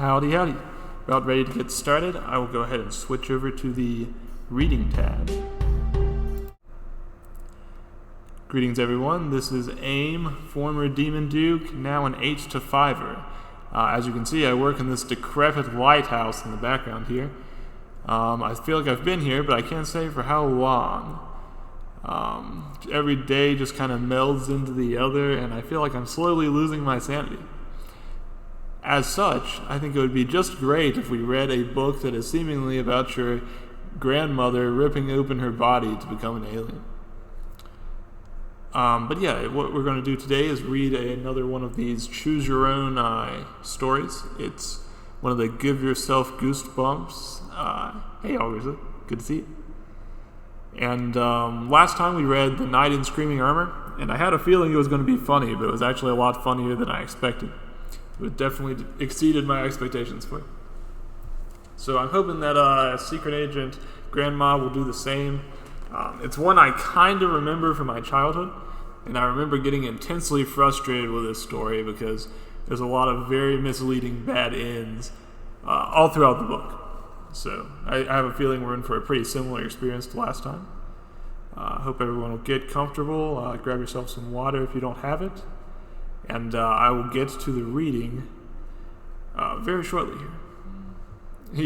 Howdy, howdy. About ready to get started, I will go ahead and switch over to the reading tab. Greetings everyone, this is AIM, former Demon Duke, now an H-to-5er. As you can see, I work in this decrepit lighthouse in the background here. I feel like I've been here, but I can't say for how long. Every day just kind of melds into the other, and I feel like I'm slowly losing my sanity. As such, I think it would be just great if we read a book that is seemingly about your grandmother ripping open her body to become an alien. But yeah, what we're going to do today is read another one of these choose your own stories. It's one of the Give Yourself Goosebumps. Hey, Algerza, good to see you. And last time we read The Knight in Screaming Armor, and I had a feeling it was going to be funny, but it was actually a lot funnier than I expected. It definitely exceeded my expectations for it. So I'm hoping that Secret Agent Grandma will do the same. It's one I kind of remember from my childhood, and I remember getting intensely frustrated with this story because there's a lot of very misleading bad ends all throughout the book. So I have a feeling we're in for a pretty similar experience to last time. I hope everyone will get comfortable. Grab yourself some water if you don't have it. And I will get to the reading very shortly here.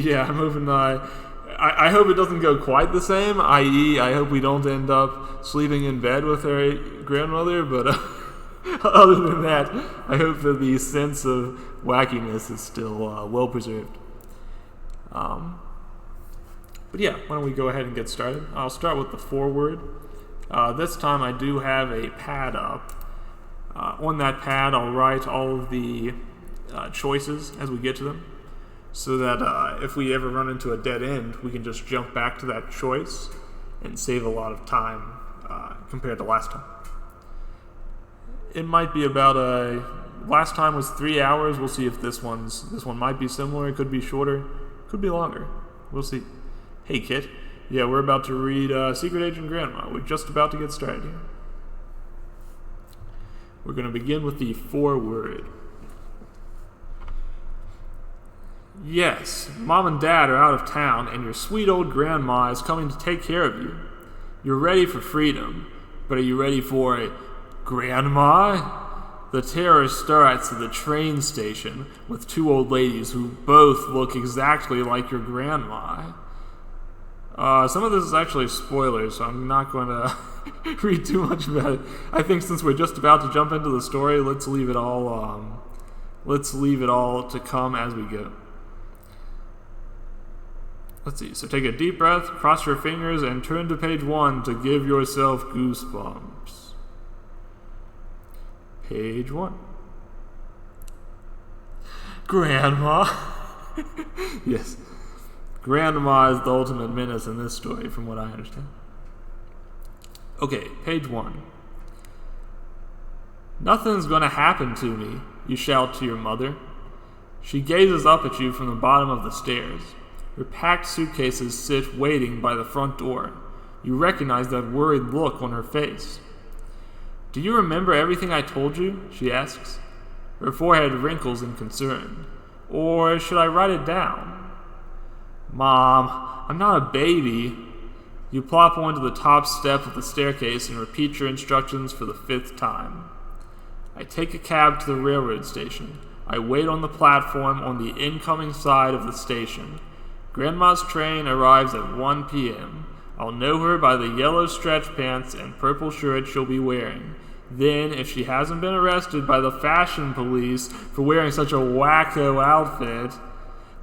Yeah, I'm hoping... I hope it doesn't go quite the same, i.e. I hope we don't end up sleeping in bed with our grandmother, but other than that, I hope that the sense of wackiness is still well preserved. But yeah, why don't we go ahead and get started. I'll start with the foreword. This time I do have a pad up. On that pad, I'll write all of the choices as we get to them, so that if we ever run into a dead end, we can just jump back to that choice and save a lot of time compared to last time. It might be about last time was 3 hours. We'll see if this one might be similar. It could be shorter, could be longer. We'll see. Hey, Kit. Yeah, we're about to read Secret Agent Grandma. We're just about to get started here. We're going to begin with the foreword. Yes, Mom and Dad are out of town, and your sweet old grandma is coming to take care of you. You're ready for freedom, but are you ready for a grandma? The terror starts at the train station with two old ladies who both look exactly like your grandma. Some of this is actually spoilers, so I'm not going to read too much about it. I think since we're just about to jump into the story, let's leave it all to come as we go. Let's see. So take a deep breath, cross your fingers, and turn to page 1 to give yourself goosebumps. Page 1. Grandma. Yes. Grandma is the ultimate menace in this story, from what I understand. Okay, page 1. Nothing's gonna happen to me, you shout to your mother. She gazes up at you from the bottom of the stairs. Her packed suitcases sit waiting by the front door. You recognize that worried look on her face. Do you remember everything I told you? She asks. Her forehead wrinkles in concern. Or should I write it down? Mom, I'm not a baby. You plop onto the top step of the staircase and repeat your instructions for the 5th time. I take a cab to the railroad station. I wait on the platform on the incoming side of the station. Grandma's train arrives at 1 p.m. I'll know her by the yellow stretch pants and purple shirt she'll be wearing. Then, if she hasn't been arrested by the fashion police for wearing such a wacko outfit...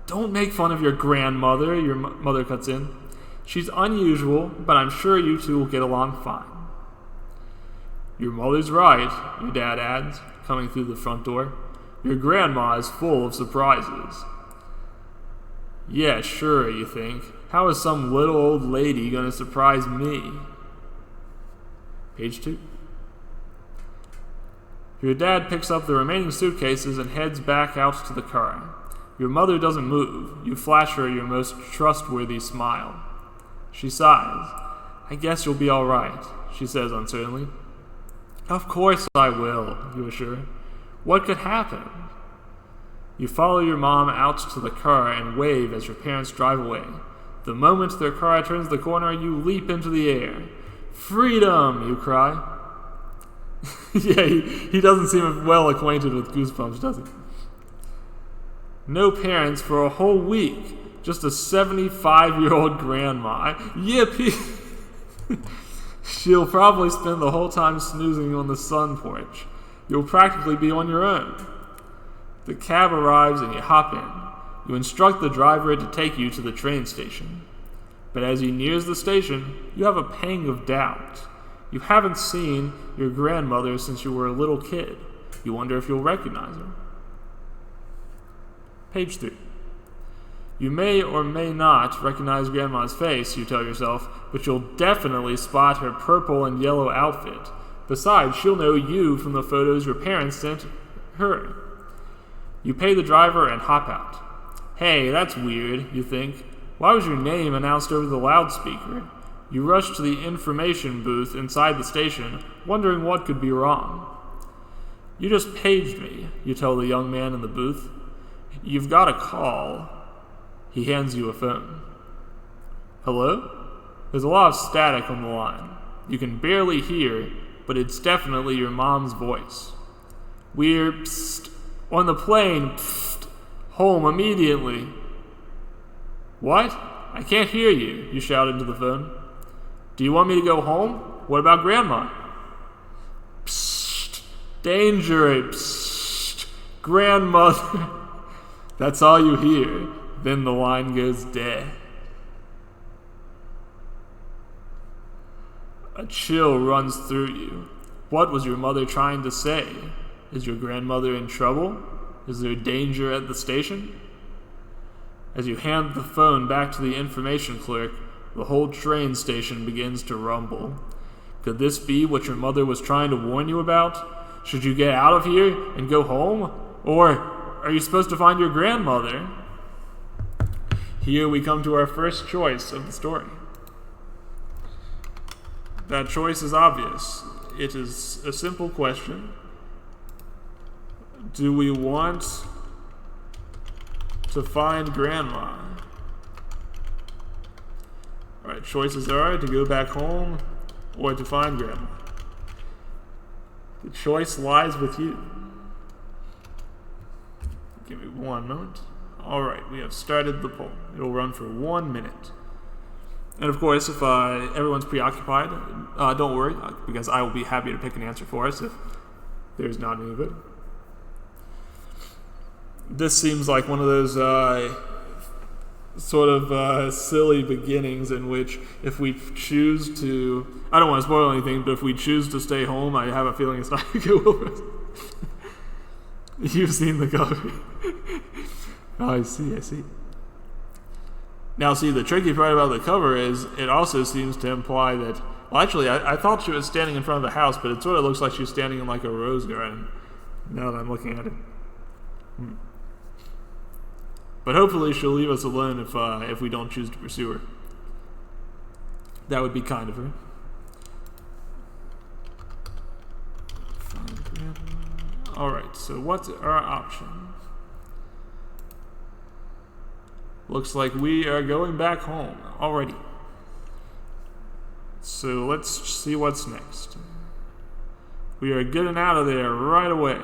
Don't make fun of your grandmother, your mother cuts in. She's unusual, but I'm sure you two will get along fine. Your mother's right, your dad adds, coming through the front door. Your grandma is full of surprises. Yeah, sure, you think. How is some little old lady going to surprise me? Page 2. Your dad picks up the remaining suitcases and heads back out to the car. Your mother doesn't move. You flash her your most trustworthy smile. She sighs. I guess you'll be all right, she says uncertainly. Of course I will, you assure her. What could happen? You follow your mom out to the car and wave as your parents drive away. The moment their car turns the corner, you leap into the air. Freedom, you cry. Yeah, he doesn't seem well acquainted with Goosebumps, does he? No parents for a whole week. Just a 75-year-old grandma. Yippee! She'll probably spend the whole time snoozing on the sun porch. You'll practically be on your own. The cab arrives and you hop in. You instruct the driver to take you to the train station. But as he nears the station, you have a pang of doubt. You haven't seen your grandmother since you were a little kid. You wonder if you'll recognize her. Page 3. You may or may not recognize Grandma's face, you tell yourself, but you'll definitely spot her purple and yellow outfit. Besides, she'll know you from the photos your parents sent her. You pay the driver and hop out. Hey, that's weird, you think. Why was your name announced over the loudspeaker? You rush to the information booth inside the station, wondering what could be wrong. You just paged me, you tell the young man in the booth. You've got a call. He hands you a phone. Hello? There's a lot of static on the line. You can barely hear, but it's definitely your mom's voice. We're, psst, on the plane, psst, home immediately. What? I can't hear you, you shout into the phone. Do you want me to go home? What about Grandma? Psst, danger, psst, grandmother. That's all you hear. Then the line goes dead. A chill runs through you. What was your mother trying to say? Is your grandmother in trouble? Is there danger at the station? As you hand the phone back to the information clerk, the whole train station begins to rumble. Could this be what your mother was trying to warn you about? Should you get out of here and go home? Or are you supposed to find your grandmother? Here we come to our first choice of the story. That choice is obvious. It is a simple question. Do we want to find Grandma? Alright, choices are to go back home or to find Grandma. The choice lies with you. Give me one moment. Alright, we have started the poll. It'll run for 1 minute. And of course, if everyone's preoccupied, don't worry, because I will be happy to pick an answer for us if there's not any of it. This seems like one of those sort of silly beginnings in which if we choose to, I don't want to spoil anything, but if we choose to stay home, I have a feeling it's not going to go over. You've seen the cover. Oh, I see. Now, see, the tricky part about the cover is it also seems to imply that, well, actually, I thought she was standing in front of the house, but it sort of looks like she's standing in like a rose garden, now that I'm looking at it. But hopefully she'll leave us alone if we don't choose to pursue her. That would be kind of her. Alright, so what's our option? Looks like we are going back home already. So let's see what's next. We are getting out of there right away.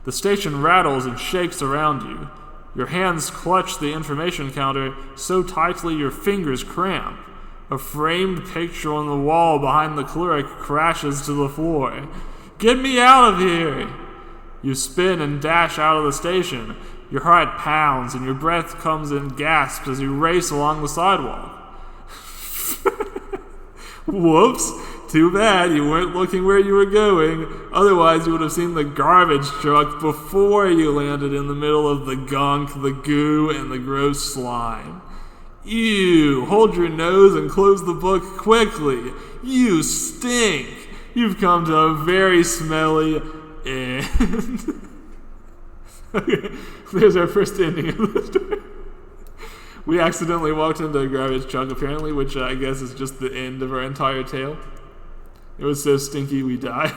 The station rattles and shakes around you. Your hands clutch the information counter so tightly your fingers cramp. A framed picture on the wall behind the clerk crashes to the floor. Get me out of here! You spin and dash out of the station. Your heart pounds and your breath comes in gasps as you race along the sidewalk. Whoops! Too bad you weren't looking where you were going. Otherwise, you would have seen the garbage truck before you landed in the middle of the gunk, the goo, and the gross slime. Ew! Hold your nose and close the book quickly. You stink! You've come to a very smelly end. Okay, there's our first ending of the story. We accidentally walked into a garbage truck, apparently, which I guess is just the end of our entire tale. It was so stinky we died.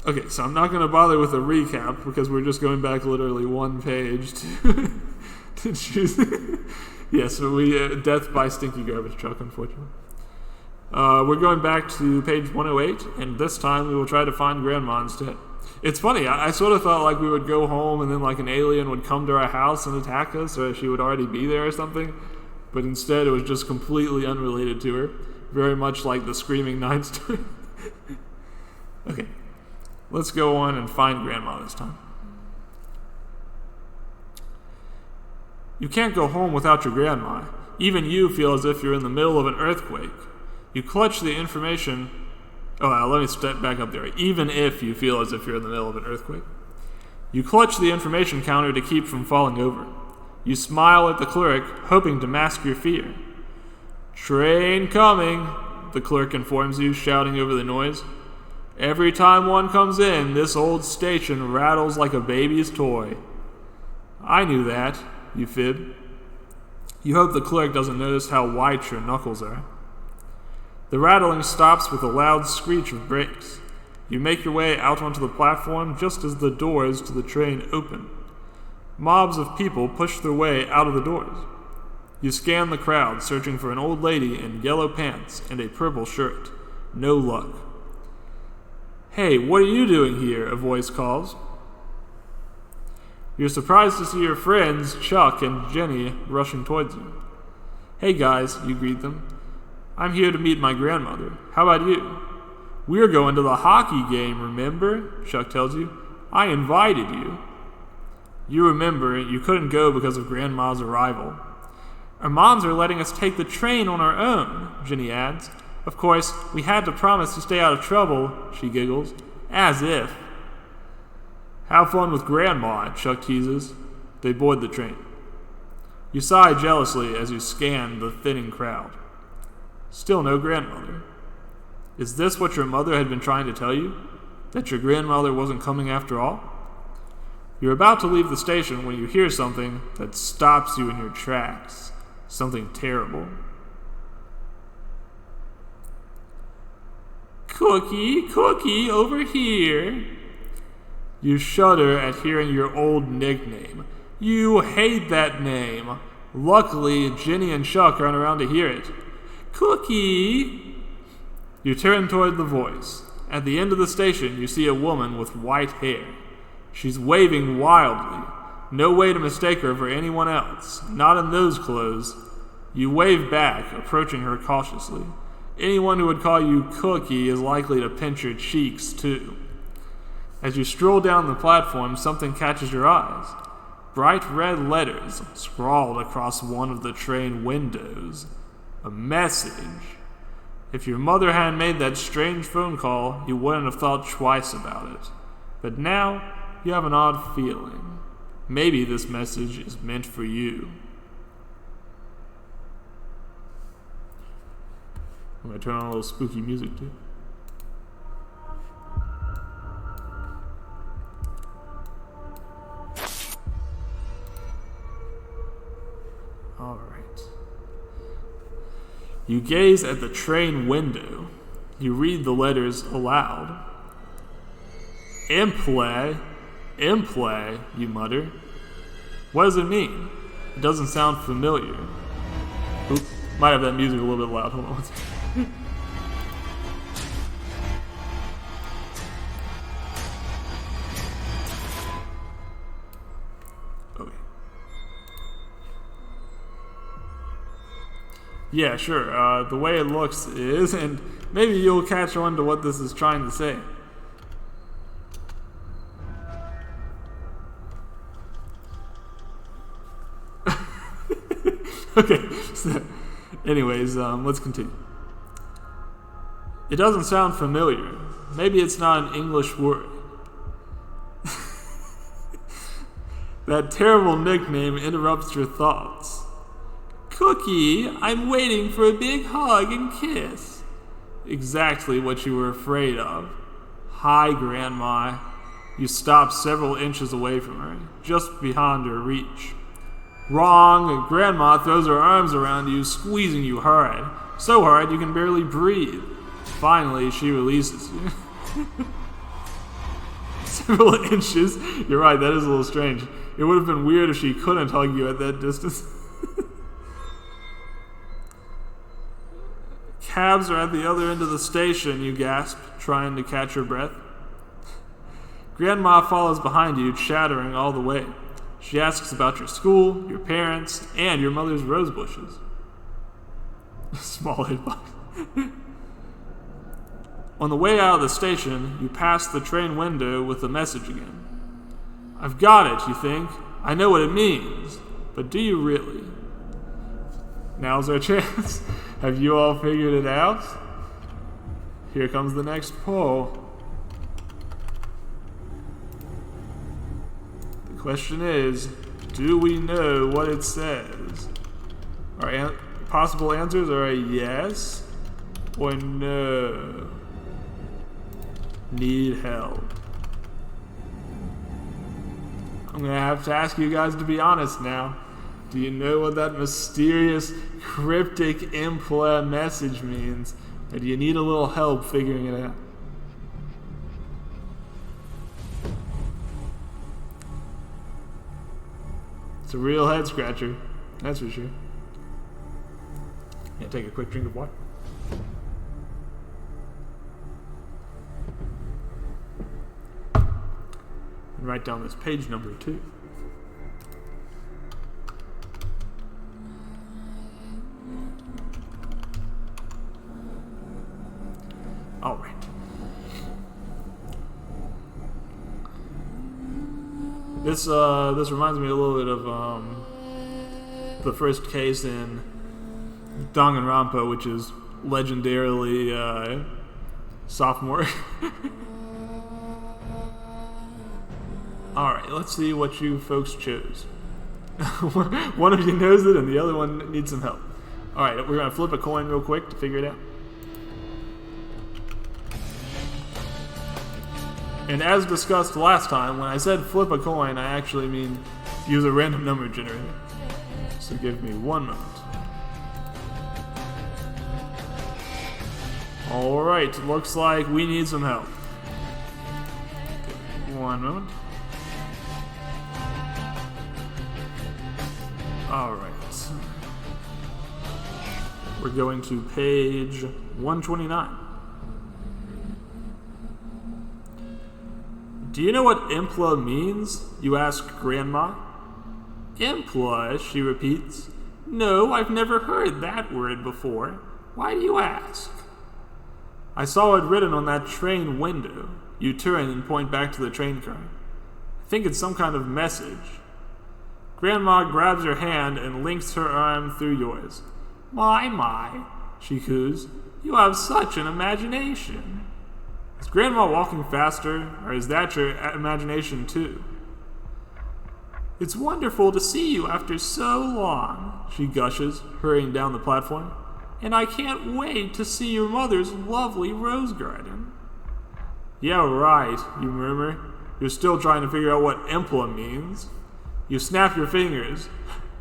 Okay, so I'm not going to bother with a recap because we're just going back literally one page to choose. Yeah, so death by stinky garbage truck, unfortunately. We're going back to page 108, and this time we will try to find Grandma instead. It's funny, I sort of thought like we would go home and then like an alien would come to our house and attack us, or she would already be there or something, but instead it was just completely unrelated to her. Very much like the Screaming Nine story. Okay, let's go on and find Grandma this time. You can't go home without your grandma. Even you feel as if you're in the middle of an earthquake. You clutch the information... let me step back up there. Even if you feel as if you're in the middle of an earthquake. You clutch the information counter to keep from falling over. You smile at the clerk, hoping to mask your fear. "Train coming," the clerk informs you, shouting over the noise. "Every time one comes in, this old station rattles like a baby's toy." "I knew that," you fib. You hope the clerk doesn't notice how white your knuckles are. The rattling stops with a loud screech of brakes. You make your way out onto the platform just as the doors to the train open. Mobs of people push their way out of the doors. You scan the crowd, searching for an old lady in yellow pants and a purple shirt. No luck. "Hey, what are you doing here?" a voice calls. You're surprised to see your friends, Chuck and Jenny, rushing towards you. "Hey guys," you greet them. "I'm here to meet my grandmother. How about you?" "We're going to the hockey game, remember?" Chuck tells you. "I invited you." You remember you couldn't go because of Grandma's arrival. "Our moms are letting us take the train on our own," Jenny adds. "Of course, we had to promise to stay out of trouble," she giggles. "As if." "Have fun with Grandma," Chuck teases. They board the train. You sigh jealously as you scan the thinning crowd. Still no grandmother. Is this what your mother had been trying to tell you? That your grandmother wasn't coming after all? You're about to leave the station when you hear something that stops you in your tracks. Something terrible. "Cookie, Cookie, over here." You shudder at hearing your old nickname. You hate that name. Luckily, Jenny and Chuck aren't around to hear it. "Cookie." You turn toward the voice. At the end of the station, you see a woman with white hair. She's waving wildly. No way to mistake her for anyone else. Not in those clothes. You wave back, approaching her cautiously. Anyone who would call you Cookie is likely to pinch your cheeks, too. As you stroll down the platform, something catches your eyes. Bright red letters scrawled across one of the train windows. A message. If your mother hadn't made that strange phone call, you wouldn't have thought twice about it. But now, you have an odd feeling. Maybe this message is meant for you. I'm going to turn on a little spooky music, too. All right. You gaze at the train window. You read the letters aloud. Implay, you mutter. What does it mean? It doesn't sound familiar. Oops, might have that music a little bit loud. Hold on one second. Okay. Yeah, sure. The way it looks is, and maybe you'll catch on to what this is trying to say. Okay, so anyways, let's continue. It doesn't sound familiar. Maybe it's not an English word. That terrible nickname interrupts your thoughts. Cookie, I'm waiting for a big hug and kiss. Exactly what you were afraid of. Hi, Grandma. You stop several inches away from her, just beyond her reach. Wrong. Grandma throws her arms around you, squeezing you hard. So hard you can barely breathe. Finally, she releases you. several inches. You're right, that is a little strange. It would have been weird if she couldn't hug you at that distance. Cabs are at the other end of the station, you gasp, trying to catch your breath. Grandma follows behind you, chattering all the way. She asks about your school, your parents, and your mother's rose bushes. Small hitbox. On the way out of the station, you pass the train window with a message again. I've got it, you think. I know what it means. But do you really? Now's our chance. Have you all figured it out? Here comes the next poll. The question is, do we know what it says? Our possible answers are a yes or no. Need help. I'm going to have to ask you guys to be honest now. Do you know what that mysterious, cryptic impla message means? Or do you need a little help figuring it out? It's a real head scratcher, that's for sure. Yeah, take a quick drink of water. And write down this page number 2. All right. This reminds me a little bit of the first case in Danganronpa, which is legendarily sophomore. All right, let's see what you folks chose. One of you knows it, and the other one needs some help. All right, we're gonna flip a coin real quick to figure it out. And as discussed last time, when I said flip a coin, I actually mean use a random number generator. So give me 1 moment. Alright, looks like we need some help. 1 moment. Alright. We're going to page 129. Do you know what impla means? You ask Grandma. Impla, she repeats. No, I've never heard that word before. Why do you ask? I saw it written on that train window. You turn and point back to the train car. I think it's some kind of message. Grandma grabs your hand and links her arm through yours. My, she coos. You have such an imagination. Is Grandma walking faster, or is that your imagination too? It's wonderful to see you after so long, she gushes, hurrying down the platform. And I can't wait to see your mother's lovely rose garden. Yeah, right, you murmur. You're still trying to figure out what impla means. You snap your fingers.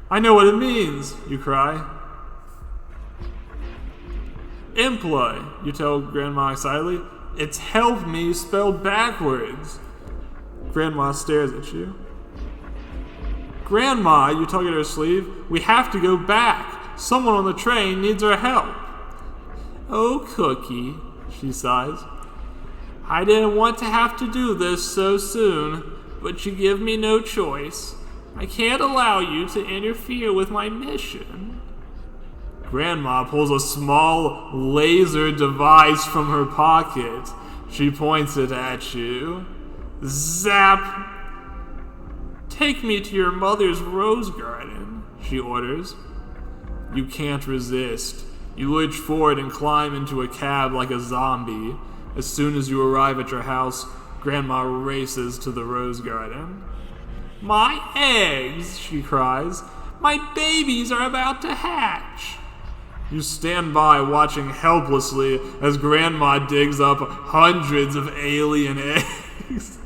I know what it means, you cry. Impla, you tell Grandma excitedly. It's help me spelled backwards. Grandma stares at you. Grandma, you tug at her sleeve, we have to go back. Someone on the train needs our help. Oh, Cookie, she sighs. I didn't want to have to do this so soon, but you give me no choice. I can't allow you to interfere with my mission. Grandma pulls a small laser device from her pocket. She points it at you. Zap! Take me to your mother's rose garden, she orders. You can't resist. You lurch forward and climb into a cab like a zombie. As soon as you arrive at your house, Grandma races to the rose garden. My eggs, she cries. My babies are about to hatch. You stand by watching helplessly as Grandma digs up hundreds of alien eggs.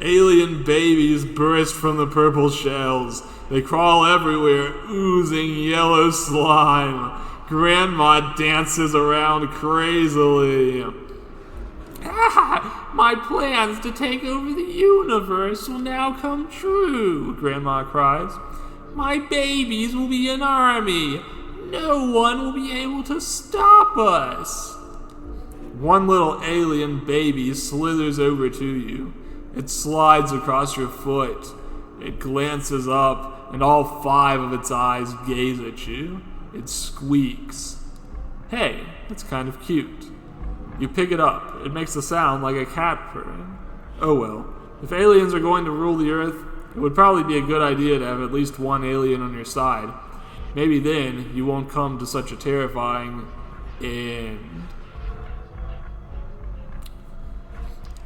Alien babies burst from the purple shells. They crawl everywhere, oozing yellow slime. Grandma dances around crazily. Ah, my plans to take over the universe will now come true, Grandma cries. My babies will be an army. No one will be able to stop us. One little alien baby slithers over to you. It slides across your foot. It glances up, and all 5 of its eyes gaze at you. It squeaks. Hey, that's kind of cute. You pick it up. It makes a sound like a cat purring. Oh well, if aliens are going to rule the Earth, it would probably be a good idea to have at least one alien on your side. Maybe then you won't come to such a terrifying end.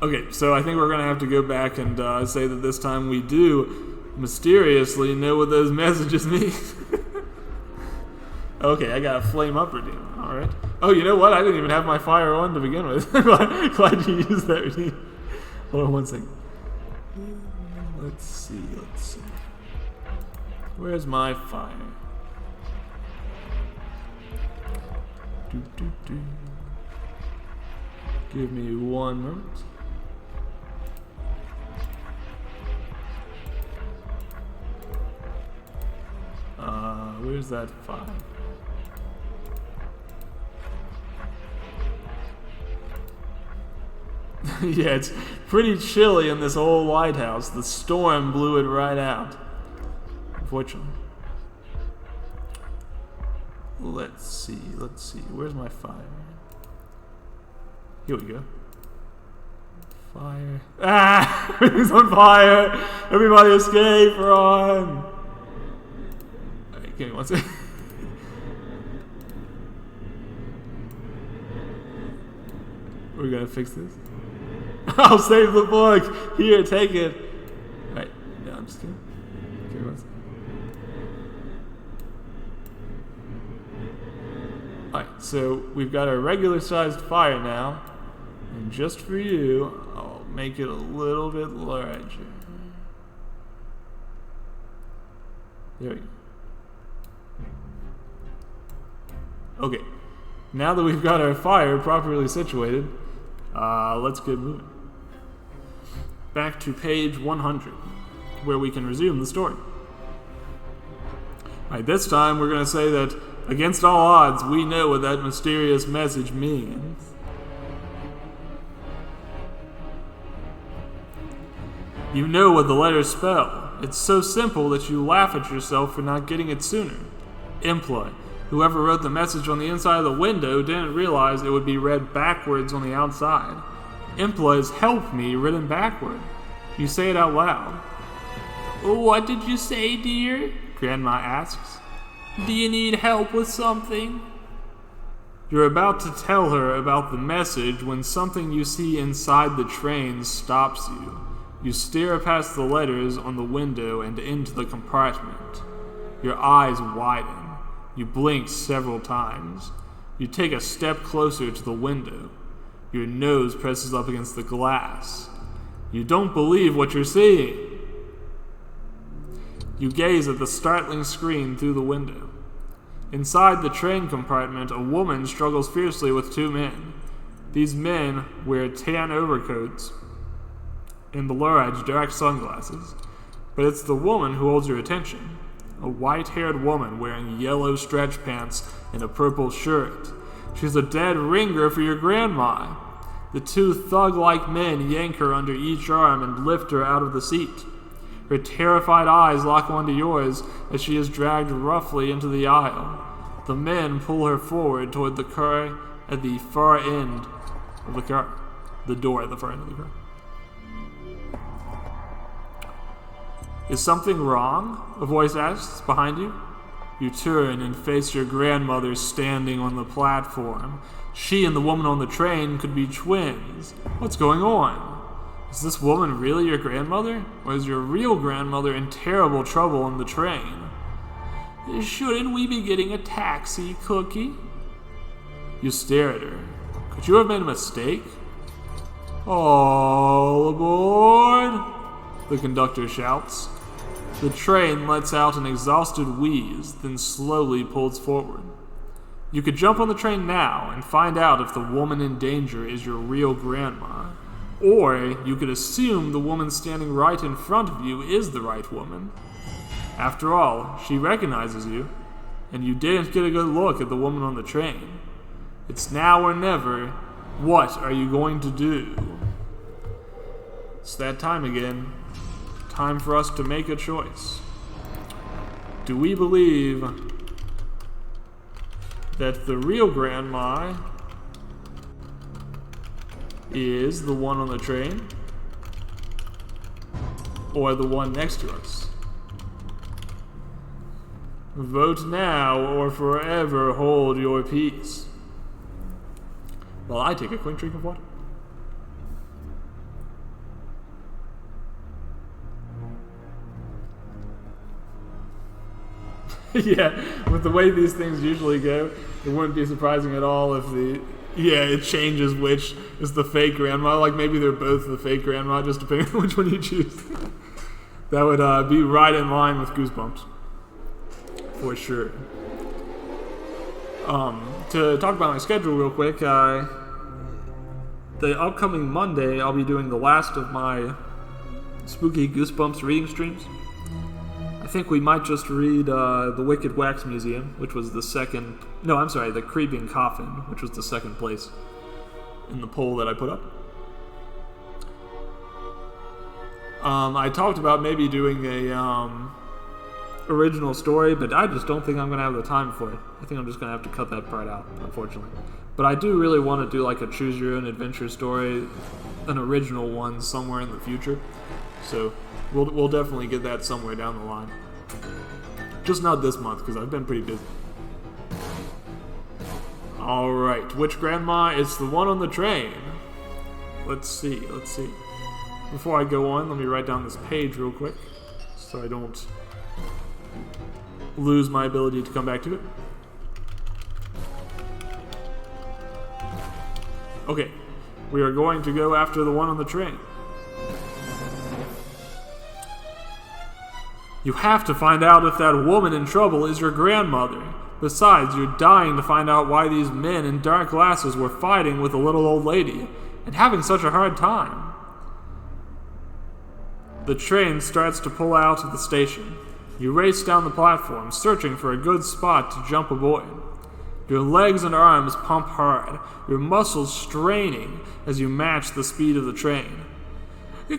Okay, so I think we're going to have to go back and say that this time we do mysteriously know what those messages mean. Okay, I got a flame up redeem. Alright. Oh, you know what? I didn't even have my fire on to begin with. Glad you used that redeem. Hold on one second. Let's see. Where's my fire? Give me 1 moment. Where's that fire? Yeah, it's pretty chilly in this old lighthouse. The storm blew it right out. Unfortunately. Let's see. Where's my fire? Here we go. Fire. Ah! Everything's on fire! Everybody escape! Run! Alright, give me 1 second. We're gonna fix this. I'll save the book! Here, take it! Alright, no, I'm just kidding. Give me 1 second. Alright, so we've got a regular sized fire now. And just for you, I'll make it a little bit larger. There we go. Okay, now that we've got our fire properly situated, let's get moving. Back to page 100, where we can resume the story. Alright, this time we're going to say that against all odds, we know what that mysterious message means. You know what the letters spell. It's so simple that you laugh at yourself for not getting it sooner. Imply. Whoever wrote the message on the inside of the window didn't realize it would be read backwards on the outside. Imply is help me written backward. You say it out loud. What did you say, dear? Grandma asks. Do you need help with something? You're about to tell her about the message when something you see inside the train stops you. You stare past the letters on the window and into the compartment. Your eyes widen. You blink several times. You take a step closer to the window. Your nose presses up against the glass. You don't believe what you're seeing. You gaze at the startling screen through the window. Inside the train compartment, a woman struggles fiercely with 2 men. These men wear tan overcoats and blue-eyed dark sunglasses, but it's the woman who holds your attention. A white-haired woman wearing yellow stretch pants and a purple shirt. She's a dead ringer for your grandma. The 2 thug-like men yank her under each arm and lift her out of the seat. Her terrified eyes lock onto yours as she is dragged roughly into the aisle. The men pull her forward toward the car at the far end of the car. The door at the far end of the car. Is something wrong? A voice asks behind you. You turn and face your grandmother standing on the platform. She and the woman on the train could be twins. What's going on? Is this woman really your grandmother? Or is your real grandmother in terrible trouble on the train? Shouldn't we be getting a taxi, Cookie? You stare at her. Could you have made a mistake? All aboard! The conductor shouts. The train lets out an exhausted wheeze, then slowly pulls forward. You could jump on the train now and find out if the woman in danger is your real grandma. Or you could assume the woman standing right in front of you is the right woman. After all, she recognizes you, and you didn't get a good look at the woman on the train. It's now or never. What are you going to do? It's that time again. Time for us to make a choice. Do we believe that the real grandma is the one on the train, or the one next to us? Vote now or forever hold your peace. While I take a quick drink of water. Yeah, with the way these things usually go, it wouldn't be surprising at all if it changes which is the fake grandma. Like maybe they're both the fake grandma, just depending on which one you choose. That would be right in line with Goosebumps. For sure. To talk about my schedule real quick, the upcoming Monday, I'll be doing the last of my spooky Goosebumps reading streams. I think we might just read The Wicked Wax Museum, which was the second... No, I'm sorry, The Creeping Coffin, which was the second place in the poll that I put up. I talked about maybe doing a original story, but I just don't think I'm going to have the time for it. I think I'm just going to have to cut that part out, unfortunately. But I do really want to do like a choose-your-own-adventure story, an original one somewhere in the future. So we'll definitely get that somewhere down the line. Just not this month, because I've been pretty busy. Alright, which grandma is the one on the train? Let's see. Before I go on, let me write down this page real quick, so I don't lose my ability to come back to it. Okay, we are going to go after the one on the train. You have to find out if that woman in trouble is your grandmother. Besides, you're dying to find out why these men in dark glasses were fighting with a little old lady and having such a hard time. The train starts to pull out of the station. You race down the platform, searching for a good spot to jump aboard. Your legs and arms pump hard, your muscles straining as you match the speed of the train.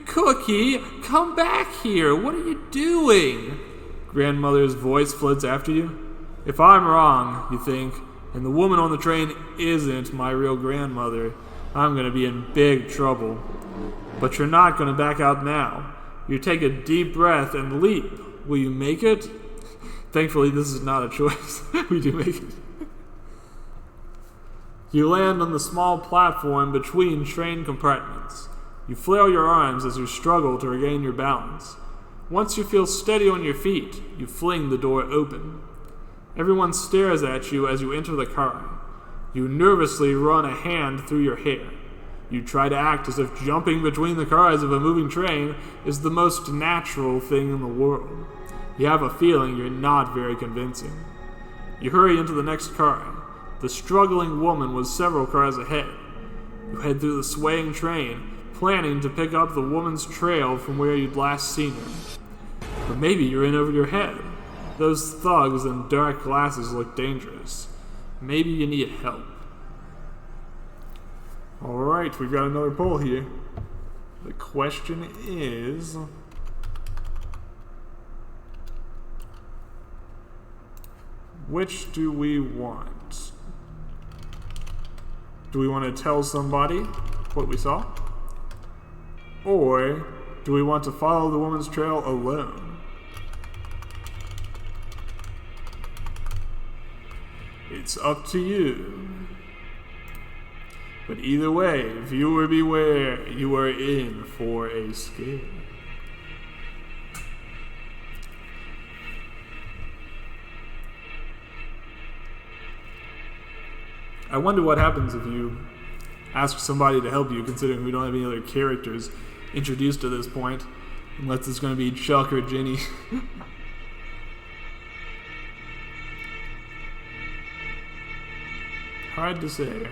Cookie, come back here. What are you doing? Grandmother's voice floods after you. If I'm wrong, you think, and the woman on the train isn't my real grandmother, I'm going to be in big trouble. But you're not going to back out now. You take a deep breath and leap. Will you make it? Thankfully, this is not a choice. We do make it. You land on the small platform between train compartments. You flail your arms as you struggle to regain your balance. Once you feel steady on your feet, you fling the door open. Everyone stares at you as you enter the car. You nervously run a hand through your hair. You try to act as if jumping between the cars of a moving train is the most natural thing in the world. You have a feeling you're not very convincing. You hurry into the next car. The struggling woman was several cars ahead. You head through the swaying train, planning to pick up the woman's trail from where you'd last seen her. But maybe you're in over your head. Those thugs in dark glasses look dangerous. Maybe you need help. Alright, we've got another poll here. The question is... which do we want? Do we want to tell somebody what we saw? Or do we want to follow the woman's trail alone? It's up to you. But either way, viewer beware, you are in for a scare. I wonder what happens if you ask somebody to help you, considering we don't have any other characters introduced at this point, unless it's going to be Chuck or Jenny. Hard to say.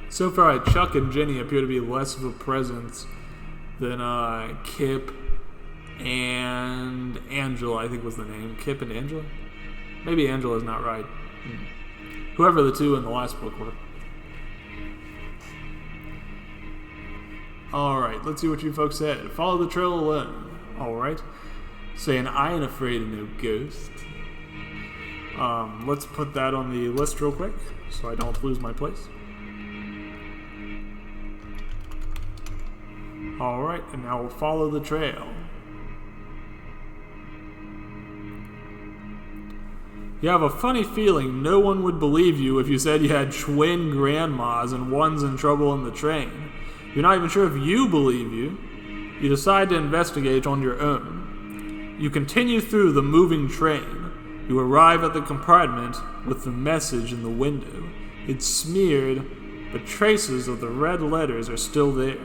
So far, Chuck and Jenny appear to be less of a presence than Kip and Angela, I think was the name. Kip and Angela? Maybe Angela's not right. Whoever the two in the last book were. Alright, let's see what you folks said. Follow the trail alone. Alright. Saying I ain't afraid of no ghost. Let's put that on the list real quick so I don't lose my place. Alright, and now we'll follow the trail. You have a funny feeling no one would believe you if you said you had twin grandmas and one's in trouble in the train. You're not even sure if you believe you. You decide to investigate on your own. You continue through the moving train. You arrive at the compartment with the message in the window. It's smeared, but traces of the red letters are still there.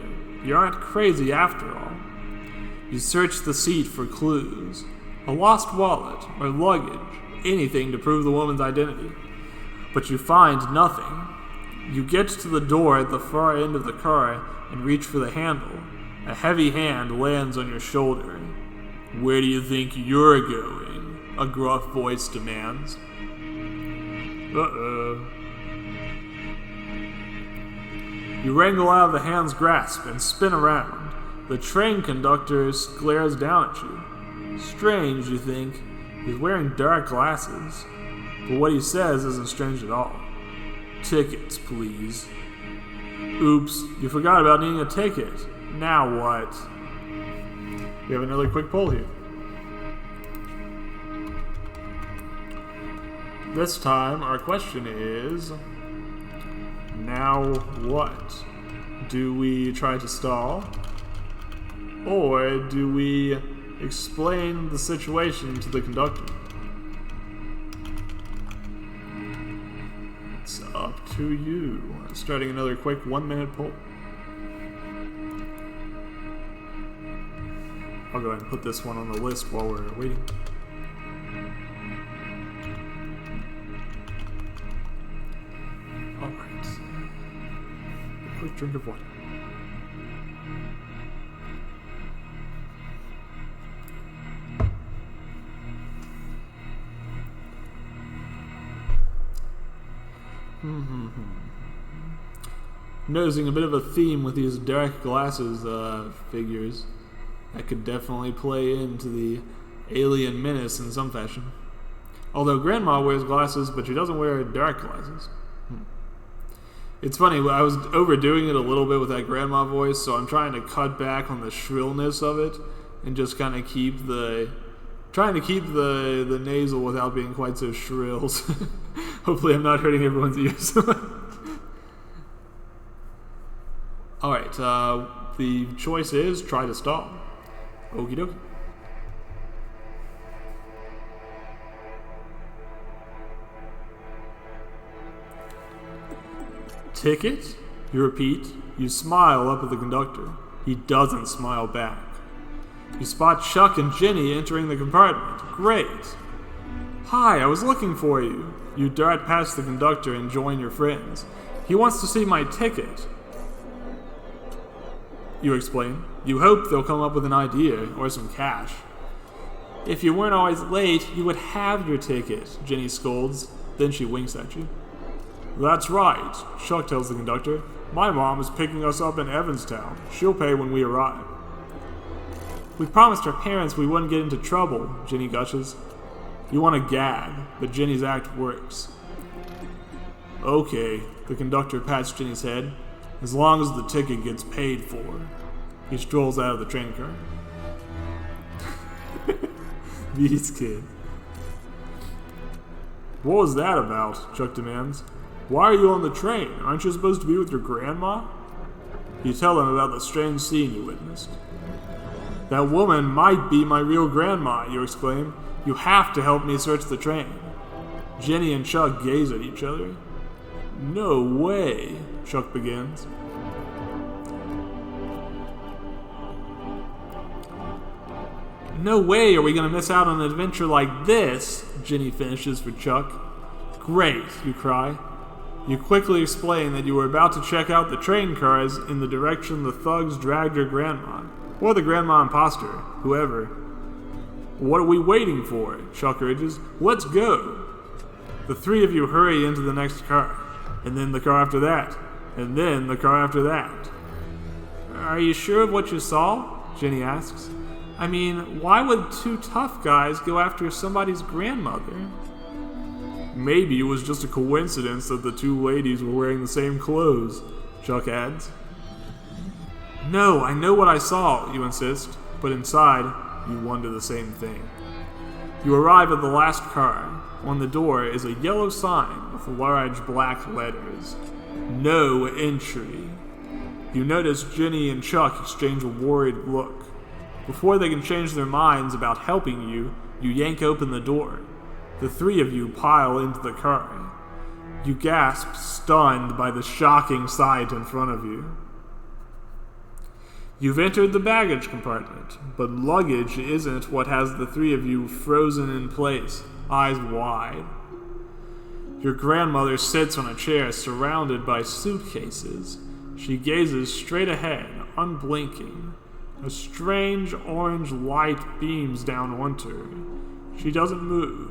You aren't crazy after all. You search the seat for clues. A lost wallet or luggage, anything to prove the woman's identity. But you find nothing. You get to the door at the far end of the car and reach for the handle. A heavy hand lands on your shoulder. Where do you think you're going? A gruff voice demands. Uh-oh. You wrangle out of the hand's grasp and spin around. The train conductor glares down at you. Strange, you think. He's wearing dark glasses. But what he says isn't strange at all. Tickets, please. Oops, you forgot about needing a ticket. Now what? We have another quick poll here. This time, our question is... Now what? Do we try to stall? Or do we explain the situation to the conductor? It's up to you. Starting another quick 1-minute poll. I'll go ahead and put this one on the list while we're waiting. Alright. A quick drink of water. Noticing a bit of a theme with these dark glasses figures. That could definitely play into the alien menace in some fashion. Although Grandma wears glasses, but she doesn't wear dark glasses. It's funny, I was overdoing it a little bit with that Grandma voice, so I'm trying to cut back on the shrillness of it and just kind of keep the nasal without being quite so shrill. Hopefully I'm not hurting everyone's ears. Alright, the choice is try to stall. Okie dokie. Ticket? You repeat. You smile up at the conductor. He doesn't smile back. You spot Chuck and Jenny entering the compartment. Great. Hi, I was looking for you. You dart past the conductor and join your friends. He wants to see my ticket. You explain. You hope they'll come up with an idea or some cash. If you weren't always late, you would have your ticket, Jenny scolds. Then she winks at you. That's right, Chuck tells the conductor. My mom is picking us up in Evanstown. She'll pay when we arrive. We promised our parents we wouldn't get into trouble, Jenny gushes. You want to gag, but Jenny's act works. Okay, the conductor pats Jenny's head. As long as the ticket gets paid for. He strolls out of the train car. These kids. What was that about? Chuck demands. Why are you on the train? Aren't you supposed to be with your grandma? You tell them about the strange scene you witnessed. That woman might be my real grandma, you exclaim. You have to help me search the train. Jenny and Chuck gaze at each other. No way, Chuck begins. No way are we going to miss out on an adventure like this, Ginny finishes for Chuck. Great, you cry. You quickly explain that you were about to check out the train cars in the direction the thugs dragged your grandma. Or the grandma imposter, whoever. What are we waiting for? Chuck urges. Let's go. The three of you hurry into the next car, and then the car after that, and then the car after that. Are you sure of what you saw? Ginny asks. I mean, why would two tough guys go after somebody's grandmother? Maybe it was just a coincidence that the two ladies were wearing the same clothes, Chuck adds. No, I know what I saw, you insist, but inside, you wonder the same thing. You arrive at the last car. On the door is a yellow sign with large black letters. No entry. You notice Ginny and Chuck exchange a worried look. Before they can change their minds about helping you, you yank open the door. The three of you pile into the car. You gasp, stunned by the shocking sight in front of you. You've entered the baggage compartment, but luggage isn't what has the three of you frozen in place, eyes wide. Your grandmother sits on a chair surrounded by suitcases. She gazes straight ahead, unblinking. A strange orange light beams down onto her. She doesn't move.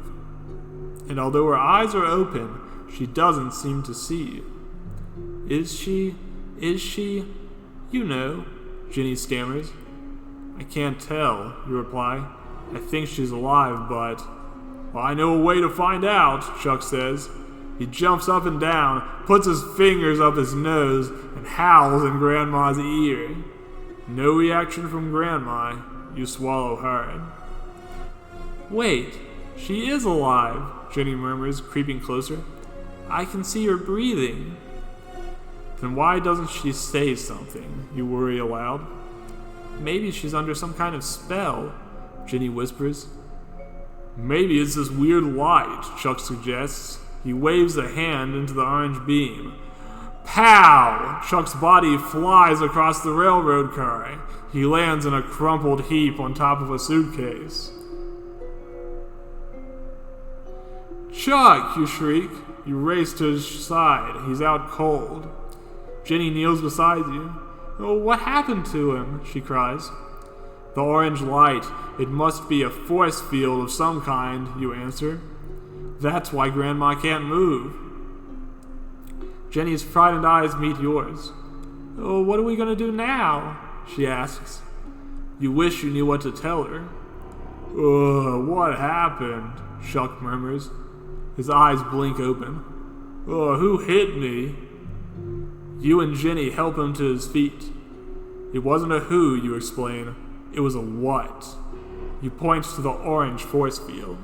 And although her eyes are open, she doesn't seem to see you. Is she? You know, Ginny stammers. I can't tell, you reply. I think she's alive, but... Well, I know a way to find out, Chuck says. He jumps up and down, puts his fingers up his nose, and howls in Grandma's ear. No reaction from Grandma. You swallow hard. Wait, she is alive, Ginny murmurs, creeping closer. I can see her breathing. Then why doesn't she say something? You worry aloud. Maybe she's under some kind of spell, Ginny whispers. Maybe it's this weird light, Chuck suggests. He waves a hand into the orange beam. Pow! Chuck's body flies across the railroad car. He lands in a crumpled heap on top of a suitcase. Chuck, you shriek. You race to his side. He's out cold. Ginny kneels beside you. Oh, what happened to him? She cries. The orange light. It must be a force field of some kind, you answer. That's why Grandma can't move. Jenny's frightened eyes meet yours. Oh, what are we going to do now? She asks. You wish you knew what to tell her. What happened? Chuck murmurs. His eyes blink open. Who hit me? You and Ginny help him to his feet. It wasn't a who, you explain. It was a what. You point to the orange force field.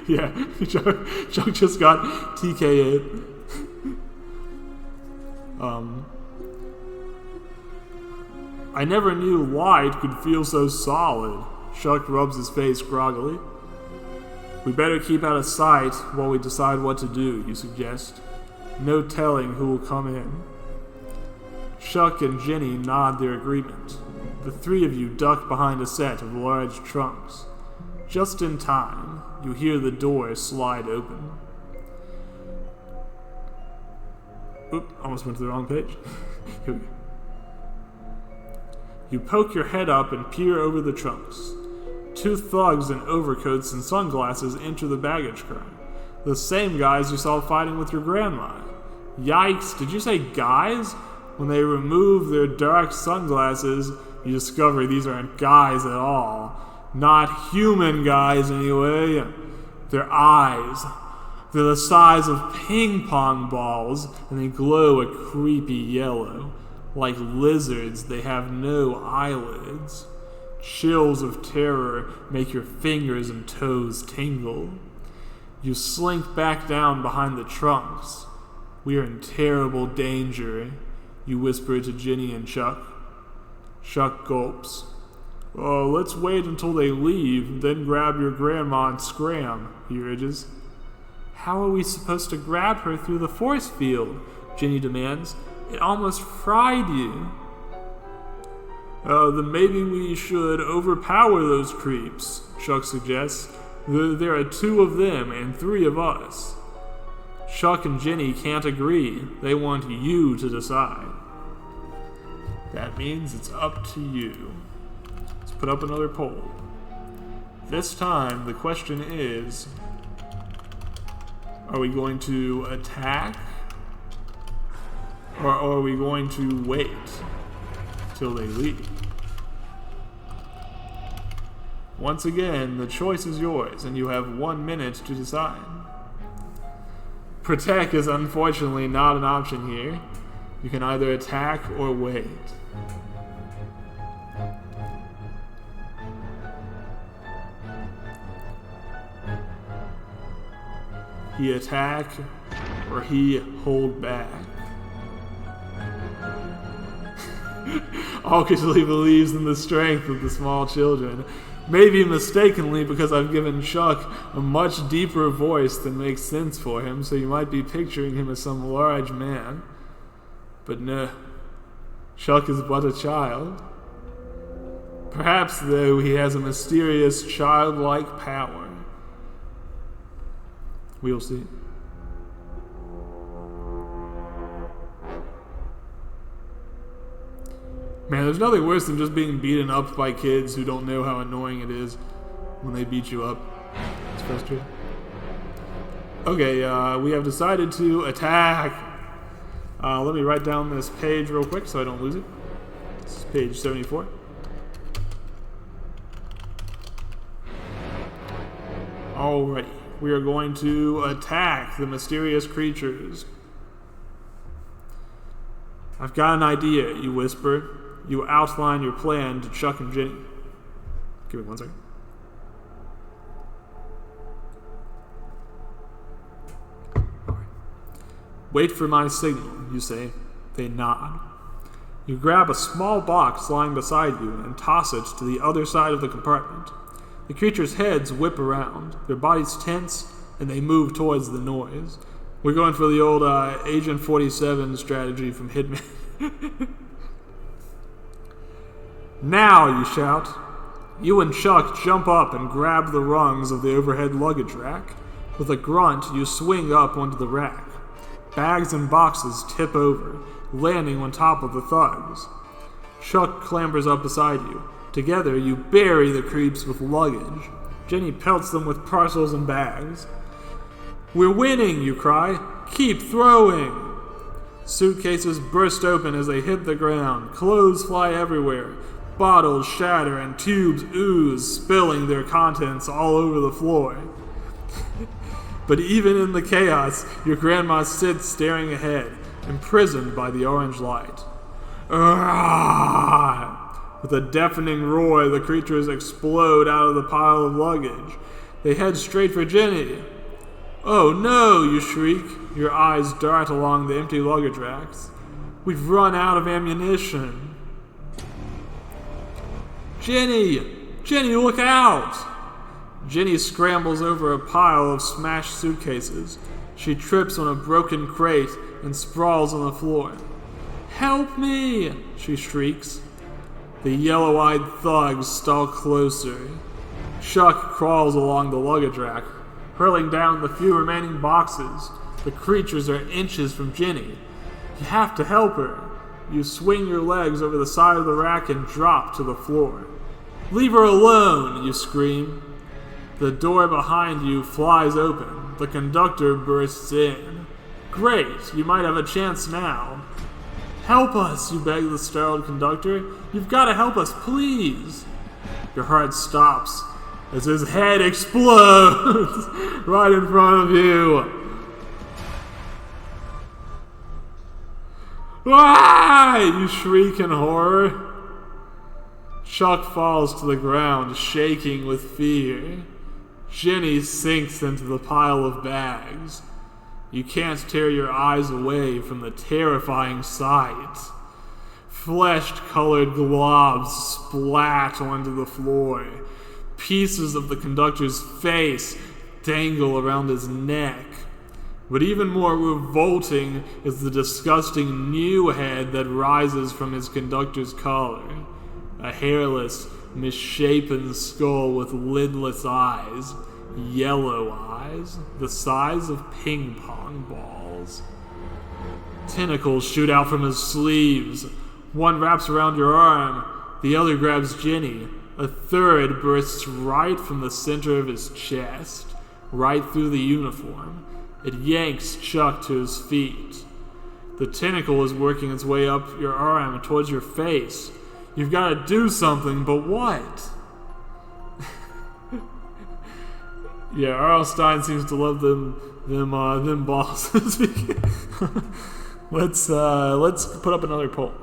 Yeah, Chuck just got TK'd. I never knew light could feel so solid. Chuck rubs his face groggily. We better keep out of sight while we decide what to do, you suggest. No telling who will come in. Chuck and Ginny nod their agreement. The three of you duck behind a set of large trunks. Just in time, you hear the door slide open. Oop, almost went to the wrong page. Here we go. You poke your head up and peer over the trunks. Two thugs in overcoats and sunglasses enter the baggage car. The same guys you saw fighting with your grandma. Yikes, did you say guys? When they remove their dark sunglasses, you discover these aren't guys at all. Not human guys, anyway. Their eyes. They're the size of ping pong balls, and they glow a creepy yellow. Like lizards, they have no eyelids. Chills of terror make your fingers and toes tingle. You slink back down behind the trunks. We are in terrible danger, you whisper to Ginny and Chuck. Chuck gulps. Oh, let's wait until they leave, then grab your grandma and scram, he urges. How are we supposed to grab her through the force field? Ginny demands. It almost fried you. Then maybe we should overpower those creeps, Chuck suggests. There are 2 of them and 3 of us. Chuck and Jenny can't agree. They want you to decide. That means it's up to you. Let's put up another poll. This time, the question is, are we going to attack? Or are we going to wait till they leave? Once again, the choice is yours, and you have 1 minute to decide. Protect is unfortunately not an option here. You can either attack or wait. He attack or he hold back. Awkwardly believes in the strength of the small children. Maybe mistakenly, because I've given Chuck a much deeper voice than makes sense for him, so you might be picturing him as some large man. But no, Chuck is but a child. Perhaps, though, he has a mysterious childlike power. We'll see. Man, there's nothing worse than just being beaten up by kids who don't know how annoying it is when they beat you up. It's frustrating. Okay, we have decided to attack. Let me write down this page real quick so I don't lose it. This is page 74. Alrighty, we are going to attack the mysterious creatures. I've got an idea, you whisper. You outline your plan to Chuck and Jenny. Give me 1 second. All right. Wait for my signal, you say. They nod. You grab a small box lying beside you and toss it to the other side of the compartment. The creatures' heads whip around, their bodies tense, and they move towards the noise. We're going for the old Agent 47 strategy from Hitman. Now, you shout. You and Chuck jump up and grab the rungs of the overhead luggage rack. With a grunt, you swing up onto the rack. Bags and boxes tip over, landing on top of the thugs. Chuck clambers up beside you. Together, you bury the creeps with luggage. Jenny pelts them with parcels and bags. We're winning, you cry. Keep throwing. Suitcases burst open as they hit the ground. Clothes fly everywhere. Bottles shatter and tubes ooze, spilling their contents all over the floor. But even in the chaos, your grandma sits staring ahead, imprisoned by the orange light. With a deafening roar, the creatures explode out of the pile of luggage. They head straight for Jenny. Oh no, you shriek. Your eyes dart along the empty luggage racks. We've run out of ammunition. Jenny! Jenny, look out! Jenny scrambles over a pile of smashed suitcases. She trips on a broken crate and sprawls on the floor. Help me! She shrieks. The yellow-eyed thugs stalk closer. Chuck crawls along the luggage rack, hurling down the few remaining boxes. The creatures are inches from Jenny. You have to help her. You swing your legs over the side of the rack and drop to the floor. Leave her alone, you scream. The door behind you flies open. The conductor bursts in. Great, you might have a chance now. Help us, you beg the startled conductor. You've got to help us, please. Your heart stops as his head explodes right in front of you. Ah! You shriek in horror. Chuck falls to the ground, shaking with fear. Jenny sinks into the pile of bags. You can't tear your eyes away from the terrifying sight. Flesh-colored globs splat onto the floor. Pieces of the conductor's face dangle around his neck. But even more revolting is the disgusting new head that rises from his conductor's collar. A hairless, misshapen skull with lidless eyes, yellow eyes, the size of ping pong balls. Tentacles shoot out from his sleeves. One wraps around your arm, the other grabs Ginny. A third bursts right from the center of his chest, right through the uniform. It yanks Chuck to his feet. The tentacle is working its way up your arm and towards your face. You've got to do something, but what? Yeah, R.L. Stein seems to love them balls. Let's put up another poll.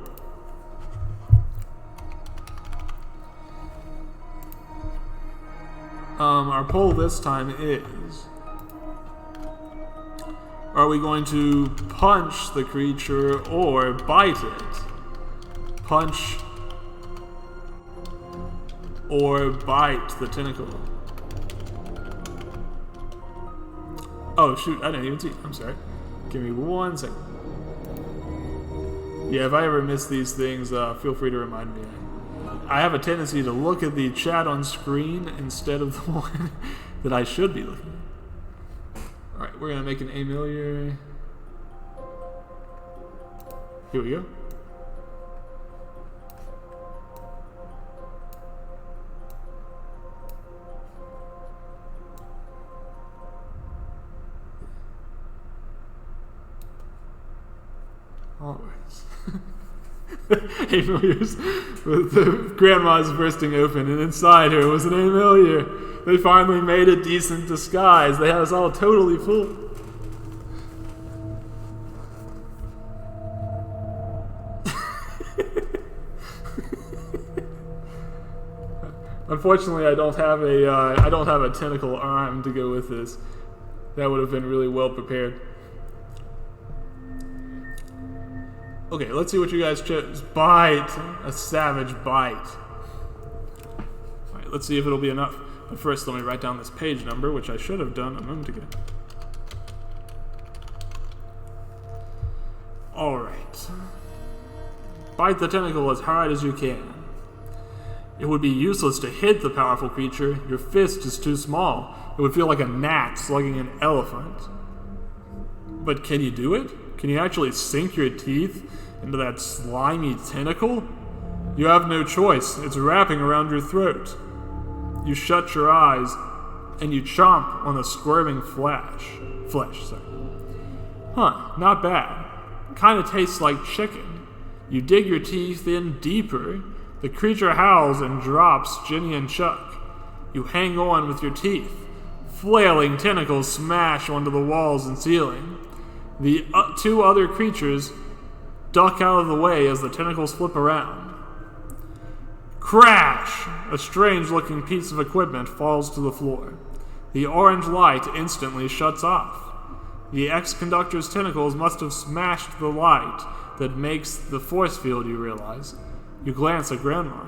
Our poll this time is: are we going to punch the creature or bite it? Punch or bite the tentacle? Oh shoot, I didn't even see. I'm sorry. Give me 1 second. Yeah, if I ever miss these things, feel free to remind me. I have a tendency to look at the chat on screen instead of the one that I should be looking at. Alright, we're going to make an Amelia. Here we go. Always. Amelia's, with the grandma's bursting open, and inside her was an Amelia. They finally made a decent disguise. They had us all totally fooled. Unfortunately, I don't have a tentacle arm to go with this. That would have been really well prepared. Okay, let's see what you guys chose. Bite. A savage bite. Alright, let's see if it'll be enough. But first, let me write down this page number, which I should have done a moment ago. Alright. Bite the tentacle as hard as you can. It would be useless to hit the powerful creature. Your fist is too small. It would feel like a gnat slugging an elephant. But can you do it? Can you actually sink your teeth into that slimy tentacle? You have no choice. It's wrapping around your throat. You shut your eyes and you chomp on the squirming flesh. Huh, not bad. Kinda tastes like chicken. You dig your teeth in deeper. The creature howls and drops Ginny and Chuck. You hang on with your teeth. Flailing tentacles smash onto the walls and ceiling. The two other creatures duck out of the way as the tentacles flip around. Crash! A strange-looking piece of equipment falls to the floor. The orange light instantly shuts off. The ex-conductor's tentacles must have smashed the light that makes the force field, you realize. You glance at Grandma.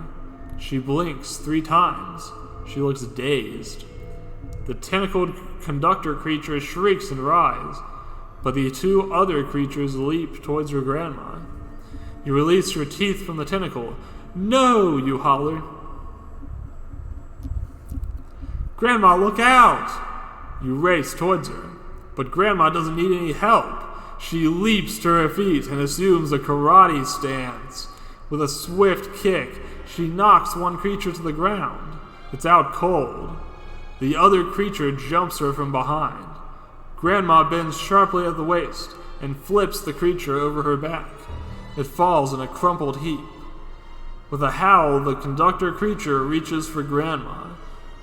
She blinks 3 times. She looks dazed. The tentacled conductor creature shrieks and writhes, but the 2 other creatures leap towards your grandma. You release your teeth from the tentacle. No, you holler. Grandma, look out! You race towards her, but Grandma doesn't need any help. She leaps to her feet and assumes a karate stance. With a swift kick, she knocks one creature to the ground. It's out cold. The other creature jumps her from behind. Grandma bends sharply at the waist and flips the creature over her back. It falls in a crumpled heap. With a howl, the conductor creature reaches for Grandma,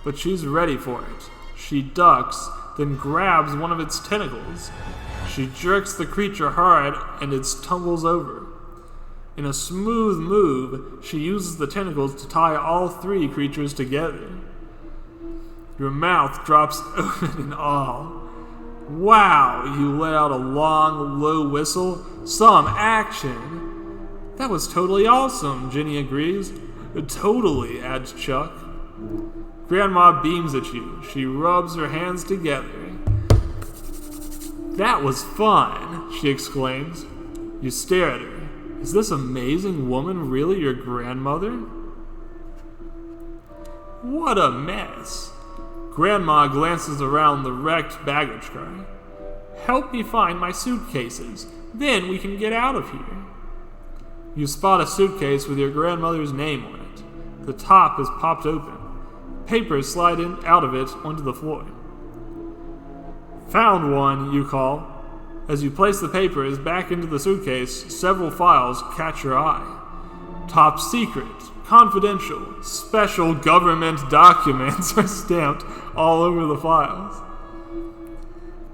but she's ready for it. She ducks, then grabs one of its tentacles. She jerks the creature hard, and it tumbles over. In a smooth move, she uses the tentacles to tie all 3 creatures together. Your mouth drops open in awe. Wow, you let out a long, low whistle. Some action. That was totally awesome, Ginny agrees. Totally, adds Chuck. Grandma beams at you. She rubs her hands together. That was fun, she exclaims. You stare at her. Is this amazing woman really your grandmother? What a mess. Grandma glances around the wrecked baggage car. Help me find my suitcases. Then we can get out of here. You spot a suitcase with your grandmother's name on it. The top is popped open. Papers slide out of it onto the floor. Found one, you call. As you place the papers back into the suitcase, several files catch your eye. Top secret, confidential, special government documents are stamped all over the files.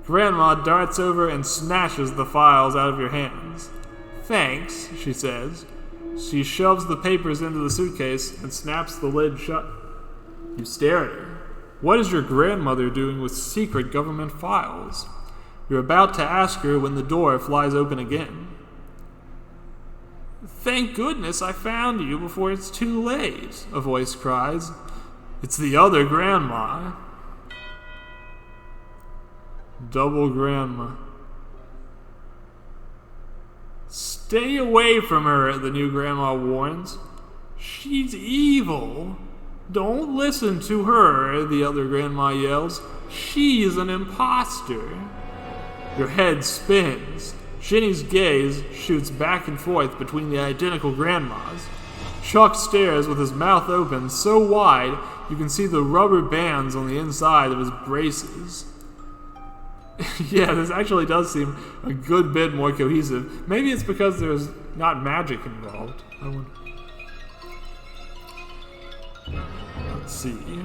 Grandma darts over and snatches the files out of your hands. Thanks, she says. She shoves the papers into the suitcase and snaps the lid shut. You stare at her. What is your grandmother doing with secret government files? You're about to ask her when the door flies open again. Thank goodness I found you before it's too late, a voice cries. It's the other grandma. Double grandma. Stay away from her, the new grandma warns. She's evil. Don't listen to her, the other grandma yells. She's an imposter. Your head spins. Jenny's gaze shoots back and forth between the identical grandmas. Chuck stares with his mouth open so wide you can see the rubber bands on the inside of his braces. Yeah, this actually does seem a good bit more cohesive. Maybe it's because there's not magic involved. Let's see.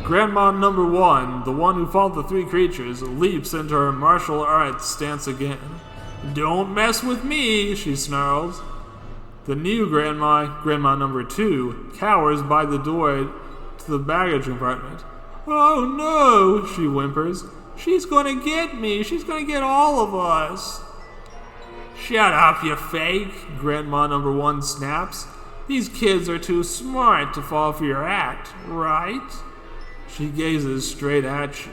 Grandma number 1, the one who fought the 3 creatures, leaps into her martial arts stance again. Don't mess with me, she snarls. The new grandma, grandma number 2, cowers by the door to the baggage compartment. Oh no, she whimpers. She's gonna get me. She's gonna get all of us. Shut up, you fake, grandma number 1 snaps. These kids are too smart to fall for your act, right? She gazes straight at you.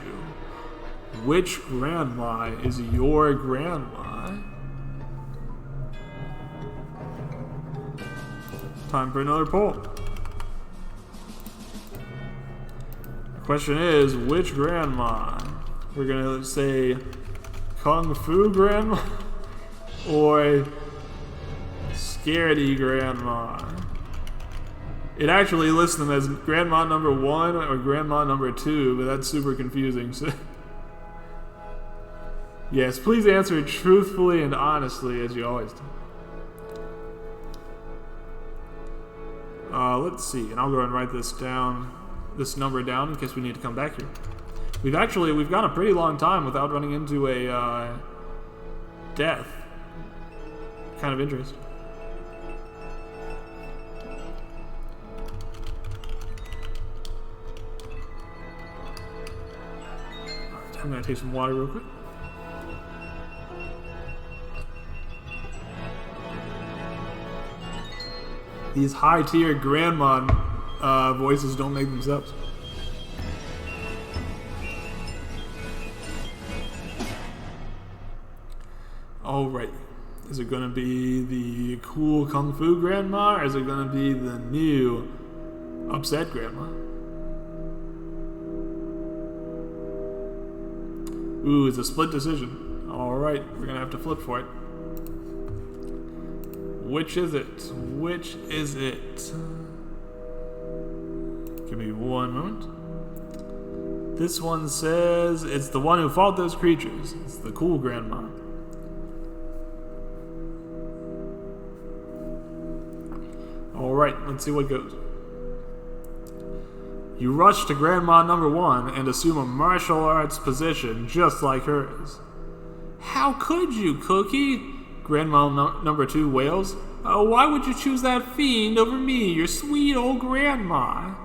Which grandma is your grandma? Time for another poll. The question is, which grandma? We're gonna say Kung Fu grandma or Scaredy grandma. It actually lists them as grandma number 1 or grandma number 2, but that's super confusing. So yes, please answer truthfully and honestly, as you always do. Let's see, and I'll go and write this number down in case we need to come back here. We've gone a pretty long time without running into a death. Kind of interesting. Alright, I'm gonna take some water real quick. These high-tier grandma voices don't make themselves. Alright, is it going to be the cool Kung Fu grandma, or is it going to be the new upset grandma? Ooh, it's a split decision. Alright, we're going to have to flip for it. Which is it? Which is it? Give me one moment. This one says it's the one who fought those creatures. It's the cool grandma. Alright, let's see what goes. You rush to grandma number 1 and assume a martial arts position just like hers. How could you, Cookie? Grandma number 2 wails. Oh, why would you choose that fiend over me, your sweet old grandma?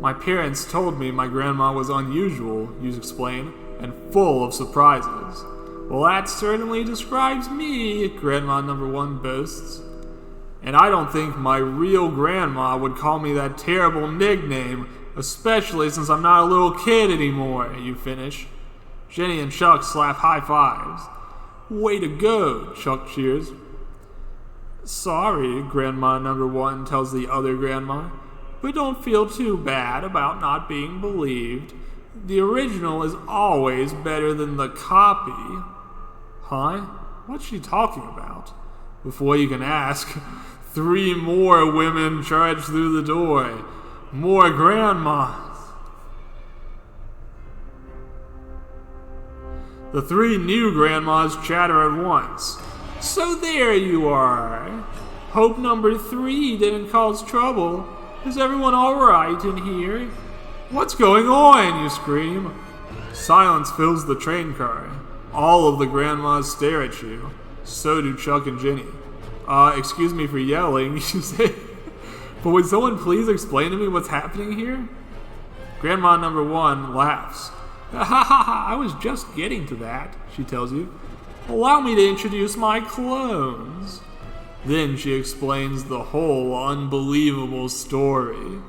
My parents told me my grandma was unusual, you explain, and full of surprises. Well, that certainly describes me, grandma number 1 boasts. And I don't think my real grandma would call me that terrible nickname, especially since I'm not a little kid anymore, you finish. Jenny and Chuck slap high fives. Way to go, Chuck cheers. Sorry, grandma number 1 tells the other grandma. but don't feel too bad about not being believed. The original is always better than the copy. Huh? What's she talking about? Before you can ask, 3 more women charge through the door. More grandmas. The 3 new grandmas chatter at once. So there you are. Hope number 3 didn't cause trouble. Is everyone alright in here? What's going on? You scream. Silence fills the train car. All of the grandmas stare at you. So do Chuck and Jenny. Excuse me for yelling, you say. But would someone please explain to me what's happening here? Grandma number 1 laughs. Ha ha ha, I was just getting to that, she tells you. Allow me to introduce my clones. Then she explains the whole unbelievable story.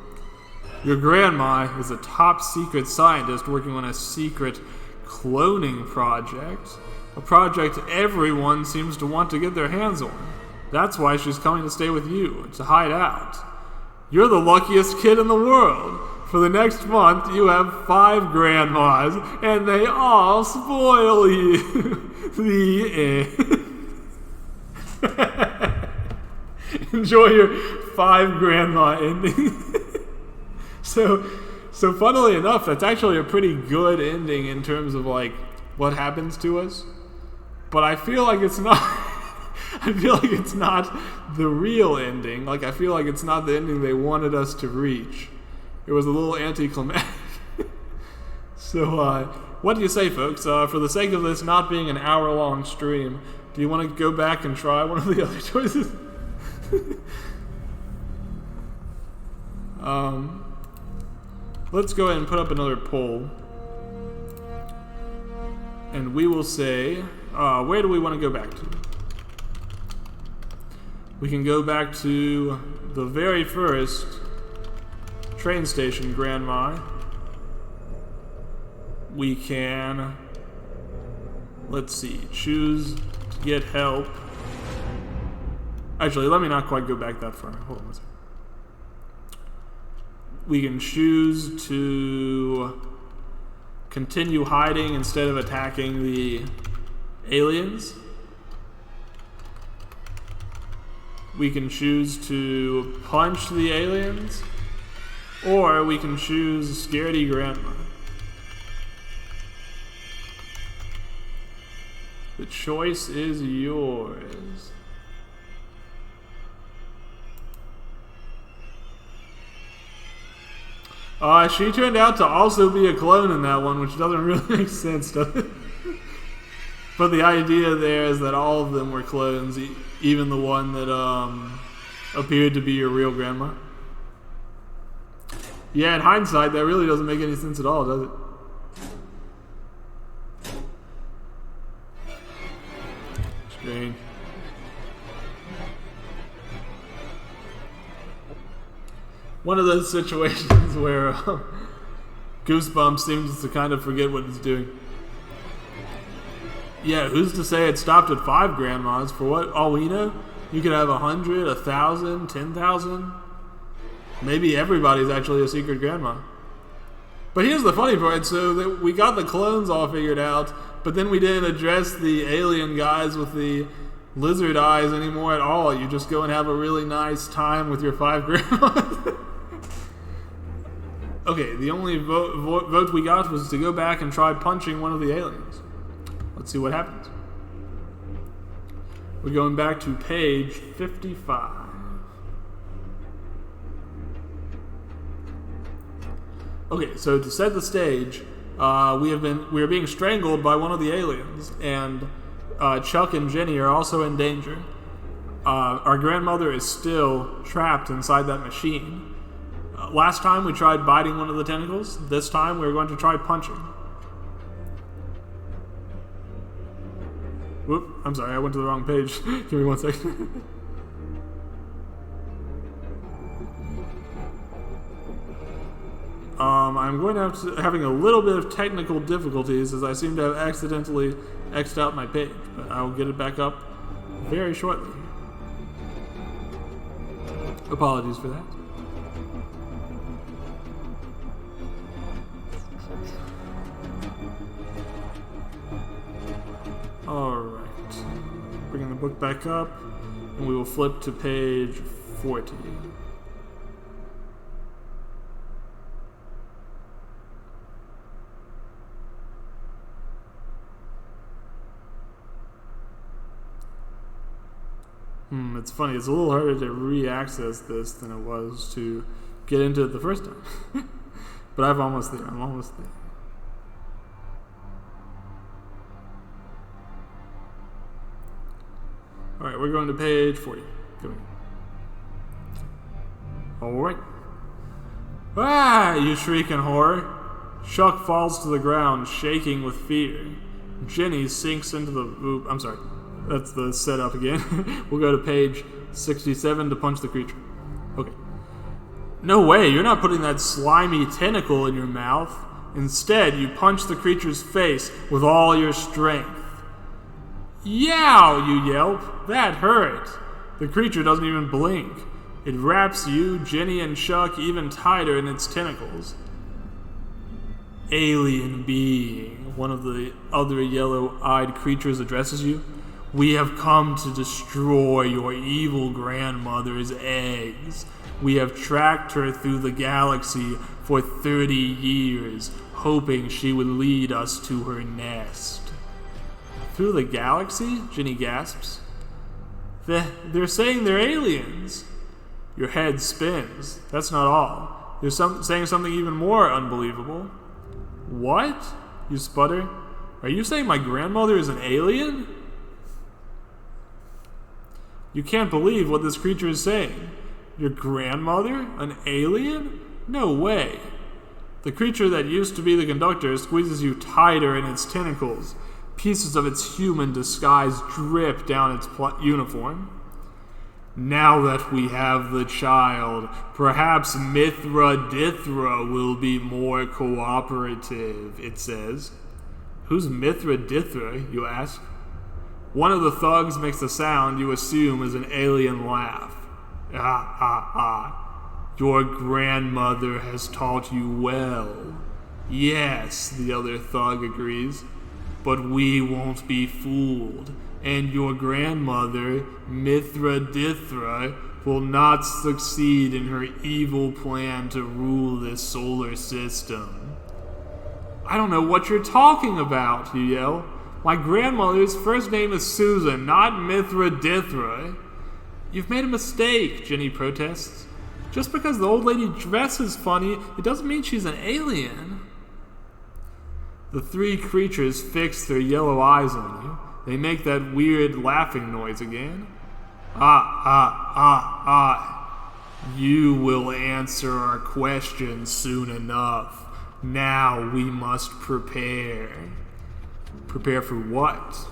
Your grandma is a top secret scientist working on a secret cloning project. A project everyone seems to want to get their hands on. That's why she's coming to stay with you, to hide out. You're the luckiest kid in the world. For the next month, you have 5 grandmas, and they all spoil you. The end. Enjoy your 5 grandma ending. So funnily enough, that's actually a pretty good ending in terms of like what happens to us. But I feel like it's not. I feel like it's not the real ending. Like I feel like it's not the ending they wanted us to reach. It was a little anticlimactic. So, what do you say, folks? For the sake of this not being an hour-long stream, do you want to go back and try one of the other choices? Let's go ahead and put up another poll. And we will say, where do we want to go back to? We can go back to the very first train station, Grandma. We can, let's see, choose to get help. Actually, let me not quite go back that far. Hold on one second. We can choose to continue hiding instead of attacking the aliens. We can choose to punch the aliens. Or we can choose Scaredy Grandma. The choice is yours. She turned out to also be a clone in that one, which doesn't really make sense, does it? But the idea there is that all of them were clones, even the one that appeared to be your real grandma. Yeah, in hindsight, that really doesn't make any sense at all, does it? Strange. One of those situations where Goosebumps seems to kind of forget what it's doing. Yeah, who's to say it stopped at 5 grandmas? For what all we know, you could have 100, 1,000, 10,000. Maybe everybody's actually a secret grandma. But here's the funny part. So that we got the clones all figured out, but then we didn't address the alien guys with the lizard eyes anymore at all. You just go and have a really nice time with your 5 grandmas. Okay, the only vote we got was to go back and try punching one of the aliens. Let's see what happens. We're going back to page 55. Okay, so to set the stage, we are being strangled by one of the aliens, and Chuck and Jenny are also in danger. Our grandmother is still trapped inside that machine. Last time we tried biting one of the tentacles. This time we're going to try punching. Whoop, I'm sorry, I went to the wrong page. Give me 1 second. I'm going to have having a little bit of technical difficulties as I seem to have accidentally X'd out my page, but I will get it back up very shortly. Apologies for that. book back up, and we will flip to page 40. It's funny. It's a little harder to re-access this than it was to get into it the first time. But I'm almost there. Alright, we're going to page 40. Alright. Ah! You shriek in horror. Chuck falls to the ground, shaking with fear. Jenny sinks into the... I'm sorry. That's the setup again. We'll go to page 67 to punch the creature. Okay. No way, you're not putting that slimy tentacle in your mouth. Instead, you punch the creature's face with all your strength. Yow, you yelp. That hurt. The creature doesn't even blink. It wraps you, Jenny, and Chuck even tighter in its tentacles. Alien being, one of the other yellow-eyed creatures addresses you. We have come to destroy your evil grandmother's eggs. We have tracked her through the galaxy for 30 years, hoping she would lead us to her nest. Through the galaxy? Jenny gasps. They're saying they're aliens. Your head spins. That's not all. They're saying something even more unbelievable. What? You sputter. Are you saying my grandmother is an alien? You can't believe what this creature is saying. Your grandmother? An alien? No way. The creature that used to be the conductor squeezes you tighter in its tentacles. Pieces of its human disguise drip down its uniform. Now that we have the child, perhaps Mithra will be more cooperative, it says. Who's Mithra, you ask? One of the thugs makes a sound you assume is an alien laugh. Your grandmother has taught you well. Yes, the other thug agrees. But we won't be fooled, and your grandmother, Mithra, will not succeed in her evil plan to rule this solar system. I don't know what you're talking about, you yell. My grandmother's first name is Susan, not Mithra. You've made a mistake, Jenny protests. Just because the old lady dresses funny, it doesn't mean she's an alien. The three creatures fix their yellow eyes on you. They make that weird laughing noise again. You will answer our questions soon enough. Now we must prepare. Prepare for what?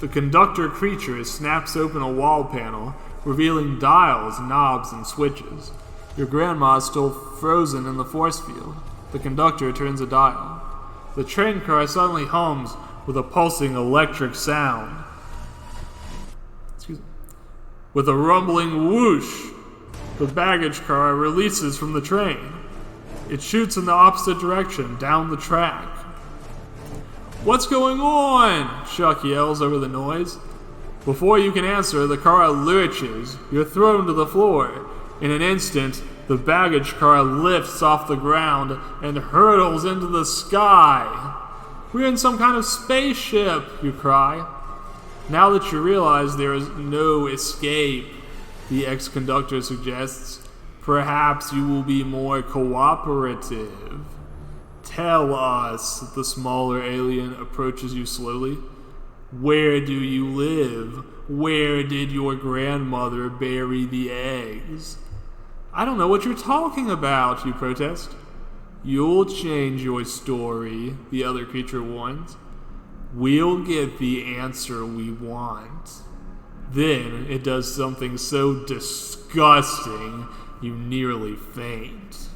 The conductor creature snaps open a wall panel, revealing dials, knobs, and switches. Your grandma is still frozen in the force field. The conductor turns a dial. The train car suddenly hums with a pulsing electric sound. With a rumbling whoosh, the baggage car releases from the train. It shoots in the opposite direction, down the track. What's going on? Chuck yells over the noise. Before you can answer, the car lurches. You're thrown to the floor. In an instant, the baggage car lifts off the ground and hurtles into the sky. We're in some kind of spaceship, you cry. Now that you realize there is no escape, the ex-conductor suggests, perhaps you will be more cooperative. Tell us, the smaller alien approaches you slowly. Where do you live? Where did your grandmother bury the eggs? I don't know what you're talking about, you protest. You'll change your story, the other creature warns. We'll get the answer we want. Then it does something so disgusting you nearly faint.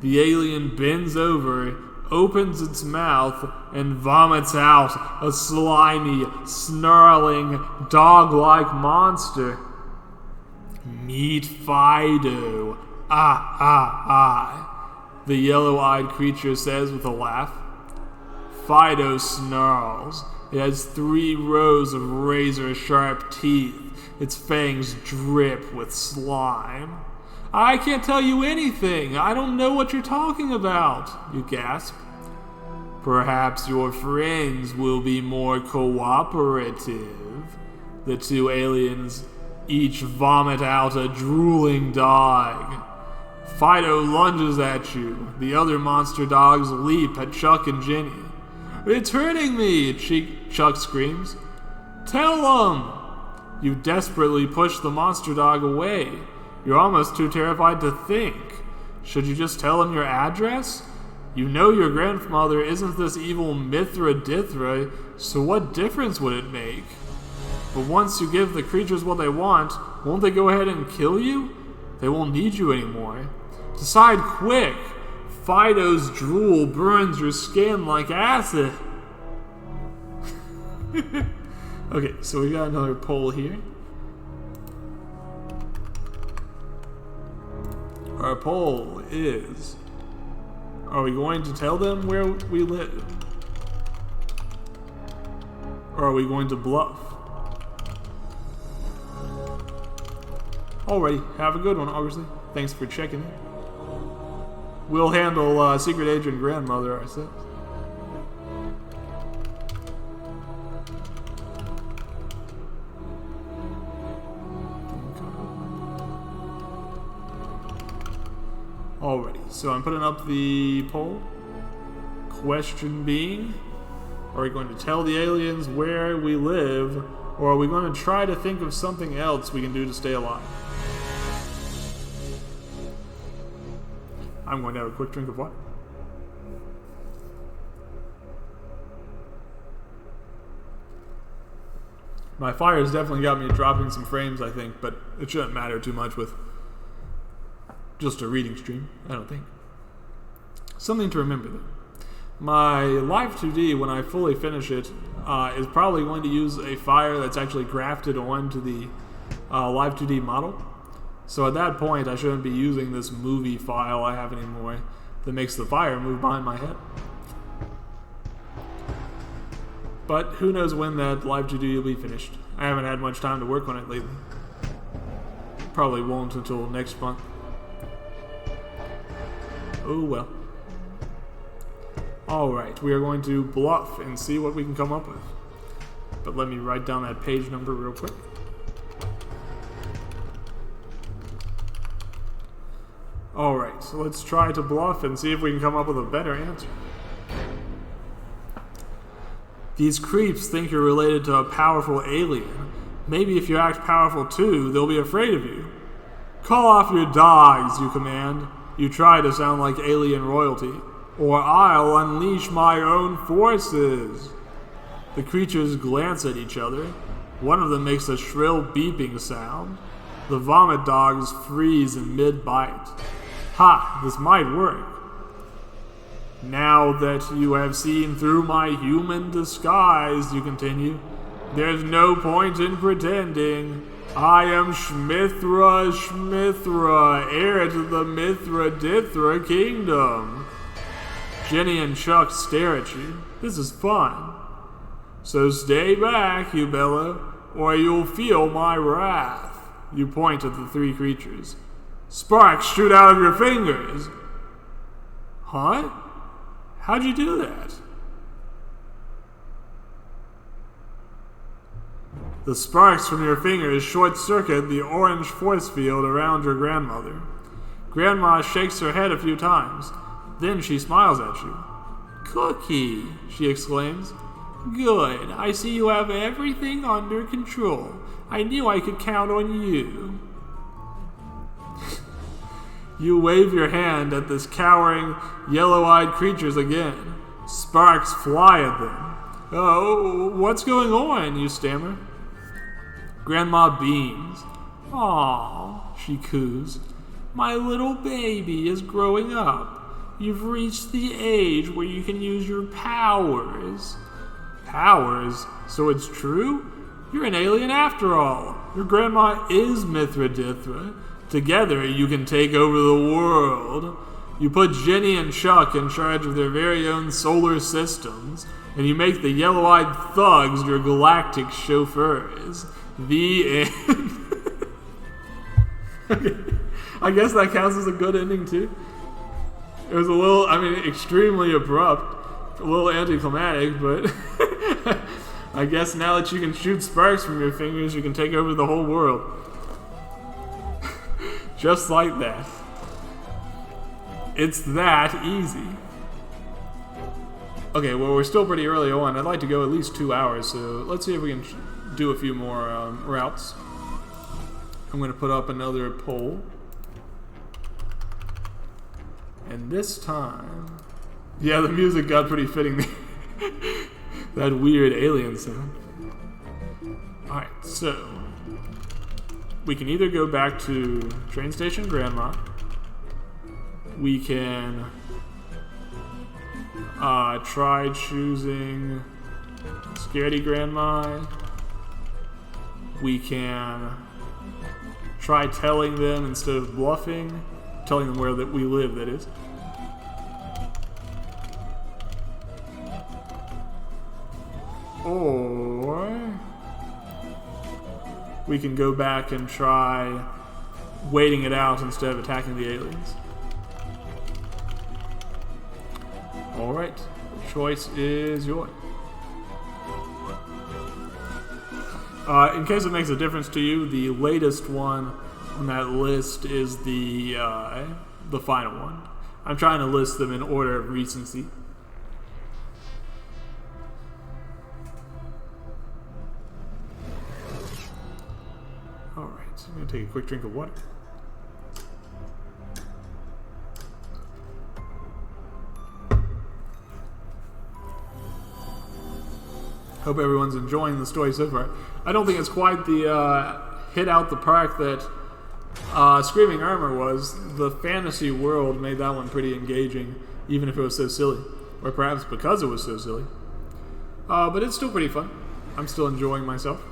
The alien bends over, opens its mouth, and vomits out a slimy, snarling, dog-like monster. Meet Fido. The yellow-eyed creature says with a laugh. Fido snarls. It has 3 rows of razor-sharp teeth. Its fangs drip with slime. I can't tell you anything. I don't know what you're talking about, you gasp. Perhaps your friends will be more cooperative. The 2 aliens each vomit out a drooling dog. Fido lunges at you. The other monster dogs leap at Chuck and Jenny. It's hurting me, Chuck screams. Tell them! You desperately push the monster dog away. You're almost too terrified to think. Should you just tell him your address? You know your grandmother isn't this evil Mithra, so what difference would it make? But once you give the creatures what they want, won't they go ahead and kill you? They won't need you anymore. Decide quick! Fido's drool burns your skin like acid. Okay, so we got another poll here. Our poll is... Are we going to tell them where we live? Or are we going to bluff? Alrighty, have a good one, obviously. Thanks for checking in. We'll handle Secret Agent Grandmother ourselves. Alrighty, so I'm putting up the poll. Question being, are we going to tell the aliens where we live, or are we going to try to think of something else we can do to stay alive? I'm going to have a quick drink of water. My fire's definitely got me dropping some frames, I think, but it shouldn't matter too much with just a reading stream, I don't think. Something to remember, though. My Live 2D, when I fully finish it, is probably going to use a fire that's actually grafted onto the Live 2D model. So at that point, I shouldn't be using this movie file I have anymore that makes the fire move behind my head. But who knows when that Live 2D will be finished. I haven't had much time to work on it lately. Probably won't until next month. Oh well. Alright, we are going to bluff and see what we can come up with. But let me write down that page number real quick. Alright, so let's try to bluff and see if we can come up with a better answer. These creeps think you're related to a powerful alien. Maybe if you act powerful too, they'll be afraid of you. Call off your dogs, you command. You try to sound like alien royalty. Or I'll unleash my own forces. The creatures glance at each other. One of them makes a shrill beeping sound. The vomit dogs freeze in mid-bite. Ha! This might work. Now that you have seen through my human disguise, you continue, there's no point in pretending. I am Shmithra, heir to the Mithra kingdom. Jenny and Chuck stare at you. This is fun. So stay back, you bellow, or you'll feel my wrath. You point at the 3 creatures. Sparks shoot out of your fingers. Huh? How'd you do that? The sparks from your fingers short-circuit the orange force field around your grandmother. Grandma shakes her head a few times. Then she smiles at you. Cookie, she exclaims. Good, I see you have everything under control. I knew I could count on you. You wave your hand at this cowering, yellow-eyed creatures again. Sparks fly at them. Oh, what's going on, you stammer. Grandma beams. Aw, she coos. My little baby is growing up. You've reached the age where you can use your powers. Powers? So it's true? You're an alien after all. Your grandma is Mithra. Together you can take over the world. You put Jenny and Chuck in charge of their very own solar systems, and you make the yellow-eyed thugs your galactic chauffeurs. The end. Okay. I guess that counts as a good ending, too. It was a little, extremely abrupt, a little anticlimactic, but I guess now that you can shoot sparks from your fingers, you can take over the whole world. Just like that. It's that easy. Okay, well, we're still pretty early on. I'd like to go at least 2 hours, so let's see if we can do a few more routes. I'm going to put up another poll. And this time... Yeah, the music got pretty fitting there. That weird alien sound. Alright, so... we can either go back to Train Station Grandma. We can try choosing Scaredy Grandma. We can try telling them instead of bluffing. Telling them where that we live, that is. Or we can go back and try waiting it out instead of attacking the aliens. Alright, the choice is yours. In case it makes a difference to you, the latest one on that list is the final one. I'm trying to list them in order of recency. Alright, I'm going to take a quick drink of water. Hope everyone's enjoying the story so far. I don't think it's quite the hit out the park that Screaming Armor was. The fantasy world made that one pretty engaging, even if it was so silly. Or perhaps because it was so silly. But it's still pretty fun. I'm still enjoying myself.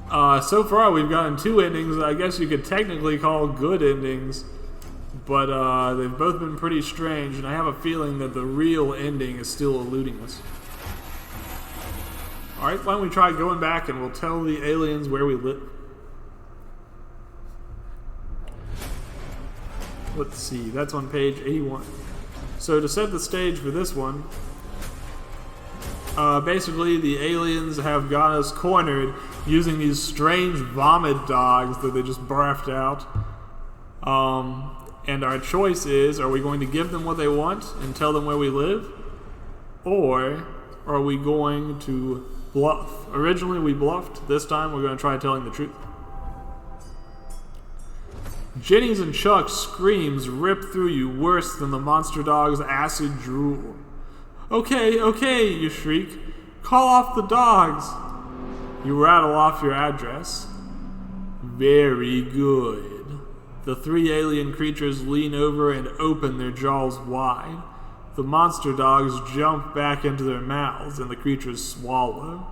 So far we've gotten 2 endings that I guess you could technically call good endings. But they've both been pretty strange, and I have a feeling that the real ending is still eluding us. Alright, why don't we try going back and we'll tell the aliens where we live. Let's see, that's on page 81. So to set the stage for this one, basically the aliens have got us cornered using these strange vomit dogs that they just barfed out. And our choice is, are we going to give them what they want and tell them where we live? Or are we going to bluff? Originally we bluffed. This time we're going to try telling the truth. Jenny's and Chuck's screams rip through you worse than the monster dog's acid drool. Okay, you shriek. Call off the dogs. You rattle off your address. Very good. The 3 alien creatures lean over and open their jaws wide. The monster dogs jump back into their mouths and the creatures swallow.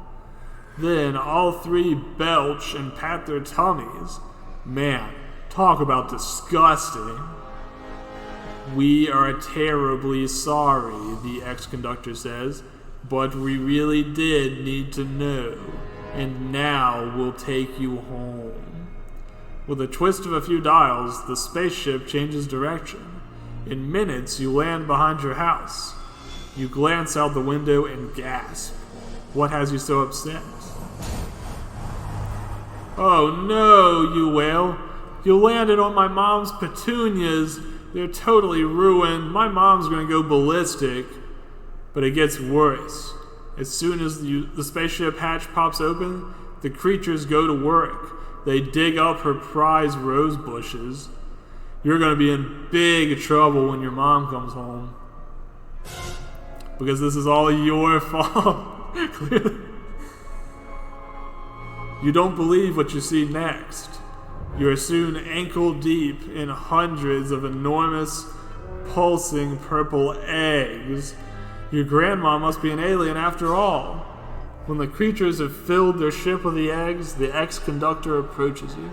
Then all 3 belch and pat their tummies. Man, talk about disgusting. We are terribly sorry, the ex-conductor says, but we really did need to know, and now we'll take you home. With a twist of a few dials, the spaceship changes direction. In minutes, you land behind your house. You glance out the window and gasp. What has you so upset? Oh no, you wail. You landed on my mom's petunias. They're totally ruined. My mom's going to go ballistic. But it gets worse. As soon as the spaceship hatch pops open, the creatures go to work. They dig up her prize rose bushes. You're going to be in big trouble when your mom comes home. Because this is all your fault. Clearly. You don't believe what you see next. You are soon ankle deep in hundreds of enormous, pulsing purple eggs. Your grandma must be an alien after all. When the creatures have filled their ship with the eggs, the ex-conductor approaches you.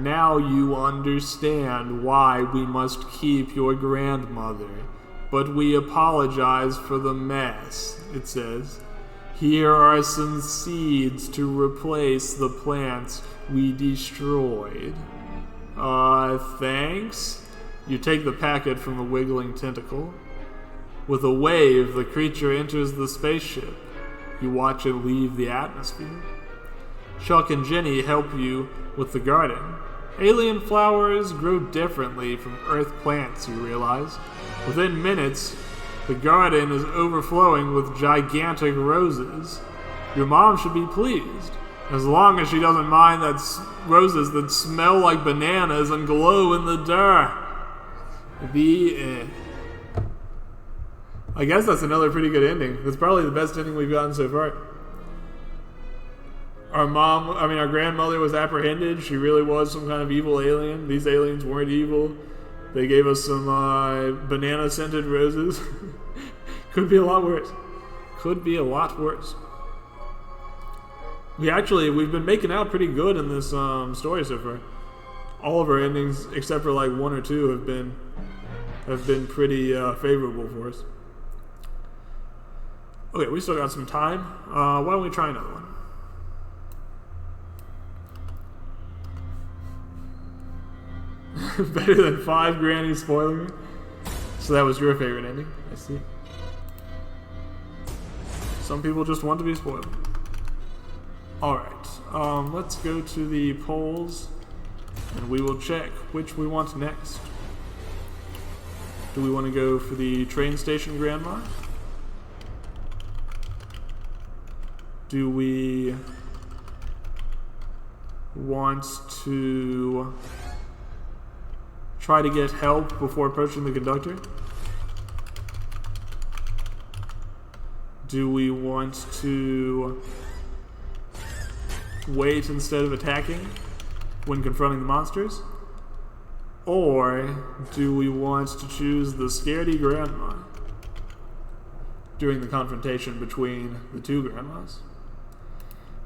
Now you understand why we must keep your grandmother. But we apologize for the mess, it says. Here are some seeds to replace the plants we destroyed. Thanks? You take the packet from the wiggling tentacle. With a wave, the creature enters the spaceship. You watch it leave the atmosphere. Chuck and Jenny help you with the garden. Alien flowers grow differently from Earth plants, you realize. Within minutes, the garden is overflowing with gigantic roses. Your mom should be pleased, as long as she doesn't mind that roses that smell like bananas and glow in the dark. The end. I guess that's another pretty good ending. That's probably the best ending we've gotten so far. Our grandmother was apprehended. She really was some kind of evil alien. These aliens weren't evil. They gave us some banana-scented roses. Could be a lot worse. Could be a lot worse. We've been making out pretty good in this story so far. All of our endings, except for like one or two, have been pretty favorable for us. Okay, we still got some time. Why don't we try another one? Better than 5 grannies spoiling me. So that was your favorite ending. I see. Some people just want to be spoiled. Alright, let's go to the polls and we will check which we want next. Do we want to go for the train station grandma? Do we want to try to get help before approaching the conductor? Do we want to wait instead of attacking when confronting the monsters? Or do we want to choose the scaredy grandma during the confrontation between the two grandmas?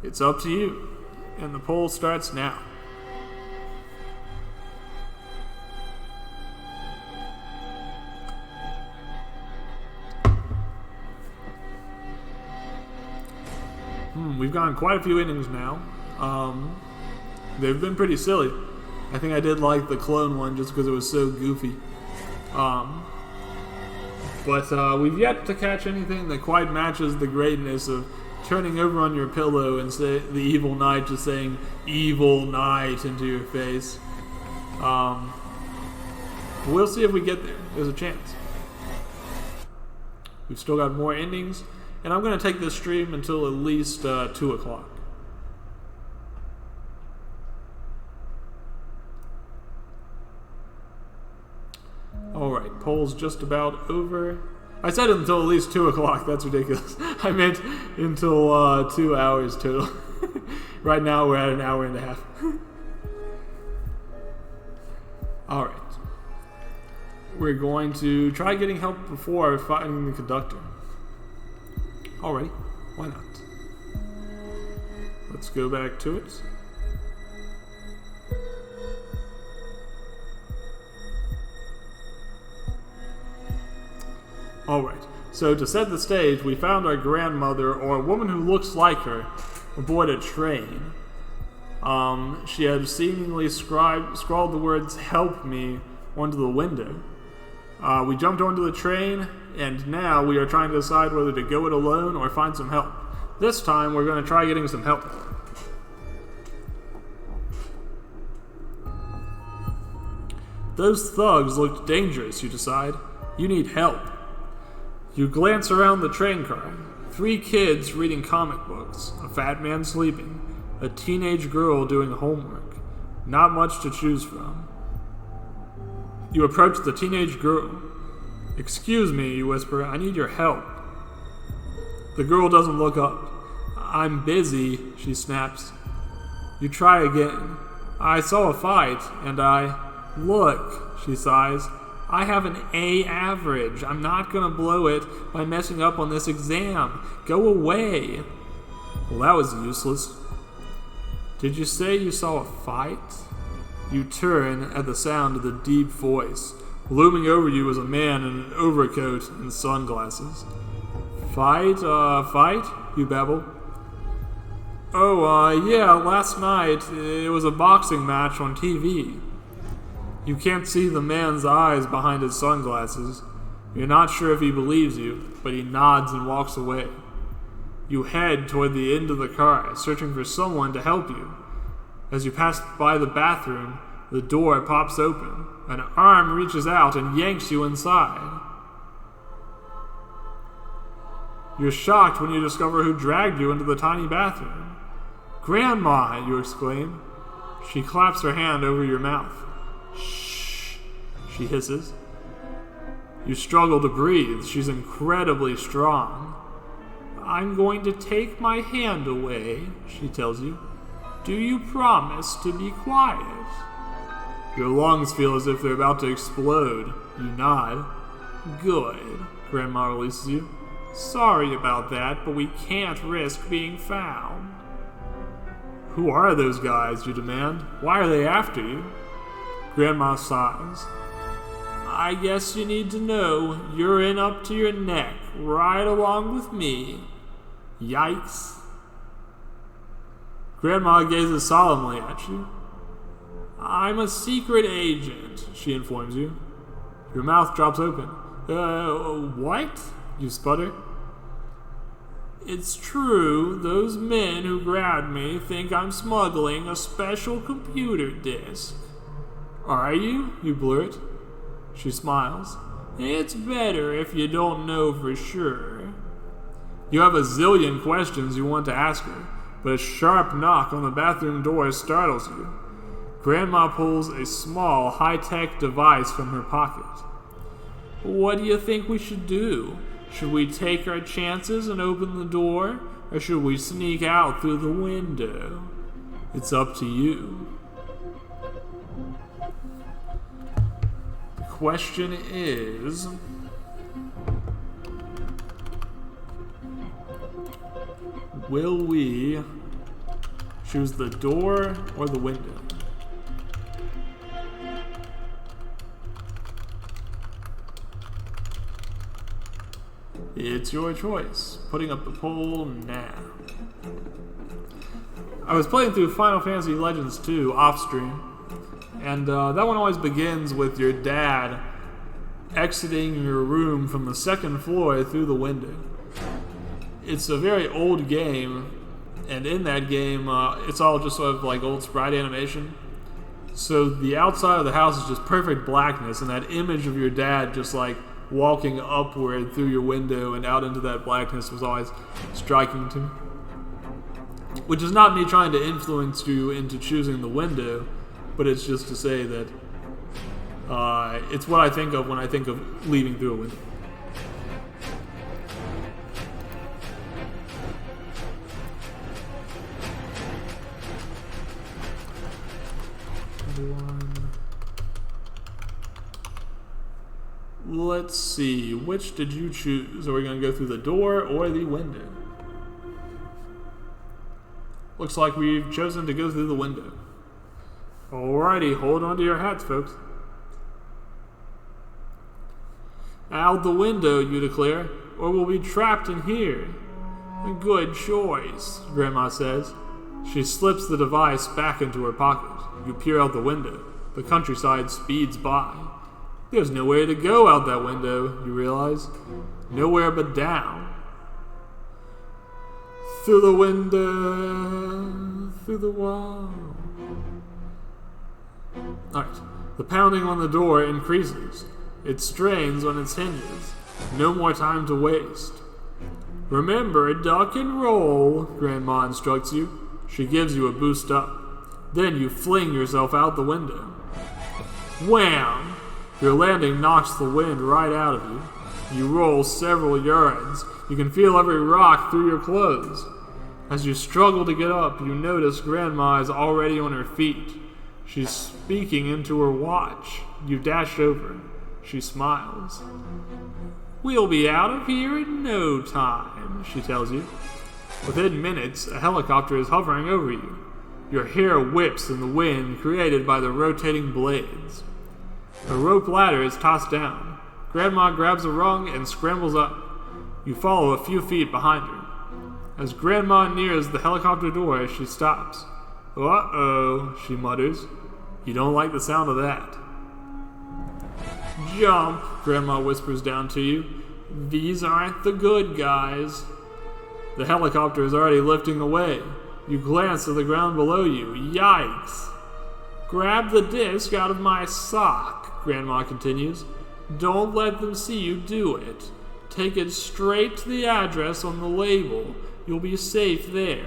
It's up to you, and the poll starts now. We've gotten quite a few endings now. They've been pretty silly. I think I did like the clone one just because it was so goofy. But we've yet to catch anything that quite matches the greatness of turning over on your pillow and say the evil knight just saying "evil knight" into your face. We'll see if we get there. There's a chance. We've still got more endings, and I'm going to take this stream until at least 2 o'clock. Alright, poll's just about over. I said until at least 2 o'clock. That's ridiculous. I meant until 2 hours total. Right now we're at an hour and a half. Alright. We're going to try getting help before finding the conductor. Alrighty, why not? Let's go back to it. Alright, so to set the stage, we found our grandmother, or a woman who looks like her, aboard a train. She had seemingly scrawled the words "help me" onto the window. We jumped onto the train, and now we are trying to decide whether to go it alone or find some help. This time, we're going to try getting some help. Those thugs looked dangerous, you decide. You need help. You glance around the train car. 3 kids reading comic books, a fat man sleeping, a teenage girl doing homework. Not much to choose from. You approach the teenage girl. "Excuse me," you whisper, "I need your help." The girl doesn't look up. "I'm busy," she snaps. You try again. "I saw a fight, and Look," she sighs. "I have an A average. I'm not gonna blow it by messing up on this exam. Go away." Well, that was useless. "Did you say you saw a fight?" You turn at the sound of the deep voice. Looming over you is a man in an overcoat and sunglasses. Fight? You babble. Oh, yeah, last night it was a boxing match on TV. You can't see the man's eyes behind his sunglasses. You're not sure if he believes you, but he nods and walks away. You head toward the end of the car, searching for someone to help you. As you pass by the bathroom, the door pops open. An arm reaches out and yanks you inside. You're shocked when you discover who dragged you into the tiny bathroom. "Grandma!" you exclaim. She claps her hand over your mouth. "Shh," she hisses. You struggle to breathe. She's incredibly strong. "I'm going to take my hand away," she tells you. "Do you promise to be quiet?" Your lungs feel as if they're about to explode. You nod. "Good," Grandma releases you. "Sorry about that, but we can't risk being found." "Who are those guys?" you demand. "Why are they after you?" Grandma sighs. "I guess you need to know. You're in up to your neck, right along with me." Yikes. Grandma gazes solemnly at you. "I'm a secret agent," she informs you. Your mouth drops open. What?" you sputter. "It's true, those men who grabbed me think I'm smuggling a special computer disk." "Are you?" you blurt. She smiles. "It's better if you don't know for sure." You have a zillion questions you want to ask her, but a sharp knock on the bathroom door startles you. Grandma pulls a small, high-tech device from her pocket. "What do you think we should do? Should we take our chances and open the door, or should we sneak out through the window? It's up to you." The question is, will we choose the door or the window? It's your choice. Putting up the poll now. I was playing through Final Fantasy Legends 2 off-stream, and that one always begins with your dad exiting your room from the second floor through the window. It's a very old game, and in that game, it's all just sort of like old sprite animation. So the outside of the house is just perfect blackness, and that image of your dad just like walking upward through your window and out into that blackness was always striking to me. Which is not me trying to influence you into choosing the window, but it's just to say that it's what I think of when I think of leaving through a window. Let's see, which did you choose? Are we going to go through the door or the window? Looks like we've chosen to go through the window. Alrighty, hold on to your hats, folks. Out the window, you declare, or we'll be trapped in here. A good choice, Grandma says. She slips the device back into her pocket. You peer out the window. The countryside speeds by. There's nowhere to go out that window, you realize. Nowhere but down. Through the window, through the wall. Alright, the pounding on the door increases. It strains on its hinges. No more time to waste. Remember, duck and roll, Grandma instructs you. She gives you a boost up. Then you fling yourself out the window. Wham! Your landing knocks the wind right out of you. You roll several yards. You can feel every rock through your clothes. As you struggle to get up, you notice Grandma is already on her feet. She's speaking into her watch. You dash over. She smiles. We'll be out of here in no time, she tells you. Within minutes, a helicopter is hovering over you. Your hair whips in the wind created by the rotating blades. A rope ladder is tossed down. Grandma grabs a rung and scrambles up. You follow a few feet behind her. As Grandma nears the helicopter door, she stops. "Uh-oh," she mutters. "You don't like the sound of that." "Jump," Grandma whispers down to you. "These aren't the good guys." The helicopter is already lifting away. You glance to the ground below you. Yikes. "Grab the disc out of my sock," Grandma continues. "Don't let them see you do it. Take it straight to the address on the label. You'll be safe there."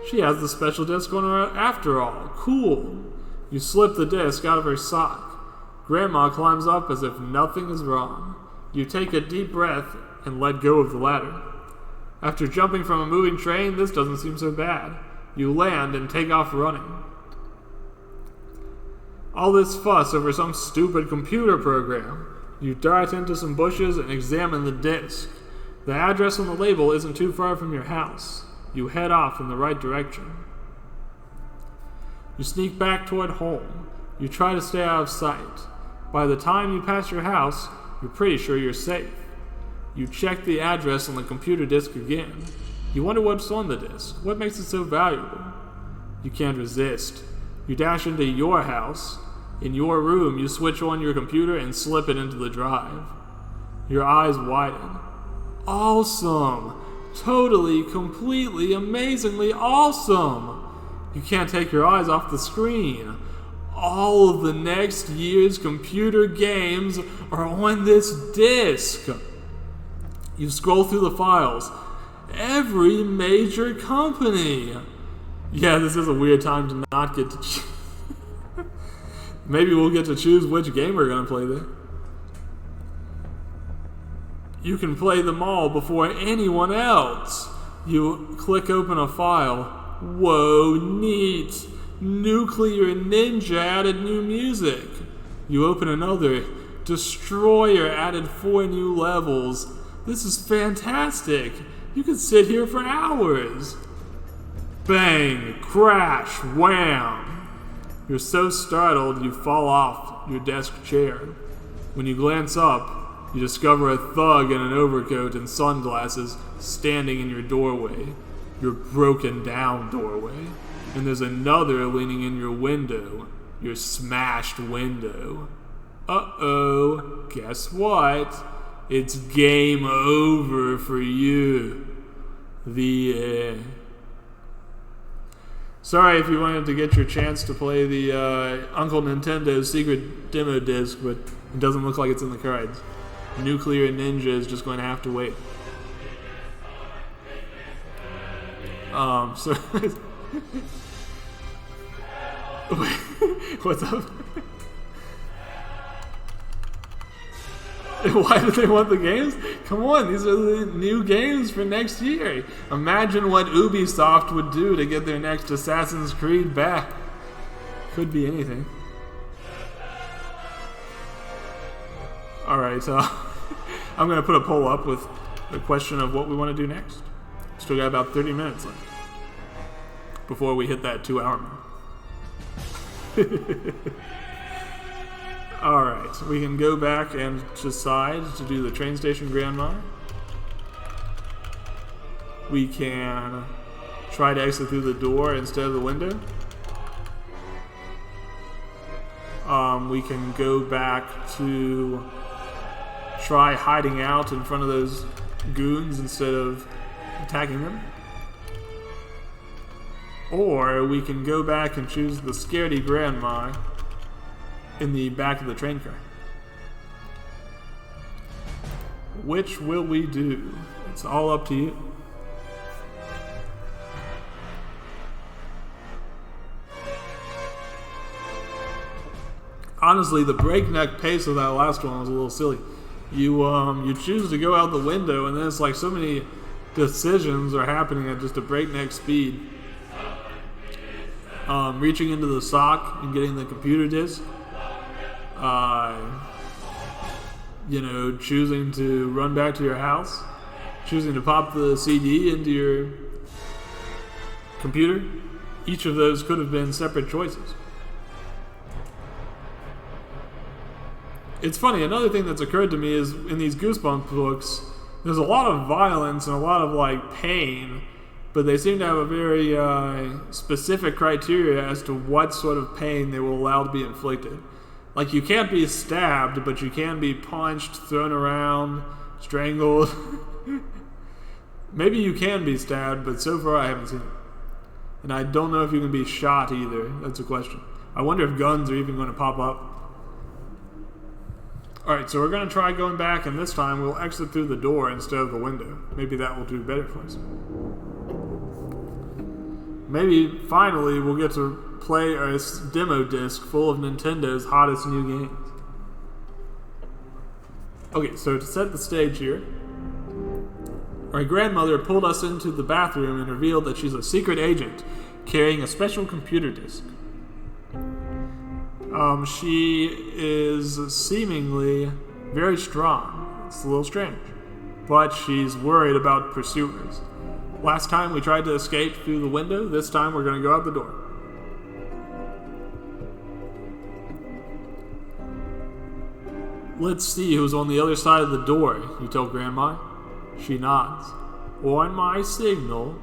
She has the special disc on her after all. Cool. You slip the disc out of her sock. Grandma climbs up as if nothing is wrong. You take a deep breath and let go of the ladder. After jumping from a moving train, this doesn't seem so bad. You land and take off running. All this fuss over some stupid computer program. You dart into some bushes and examine the disc. The address on the label isn't too far from your house. You head off in the right direction. You sneak back toward home. You try to stay out of sight. By the time you pass your house, you're pretty sure you're safe. You check the address on the computer disk again. You wonder what's on the disk. What makes it so valuable? You can't resist. You dash into your house. In your room, you switch on your computer and slip it into the drive. Your eyes widen. Awesome! Totally, completely, amazingly awesome! You can't take your eyes off the screen. All of the next year's computer games are on this disc. You scroll through the files. Every major company. Yeah, this is a weird time to not get to Maybe we'll get to choose which game we're going to play there. You can play them all before anyone else. You click open a file. Whoa, neat. Nuclear Ninja added new music. You open another. Destroyer added 4 new levels. This is fantastic. You could sit here for hours. Bang, crash, wham. You're so startled you fall off your desk chair. When you glance up, you discover a thug in an overcoat and sunglasses standing in your doorway. Your broken down doorway. And there's another leaning in your window. Your smashed window. Uh-oh, guess what? It's game over for you. The end. Sorry if you wanted to get your chance to play the Uncle Nintendo's secret demo disc, but it doesn't look like it's in the cards. Nuclear Ninja is just going to have to wait. So what's up? Why do they want the games? Come on, these are the new games for next year. Imagine what Ubisoft would do to get their next Assassin's Creed back. Could be anything. Alright, I'm going to put a poll up with the question of what we want to do next. Still got about 30 minutes left before we hit that 2-hour mark. Alright, we can go back and decide to do the train station grandma. We can try to exit through the door instead of the window. We can go back to try hiding out in front of those goons instead of attacking them. Or we can go back and choose the scaredy grandma in the back of the train car. Which will we do? It's all up to you. Honestly, the breakneck pace of that last one was a little silly. You choose to go out the window, and then it's like so many decisions are happening at just a breakneck speed. Reaching into the sock and getting the computer disc. Choosing to run back to your house, choosing to pop the CD into your computer, each of those could have been separate choices. It's funny, another thing that's occurred to me is in these Goosebumps books, there's a lot of violence and a lot of like pain, but they seem to have a very specific criteria as to what sort of pain they will allow to be inflicted. Like, you can't be stabbed, but you can be punched, thrown around, strangled. Maybe you can be stabbed, but so far I haven't seen it. And I don't know if you can be shot either. That's a question. I wonder if guns are even going to pop up. Alright, so we're going to try going back, and this time we'll exit through the door instead of the window. Maybe that will do better for us. Maybe, finally, we'll get to play a demo disc full of Nintendo's hottest new games. Okay, so to set the stage here, our grandmother pulled us into the bathroom and revealed that she's a secret agent carrying a special computer disc. She is seemingly very strong. It's a little strange. But she's worried about pursuers. Last time we tried to escape through the window. This time we're going to go out the door. Let's see who's on the other side of the door, you tell Grandma. She nods. On my signal.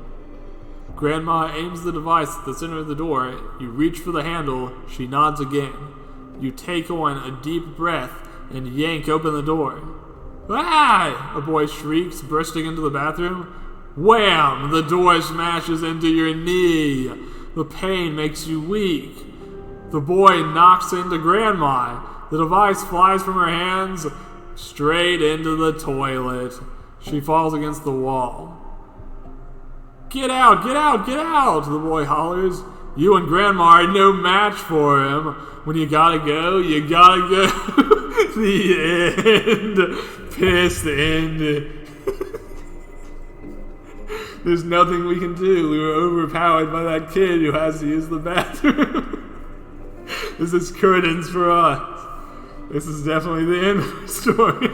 Grandma aims the device at the center of the door. You reach for the handle. She nods again. You take on a deep breath and yank open the door. Ah! A boy shrieks, bursting into the bathroom. Wham! The door smashes into your knee. The pain makes you weak. The boy knocks into Grandma. The device flies from her hands straight into the toilet. She falls against the wall. Get out, get out, get out, the boy hollers. You and Grandma are no match for him. When you gotta go, you gotta go. The end. Pissed end. There's nothing we can do. We were overpowered by that kid who has to use the bathroom. This is curtains for us. This is definitely the end of the story.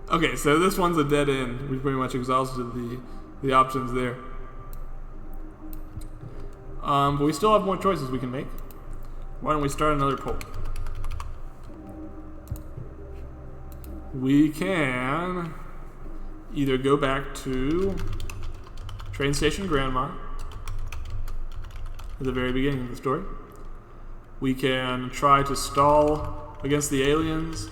Okay, so this one's a dead end. We've pretty much exhausted the options there. But we still have more choices we can make. Why don't we start another poll? We can either go back to Train Station Grandma at the very beginning of the story. We can try to stall against the aliens.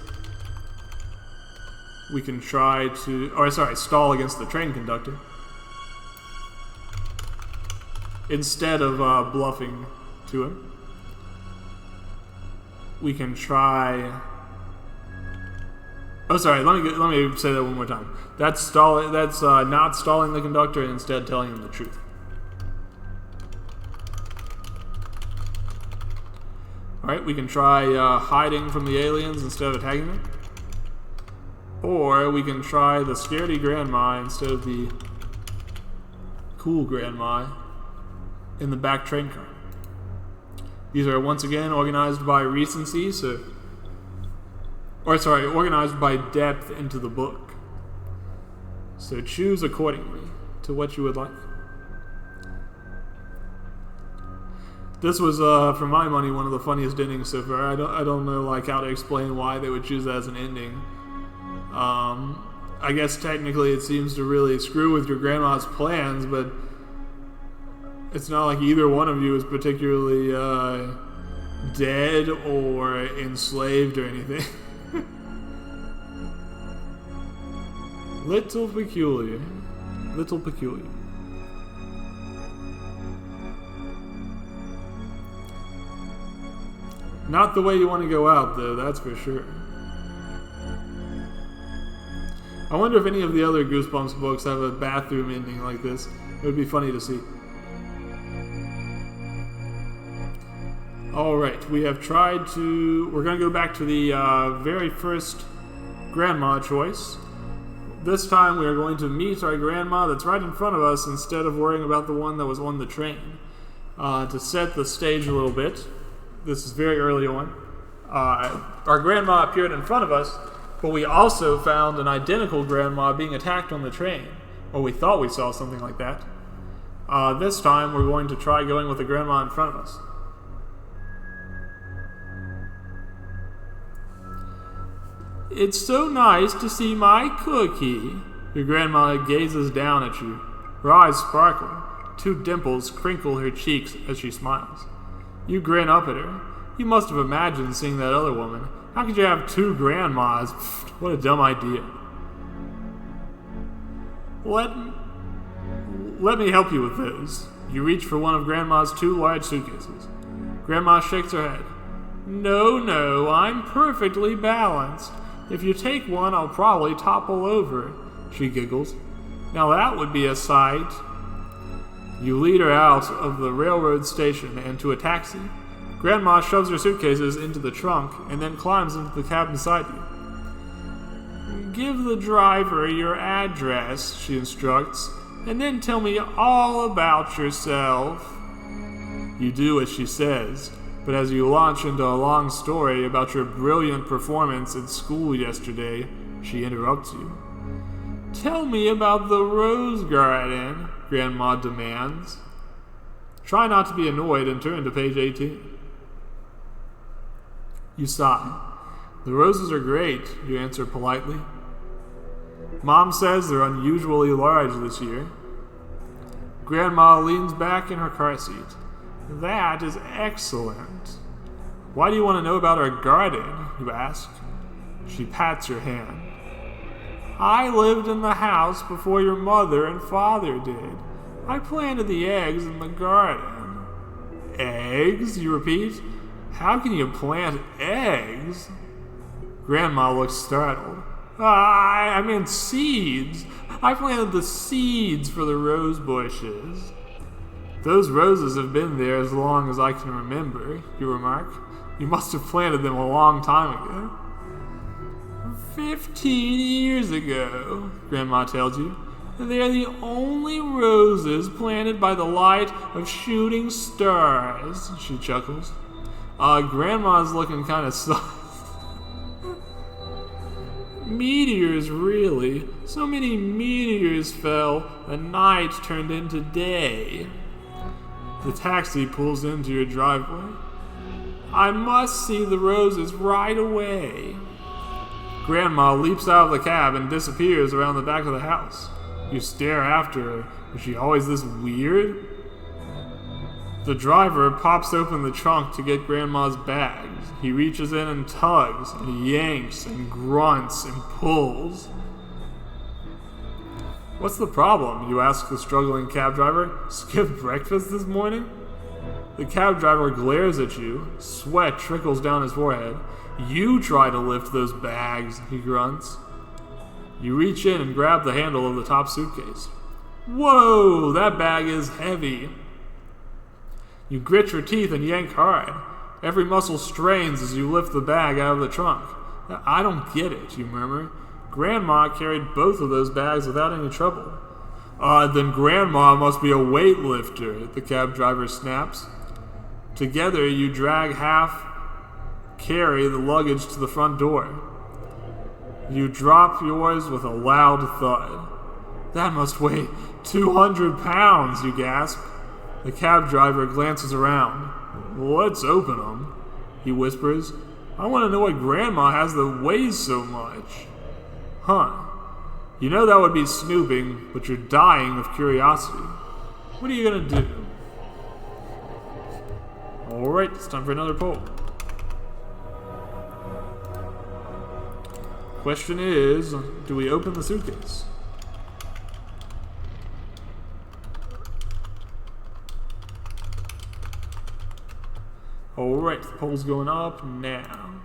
We can try to, stall against the train conductor. Instead of bluffing to him. We can try... Oh, sorry, let me say that one more time. That's not stalling the conductor and instead telling him the truth. Alright, we can try hiding from the aliens instead of attacking them. Or we can try the scaredy grandma instead of the cool grandma in the back train car. These are once again organized by recency, organized by depth into the book. So choose accordingly to what you would like. This was, for my money, one of the funniest endings so far. I don't know how to explain why they would choose that as an ending. I guess technically it seems to really screw with your grandma's plans, but it's not like either one of you is particularly dead or enslaved or anything. Little peculiar. Little peculiar. Not the way you want to go out, though, that's for sure. I wonder if any of the other Goosebumps books have a bathroom ending like this. It would be funny to see. Alright, we have tried to... We're going to go back to the very first grandma choice. This time we are going to meet our grandma that's right in front of us instead of worrying about the one that was on the train. To set the stage a little bit, this is very early on. Our grandma appeared in front of us, But we also found an identical grandma being attacked on the train. Or we thought we saw something like that. This time we're going to try going with the grandma in front of us. It's so nice to see my cookie. Your grandma gazes down at you. Her eyes sparkle. 2 dimples crinkle her cheeks as she smiles. You grin up at her. You must have imagined seeing that other woman. How could you have 2 grandmas? What a dumb idea. Let me help you with those. You reach for one of Grandma's 2 large suitcases. Grandma shakes her head. No, I'm perfectly balanced. If you take one, I'll probably topple over. She giggles. Now that would be a sight. You lead her out of the railroad station and to a taxi. Grandma shoves her suitcases into the trunk and then climbs into the cab beside you. Give the driver your address, she instructs, and then tell me all about yourself. You do as she says, but as you launch into a long story about your brilliant performance at school yesterday, she interrupts you. Tell me about the rose garden, Grandma demands. Try not to be annoyed and turn to page 18. You sigh. The roses are great, you answer politely. Mom says they're unusually large this year. Grandma leans back in her car seat. That is excellent. Why do you want to know about our garden, you ask? She pats your hand. I lived in the house before your mother and father did. I planted the eggs in the garden. Eggs, you repeat? How can you plant eggs? Grandma looks startled. I meant seeds. I planted the seeds for the rose bushes. Those roses have been there as long as I can remember, you remark. You must have planted them a long time ago. 15 years ago, Grandma tells you. They're the only roses planted by the light of shooting stars, she chuckles. Grandma's looking kind of sus. Meteors, really. So many meteors fell, the night turned into day. The taxi pulls into your driveway. I must see the roses right away. Grandma leaps out of the cab and disappears around the back of the house. You stare after her. Is she always this weird? The driver pops open the trunk to get Grandma's bags. He reaches in and tugs, and yanks, and grunts, and pulls. What's the problem? You ask the struggling cab driver. Skipped breakfast this morning? The cab driver glares at you. Sweat trickles down his forehead. You try to lift those bags, he grunts. You reach in and grab the handle of the top suitcase. Whoa, that bag is heavy. You grit your teeth and yank hard. Every muscle strains as you lift the bag out of the trunk. I don't get it, you murmur. Grandma carried both of those bags without any trouble. Then Grandma must be a weightlifter, the cab driver snaps. Together you carry the luggage to the front door. You drop yours with a loud thud. That must weigh 200 pounds, you gasp. The cab driver glances around. Let's open them, he whispers. I want to know what Grandma has that weighs so much. Huh. You know that would be snooping, but you're dying of curiosity. What are you going to do? Alright, it's time for another poll. Question is, do we open the suitcase? Alright, the poll's going up now.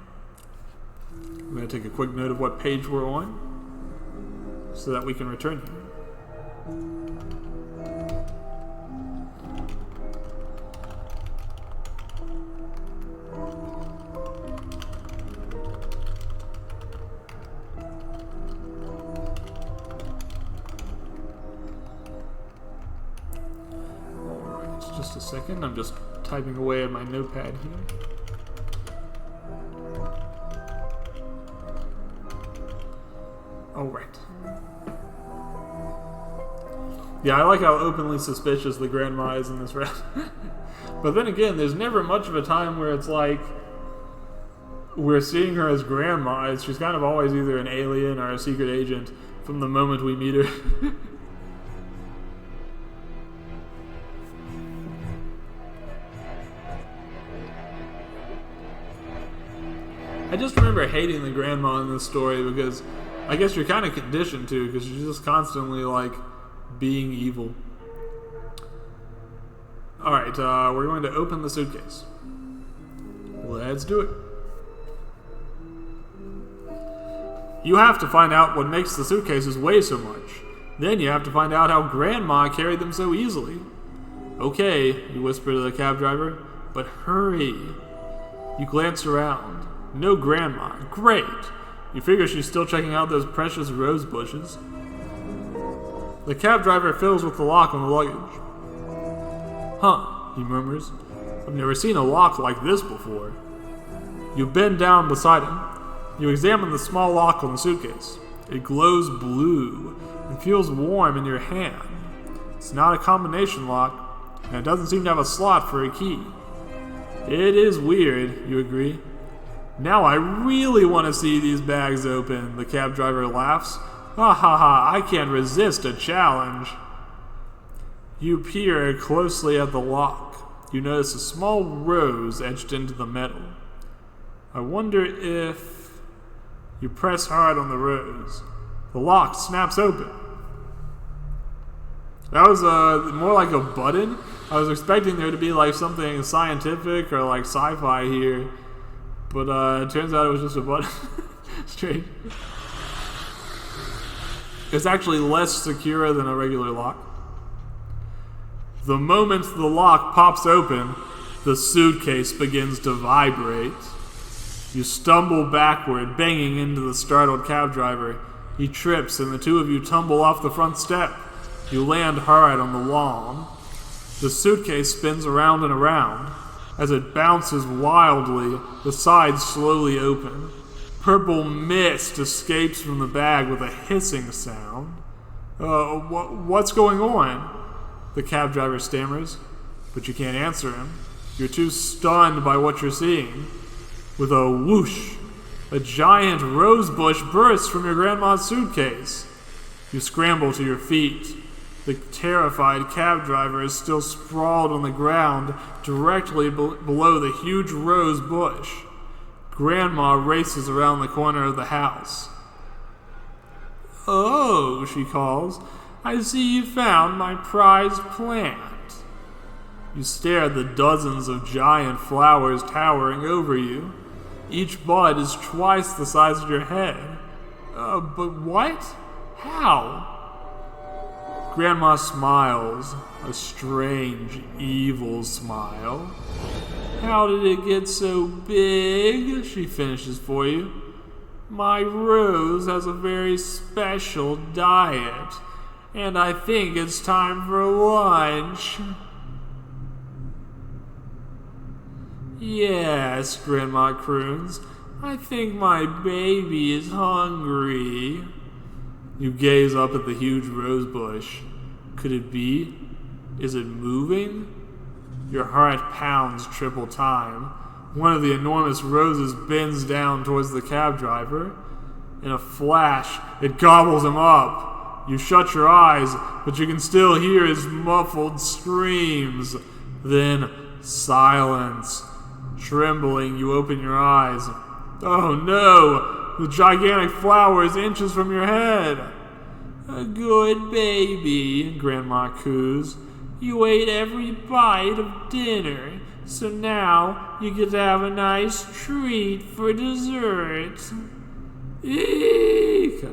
I'm going to take a quick note of what page we're on so that we can return here. Alright, just a second. I'm just typing away at my notepad here. Yeah, I like how openly suspicious the grandma is in this round. But then again, there's never much of a time where it's like we're seeing her as grandma. She's kind of always either an alien or a secret agent from the moment we meet her. I just remember hating the grandma in this story because I guess you're kind of conditioned to, because she's just constantly like being evil. Alright, we're going to open the suitcase. Let's do it. You have to find out what makes the suitcases weigh so much. Then you have to find out how Grandma carried them so easily. Okay, you whisper to the cab driver, but hurry. You glance around. No Grandma. Great. You figure she's still checking out those precious rose bushes. The cab driver fiddles with the lock on the luggage. Huh, he murmurs. I've never seen a lock like this before. You bend down beside him. You examine the small lock on the suitcase. It glows blue and feels warm in your hand. It's not a combination lock, and it doesn't seem to have a slot for a key. It is weird, you agree. Now I really want to see these bags open, the cab driver laughs. Ha ha ha, I can't resist a challenge. You peer closely at the lock. You notice a small rose etched into the metal. I wonder if... You press hard on the rose. The lock snaps open. That was more like a button. I was expecting there to be like something scientific or like sci-fi here. But it turns out it was just a button. Strange. It's actually less secure than a regular lock. The moment the lock pops open, the suitcase begins to vibrate. You stumble backward, banging into the startled cab driver. He trips, and the two of you tumble off the front step. You land hard on the lawn. The suitcase spins around and around. As it bounces wildly, the sides slowly open. Purple mist escapes from the bag with a hissing sound. What's going on? The cab driver stammers, but you can't answer him. You're too stunned by what you're seeing. With a whoosh, a giant rose bush bursts from your grandma's suitcase. You scramble to your feet. The terrified cab driver is still sprawled on the ground directly below the huge rose bush. Grandma races around the corner of the house. Oh, she calls, I see you found my prized plant. You stare at the dozens of giant flowers towering over you. Each bud is twice the size of your head. But what? How? Grandma smiles, a strange, evil smile. How did it get so big? She finishes for you. My rose has a very special diet, and I think it's time for lunch. Yes, Grandma croons. I think my baby is hungry. You gaze up at the huge rose bush. Could it be? Is it moving? Your heart pounds triple time. One of the enormous roses bends down towards the cab driver. In a flash, it gobbles him up. You shut your eyes, but you can still hear his muffled screams. Then, silence. Trembling, you open your eyes. Oh no! The gigantic flower is inches from your head. A good baby, Grandma coos. You ate every bite of dinner, so now you get to have a nice treat for dessert. Eek!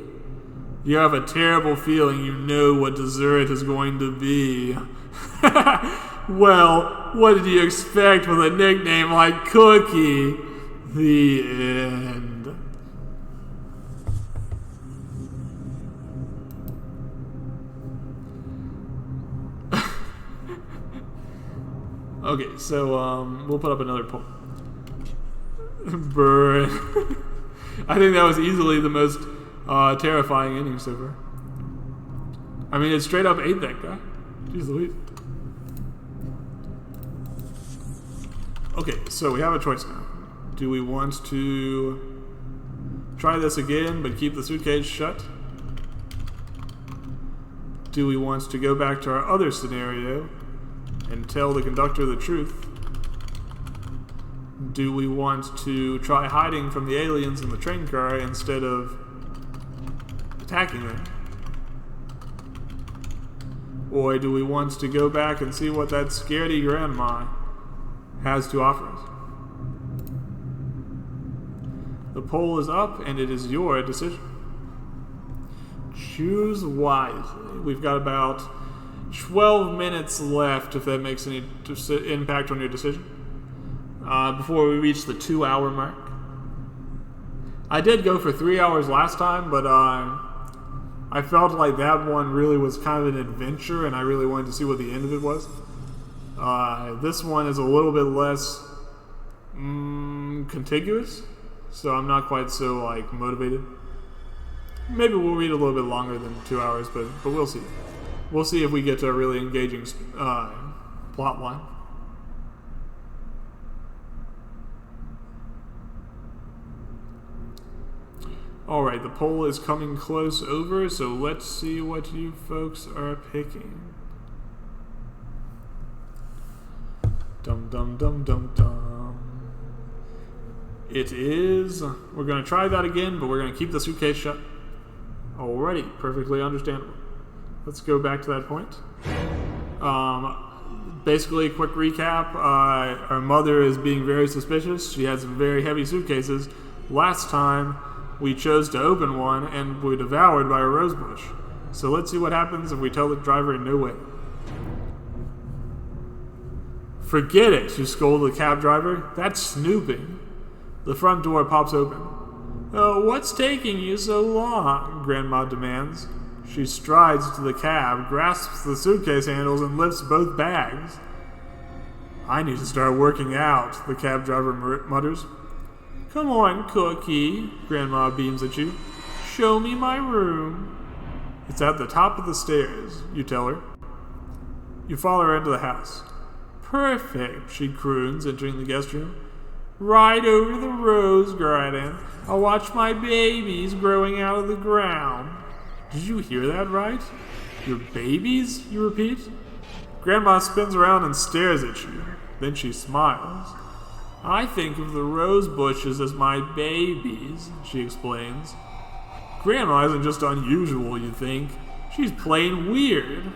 You have a terrible feeling you know what dessert is going to be. Well, what did you expect with a nickname like Cookie? The end. Okay, so we'll put up another poll. Burn. I think that was easily the most Terrifying ending so far. I mean, it straight up ate that guy. Jeez Louise. Okay, so we have a choice now. Do we want to try this again but keep the suitcase shut? Do we want to go back to our other scenario and tell the conductor the truth? Do we want to try hiding from the aliens in the train car instead of attacking them? Or do we want to go back and see what that scaredy grandma has to offer us? The poll is up, and it is your decision. Choose wisely. We've got about 12 minutes left, if that makes any impact on your decision, before we reach the 2-hour mark. I did go for 3 hours last time, but I felt like that one really was kind of an adventure, and I really wanted to see what the end of it was. This one is a little bit less contiguous, so I'm not quite so motivated. Maybe we'll read a little bit longer than 2 hours, but we'll see. We'll see if we get to a really engaging plot line. Alright, the poll is coming close over, so let's see what you folks are picking. Dum dum dum dum dum. It is... We're going to try that again, but we're going to keep the suitcase shut. Alrighty, perfectly understandable. Let's go back to that point. Basically, a quick recap. Our mother is being very suspicious. She has some very heavy suitcases. Last time, we chose to open one and were devoured by a rosebush. So let's see what happens if we tell the driver no way. Forget it, you scold the cab driver. That's snooping. The front door pops open. Oh, what's taking you so long? Grandma demands. She strides to the cab, grasps the suitcase handles, and lifts both bags. I need to start working out, the cab driver mutters. Come on, Cookie, Grandma beams at you. Show me my room. It's at the top of the stairs, you tell her. You follow her into the house. Perfect, she croons, entering the guest room. Right over the rose garden. I'll watch my babies growing out of the ground. Did you hear that right? Your babies, you repeat? Grandma spins around and stares at you. Then she smiles. I think of the rose bushes as my babies, she explains. Grandma isn't just unusual, you think. She's plain weird.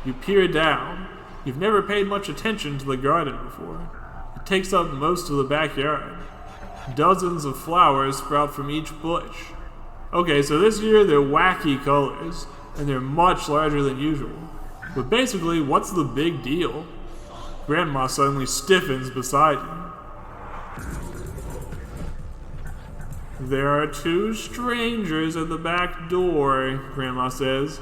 You peer down. You've never paid much attention to the garden before. It takes up most of the backyard. Dozens of flowers sprout from each bush. Okay, so this year they're wacky colors, and they're much larger than usual. But basically, what's the big deal? Grandma suddenly stiffens beside you. There are two strangers at the back door, Grandma says.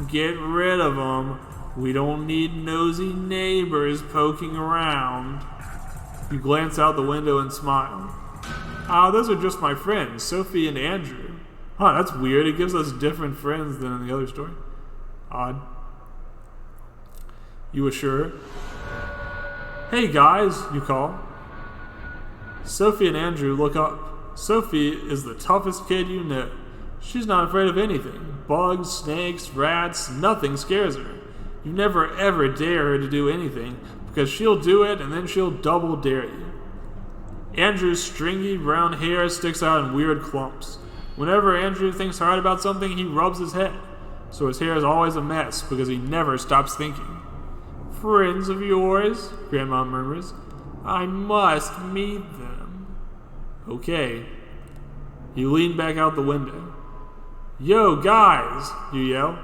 Get rid of them. We don't need nosy neighbors poking around. You glance out the window and smile. Those are just my friends, Sophie and Andrew. Huh, that's weird. It gives us different friends than in the other story. Odd. You assure her. Hey guys, you call. Sophie and Andrew look up. Sophie is the toughest kid you know. She's not afraid of anything. Bugs, snakes, rats, nothing scares her. You never ever dare her to do anything, because she'll do it and then she'll double dare you. Andrew's stringy brown hair sticks out in weird clumps. Whenever Andrew thinks hard about something, he rubs his head, so his hair is always a mess because he never stops thinking. Friends of yours, Grandma murmurs. I must meet them. Okay. You lean back out the window. Yo, guys, you yell.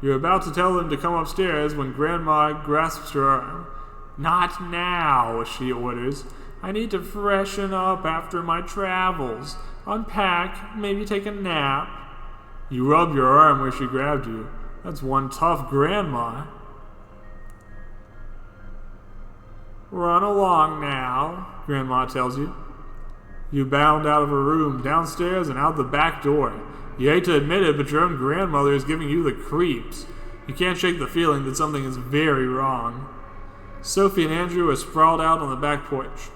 You're about to tell them to come upstairs when Grandma grasps your arm. Not now, she orders. I need to freshen up after my travels. Unpack, maybe take a nap. You rub your arm where she grabbed you. That's one tough grandma. Run along now, Grandma tells you. You bound out of her room, downstairs, and out the back door. You hate to admit it, but your own grandmother is giving you the creeps. You can't shake the feeling that something is very wrong. Sophie and Andrew are sprawled out on the back porch.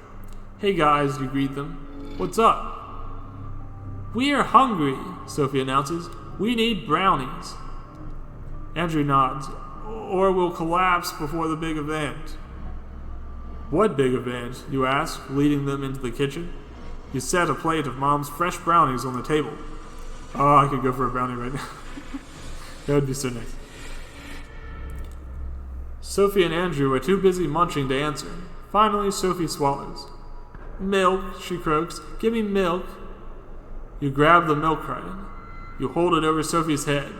Hey guys, you greet them. What's up? We are hungry, Sophie announces. We need brownies. Andrew nods. Or we'll collapse before the big event. What big event? You ask, leading them into the kitchen. You set a plate of Mom's fresh brownies on the table. Oh, I could go for a brownie right now. That would be so nice. Sophie and Andrew are too busy munching to answer. Finally, Sophie swallows. Milk, she croaks. Give me milk. You grab the milk carton. You hold it over Sophie's head.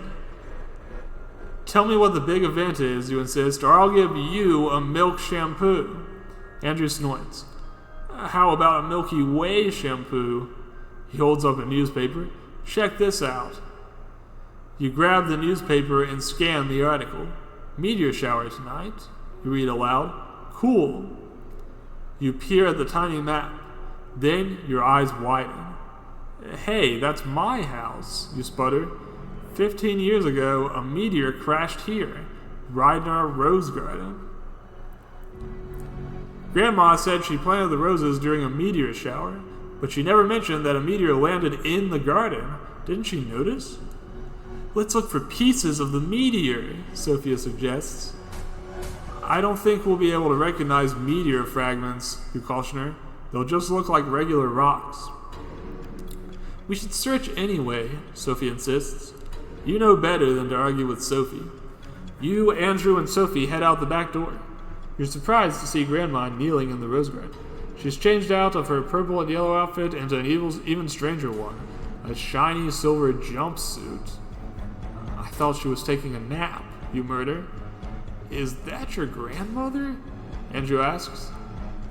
Tell me what the big event is, you insist, or I'll give you a milk shampoo. Andrew snorts. How about a Milky Way shampoo? He holds up a newspaper. Check this out. You grab the newspaper and scan the article. Meteor shower tonight. You read aloud. Cool. You peer at the tiny map. Then your eyes widen. Hey, that's my house, you sputter. 15 years ago, a meteor crashed here, right in our rose garden. Grandma said she planted the roses during a meteor shower, but she never mentioned that a meteor landed in the garden. Didn't she notice? Let's look for pieces of the meteor, Sophia suggests. I don't think we'll be able to recognize meteor fragments, you caution her. They'll just look like regular rocks. We should search anyway, Sophie insists. You know better than to argue with Sophie. You, Andrew, and Sophie head out the back door. You're surprised to see Grandma kneeling in the rose garden. She's changed out of her purple and yellow outfit into an even stranger one, a shiny silver jumpsuit. I thought she was taking a nap, you murder. Is that your grandmother? Andrew asks.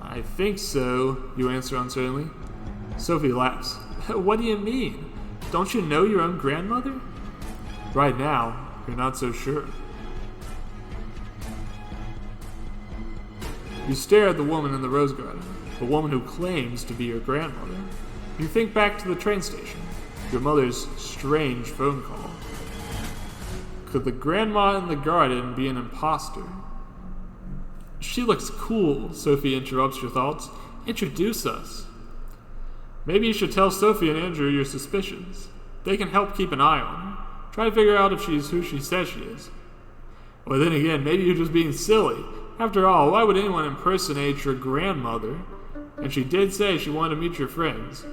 I think so, you answer uncertainly. Sophie laughs. What do you mean? Don't you know your own grandmother? Right now, you're not so sure. You stare at the woman in the rose garden, the woman who claims to be your grandmother. You think back to the train station, your mother's strange phone call. Could the grandma in the garden be an imposter? She looks cool, Sophie interrupts your thoughts. Introduce us. Maybe you should tell Sophie and Andrew your suspicions. They can help keep an eye on her. Try to figure out if she's who she says she is. Or then again, maybe you're just being silly. After all, why would anyone impersonate your grandmother? And she did say she wanted to meet your friends.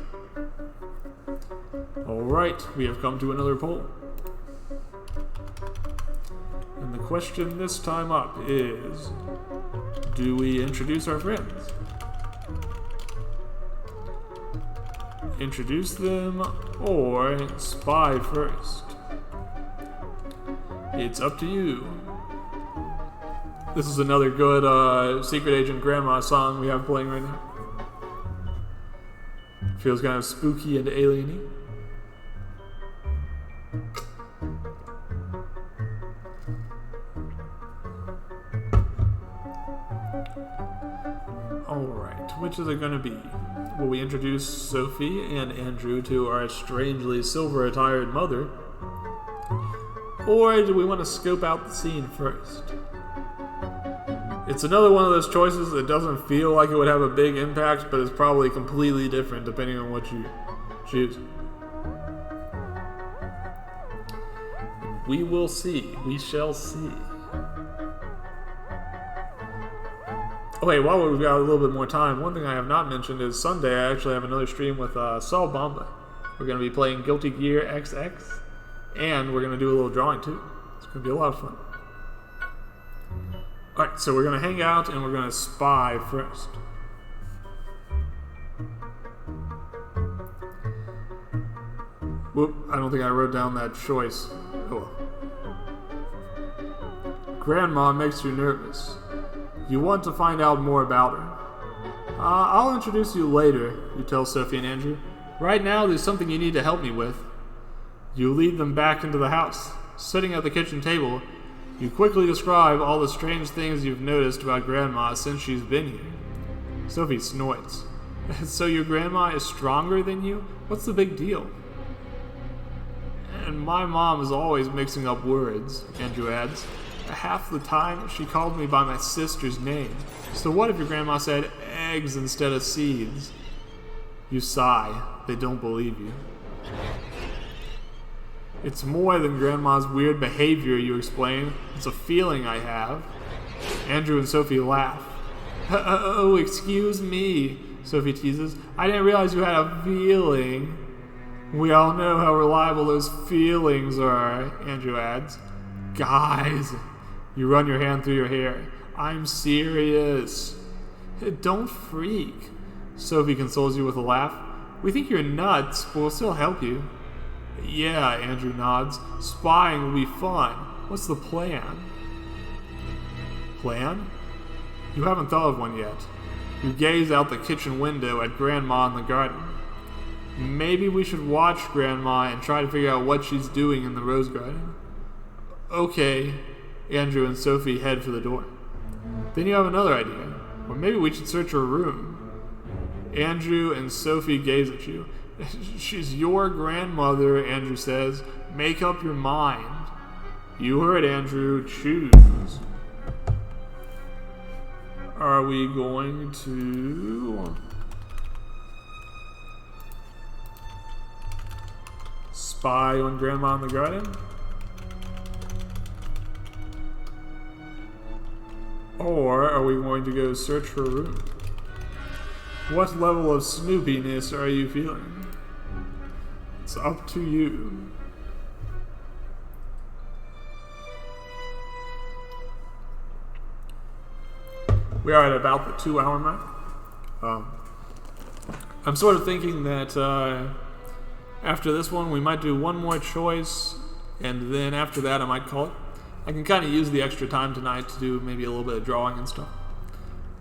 Alright, we have come to another poll. And the question this time up is, do we introduce our friends? Introduce them or spy first? It's up to you. This is another good Secret Agent Grandma song we have playing right now. Feels kind of spooky and alien-y. Alright, which is it going to be? Will we introduce Sophie and Andrew to our strangely silver-attired mother? Or do we want to scope out the scene first? It's another one of those choices that doesn't feel like it would have a big impact, but is probably completely different depending on what you choose. We will see. We shall see. Oh wait, while we've got a little bit more time, one thing I have not mentioned is Sunday I actually have another stream with Saul Bamba. We're going to be playing Guilty Gear XX, and we're going to do a little drawing too. It's going to be a lot of fun. Alright, so we're going to hang out and we're going to spy first. Whoop, I don't think I wrote down that choice. Oh well. Grandma makes you nervous. You want to find out more about her. I'll introduce you later, you tell Sophie and Andrew. Right now, there's something you need to help me with. You lead them back into the house. Sitting at the kitchen table, you quickly describe all the strange things you've noticed about Grandma since she's been here. Sophie snorts. So your grandma is stronger than you? What's the big deal? And my mom is always mixing up words, Andrew adds. Half the time, she called me by my sister's name. So what if your grandma said eggs instead of seeds? You sigh. They don't believe you. It's more than Grandma's weird behavior, you explain. It's a feeling I have. Andrew and Sophie laugh. Oh, excuse me, Sophie teases. I didn't realize you had a feeling. We all know how reliable those feelings are, Andrew adds. Guys, you run your hand through your hair. I'm serious. Don't freak. Sophie consoles you with a laugh. We think you're nuts, but we'll still help you. Yeah, Andrew nods. Spying will be fun. What's the plan? Plan? You haven't thought of one yet. You gaze out the kitchen window at Grandma in the garden. Maybe we should watch Grandma and try to figure out what she's doing in the rose garden. Okay. Andrew and Sophie head for the door. Then you have another idea. Or maybe we should search her room. Andrew and Sophie gaze at you. She's your grandmother, Andrew says. Make up your mind. You heard, Andrew. Choose. Are we going to spy on Grandma in the garden? Or are we going to go search her room? What level of snoopiness are you feeling? It's up to you. We are at about the 2-hour mark. I'm sort of thinking that after this one, we might do one more choice, and then after that, I might call it. I can kind of use the extra time tonight to do maybe a little bit of drawing and stuff.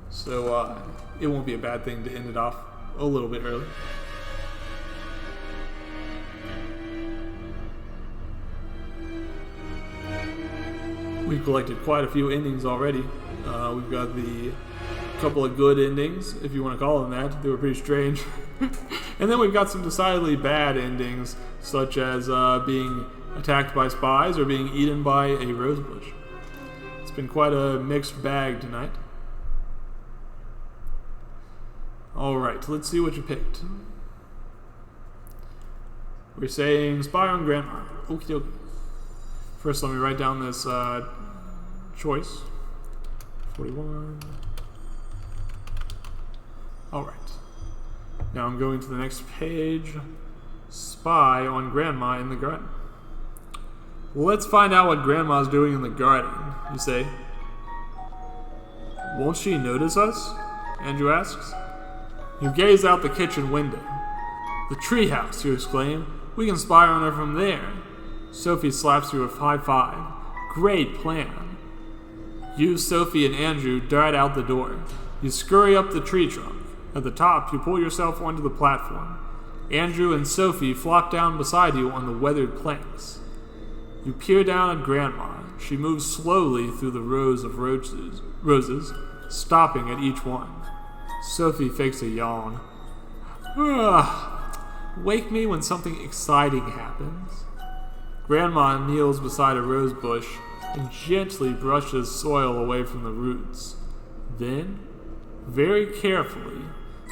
So it won't be a bad thing to end it off a little bit early. We've collected quite a few endings already. We've got the couple of good endings, if you want to call them that. They were pretty strange. And then we've got some decidedly bad endings, such as being attacked by spies or being eaten by a rosebush. It's been quite a mixed bag tonight. Alright, let's see what you picked. We're saying spy on Grandma. Okie dokie. First, let me write down this choice. 41. Alright. Now I'm going to the next page. Spy on Grandma in the garden. Let's find out what Grandma's doing in the garden, you say. Won't she notice us? Andrew asks. You gaze out the kitchen window. The treehouse, you exclaim. We can spy on her from there. Sophie slaps you a high five. Great plan. You, Sophie, and Andrew dart out the door. You scurry up the tree trunk. At the top, you pull yourself onto the platform. Andrew and Sophie flop down beside you on the weathered planks. You peer down at Grandma. She moves slowly through the rows of roses, stopping at each one. Sophie fakes a yawn. Wake me when something exciting happens. Grandma kneels beside a rose bush and gently brushes soil away from the roots. Then, very carefully,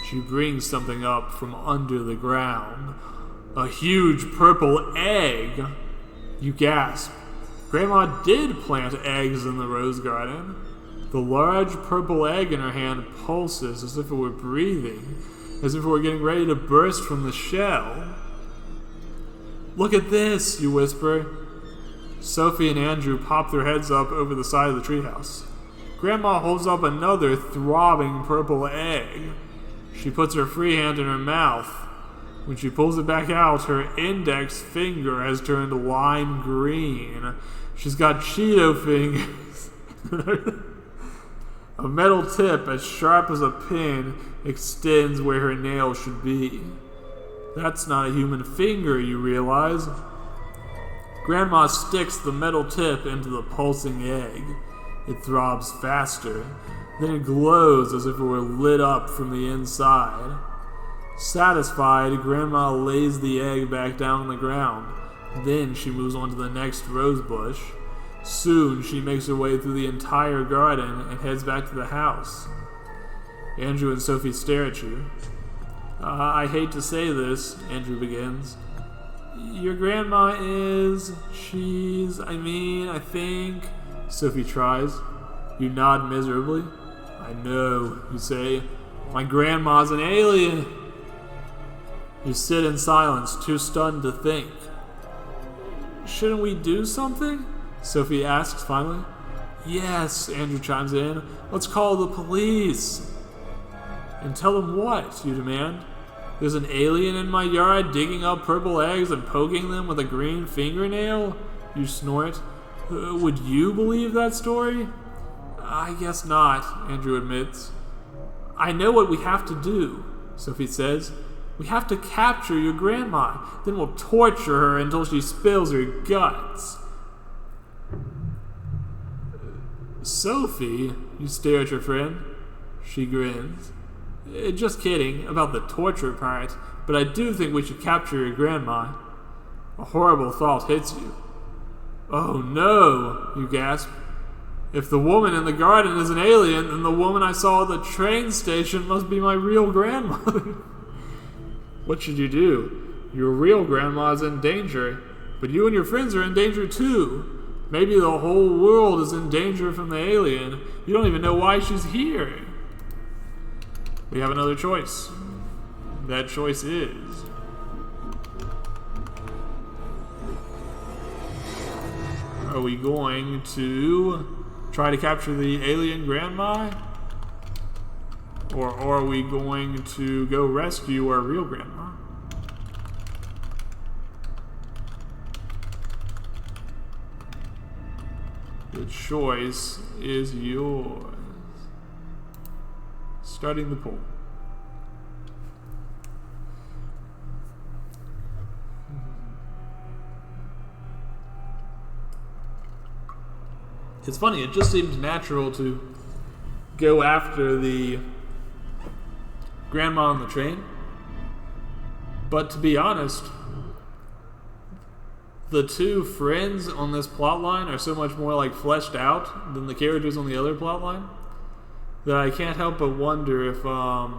she brings something up from under the ground. A huge purple egg. You gasp. Grandma did plant eggs in the rose garden. The large purple egg in her hand pulses as if it were breathing, as if it were getting ready to burst from the shell. Look at this, you whisper. Sophie and Andrew pop their heads up over the side of the treehouse. Grandma holds up another throbbing purple egg. She puts her free hand in her mouth. When she pulls it back out, her index finger has turned lime green. She's got Cheeto fingers. A metal tip as sharp as a pin extends where her nail should be. That's not a human finger, you realize. Grandma sticks the metal tip into the pulsing egg. It throbs faster. Then it glows as if it were lit up from the inside. Satisfied, Grandma lays the egg back down on the ground. Then she moves on to the next rose bush. Soon she makes her way through the entire garden and heads back to the house. Andrew and Sophie stare at you. I hate to say this, Andrew begins. Your grandma I think, Sophie tries. You nod miserably. I know, you say. My grandma's an alien. You sit in silence, too stunned to think. Shouldn't we do something? Sophie asks finally. Yes, Andrew chimes in. Let's call the police. And tell them what, you demand. There's an alien in my yard digging up purple eggs and poking them with a green fingernail? You snort. Would you believe that story? I guess not, Andrew admits. I know what we have to do, Sophie says. We have to capture your grandma. Then we'll torture her until she spills her guts. Sophie, you stare at your friend. She grins. Just kidding about the torture part, but I do think we should capture your grandma. A horrible thought hits you. Oh no, you gasp. If the woman in the garden is an alien, then the woman I saw at the train station must be my real grandmother. What should you do? Your real grandma is in danger, but you and your friends are in danger too. Maybe the whole world is in danger from the alien. You don't even know why she's here. We have another choice. That choice is... Are we going to try to capture the alien grandma? Or are we going to go rescue our real grandma? The choice is yours. Starting the poll. It's funny, it just seems natural to go after the grandma on the train. But to be honest, the two friends on this plot line are so much more like fleshed out than the characters on the other plot line that I can't help but wonder if the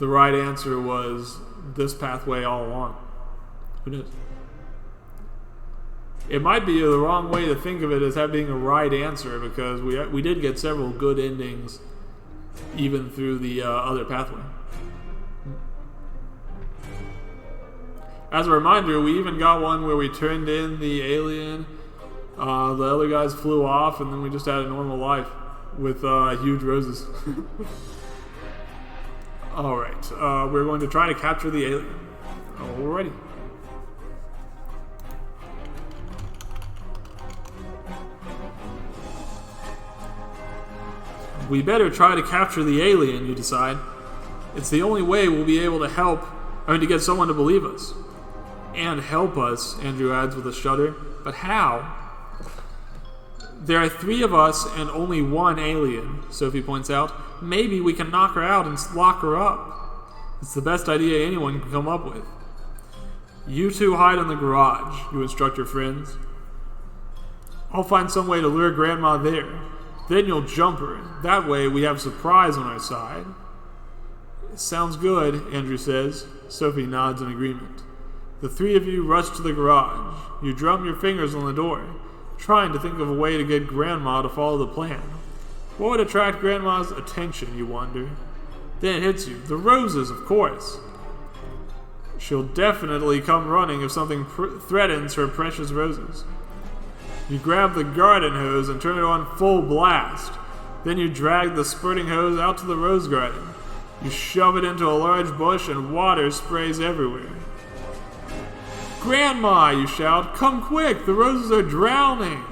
right answer was this pathway all along. Who knows? It might be the wrong way to think of it as having a right answer, because we did get several good endings even through the other pathway. As a reminder, we even got one where we turned in the alien, the other guys flew off, and then we just had a normal life with huge roses. Alright, we're going to try to capture the alien. Alrighty. We better try to capture the alien, you decide. It's the only way we'll be able to get someone to believe us. And help us, Andrew adds with a shudder. But how? There are 3 of us and only one alien, Sophie points out. Maybe we can knock her out and lock her up. It's the best idea anyone can come up with. You two hide in the garage, you instruct your friends. I'll find some way to lure Grandma there. Then you'll jump her. That way we have surprise on our side. Sounds good, Andrew says. Sophie nods in agreement. The 3 of you rush to the garage. You drum your fingers on the door, trying to think of a way to get Grandma to follow the plan. What would attract Grandma's attention, you wonder? Then it hits you. The roses, of course. She'll definitely come running if something threatens her precious roses. You grab the garden hose and turn it on full blast. Then you drag the spurting hose out to the rose garden. You shove it into a large bush and water sprays everywhere. Grandma, you shout, come quick, the roses are drowning.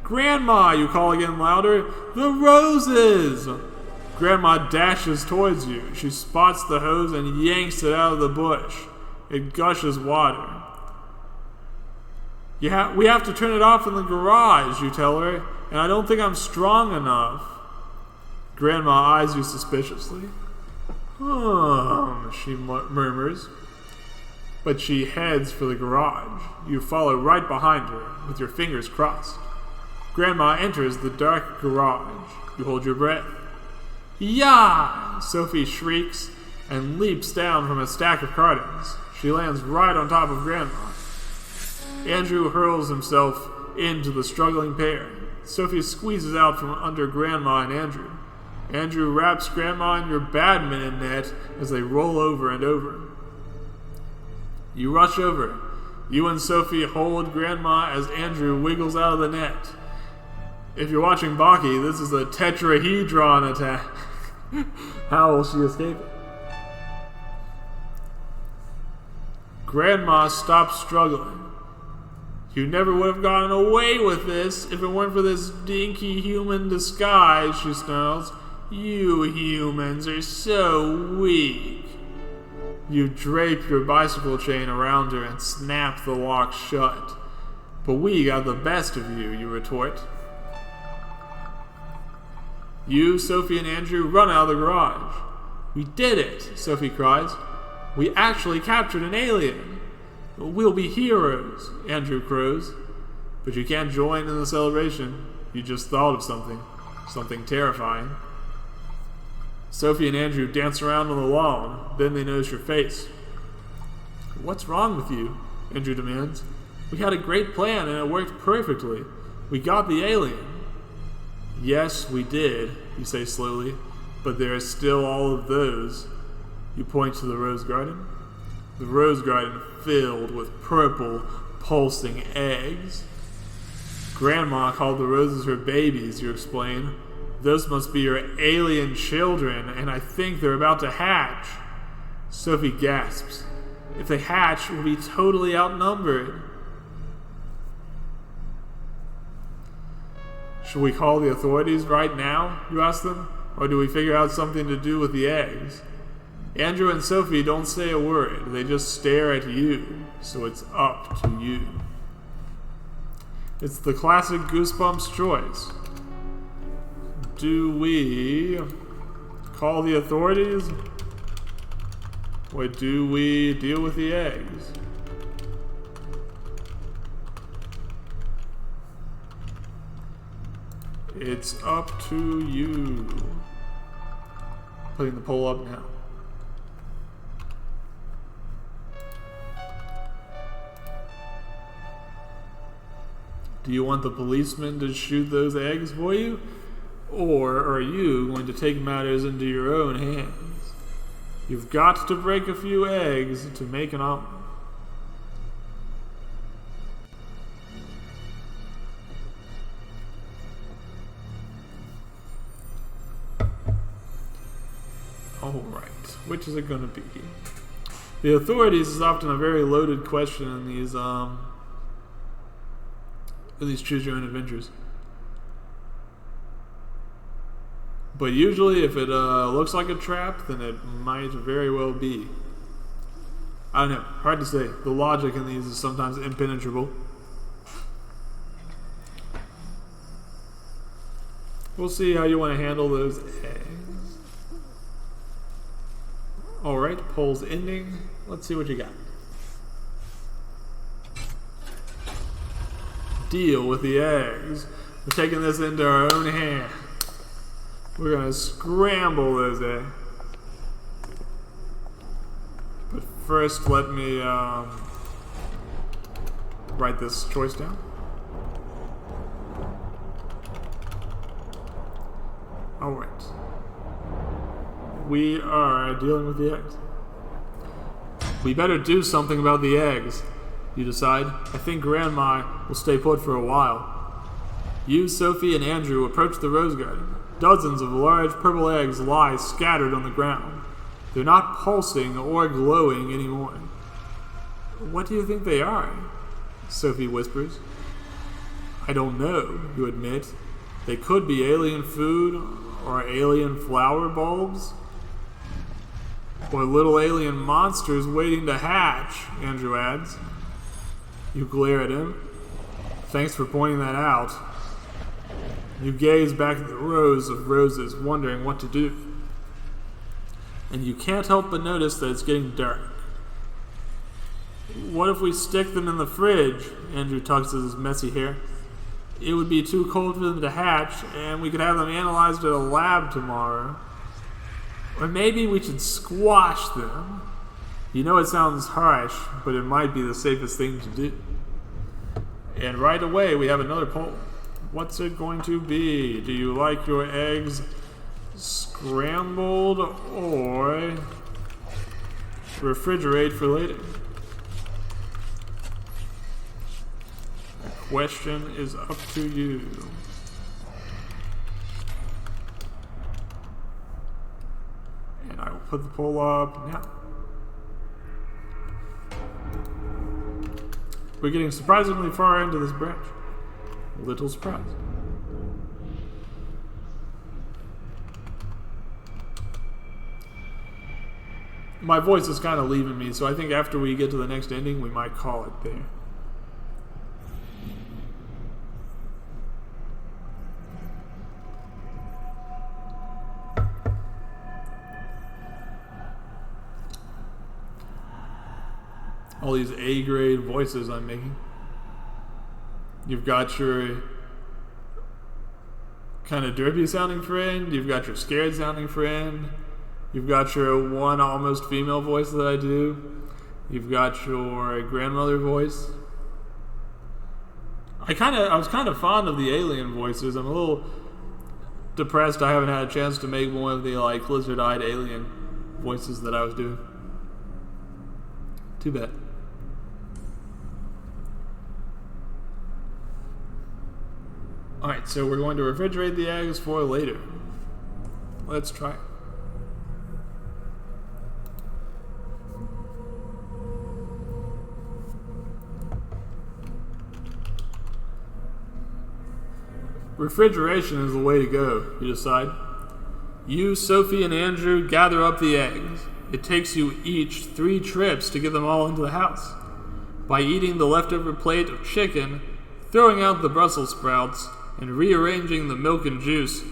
Grandma, you call again louder, the roses! Grandma dashes towards you. She spots the hose and yanks it out of the bush. It gushes water. We have to turn it off in the garage, you tell her, and I don't think I'm strong enough. Grandma eyes you suspiciously. She murmurs. But she heads for the garage. You follow right behind her, with your fingers crossed. Grandma enters the dark garage. You hold your breath. Yah! Sophie shrieks and leaps down from a stack of cartons. She lands right on top of Grandma. Andrew hurls himself into the struggling pair. Sophie squeezes out from under Grandma and Andrew. Andrew wraps Grandma in your badminton net as they roll over and over. You rush over. You and Sophie hold Grandma as Andrew wiggles out of the net. If you're watching Baki, this is a tetrahedron attack. How will she escape it? Grandma stops struggling. You never would have gotten away with this if it weren't for this dinky human disguise, she snarls. You humans are so weak. You drape your bicycle chain around her and snap the lock shut. But we got the best of you, you retort. You, Sophie, and Andrew run out of the garage. We did it, Sophie cries. We actually captured an alien. We'll be heroes, Andrew crows. But you can't join in the celebration. You just thought of something terrifying. Sophie and Andrew dance around on the lawn. Then they notice your face. What's wrong with you? Andrew demands. We had a great plan and it worked perfectly. We got the alien. Yes, we did, you say slowly, but there are still all of those. You point to the rose garden. The rose garden filled with purple, pulsing eggs. Grandma called the roses her babies, you explain. Those must be your alien children, and I think they're about to hatch. Sophie gasps. If they hatch, we'll be totally outnumbered. Should we call the authorities right now, you ask them? Or do we figure out something to do with the eggs? Andrew and Sophie don't say a word. They just stare at you, so it's up to you. It's the classic Goosebumps choice. Do we call the authorities? Or do we deal with the eggs? It's up to you. Putting the poll up now. Do you want the policeman to shoot those eggs for you? Or are you going to take matters into your own hands? You've got to break a few eggs to make an omelet. Alright, which is it going to be? The authorities is often a very loaded question in these choose your own adventures. But usually if it looks like a trap, then it might very well be. I don't know, hard to say. The logic in these is sometimes impenetrable. We'll see how you want to handle those eggs. Alright, poll's ending. Let's see what you got. Deal with the eggs. We're taking this into our own hands. We're going to scramble those eggs. But first, let me write this choice down. Alright. We are dealing with the eggs. We better do something about the eggs, you decide. I think Grandma will stay put for a while. You, Sophie, and Andrew approach the rose garden. Dozens of large purple eggs lie scattered on the ground. They're not pulsing or glowing anymore. What do you think they are? Sophie whispers. I don't know, you admit. They could be alien food or alien flower bulbs. Or little alien monsters waiting to hatch, Andrew adds. You glare at him. Thanks for pointing that out. You gaze back at the rows of roses, wondering what to do. And you can't help but notice that it's getting dark. What if we stick them in the fridge? Andrew tugs at his messy hair. It would be too cold for them to hatch, and we could have them analyzed at a lab tomorrow. Or maybe we should squash them. You know it sounds harsh, but it might be the safest thing to do. And right away we have another poll. What's it going to be? Do you like your eggs scrambled or refrigerate for later? The question is up to you. And I will put the poll up now. We're getting surprisingly far into this branch. A little surprised. My voice is kind of leaving me, so I think after we get to the next ending, we might call it there. All these A-grade voices I'm making. You've got your kind of derpy sounding friend. You've got your scared sounding friend. You've got your one almost female voice that I do. You've got your grandmother voice. I was kind of fond of the alien voices. I'm a little depressed I haven't had a chance to make one of the like lizard-eyed alien voices that I was doing. Too bad. Alright, so we're going to refrigerate the eggs for later. Let's try it. Refrigeration is the way to go, you decide. You, Sophie, and Andrew gather up the eggs. It takes you each 3 trips to get them all into the house. By eating the leftover plate of chicken, throwing out the Brussels sprouts, and rearranging the milk and juice,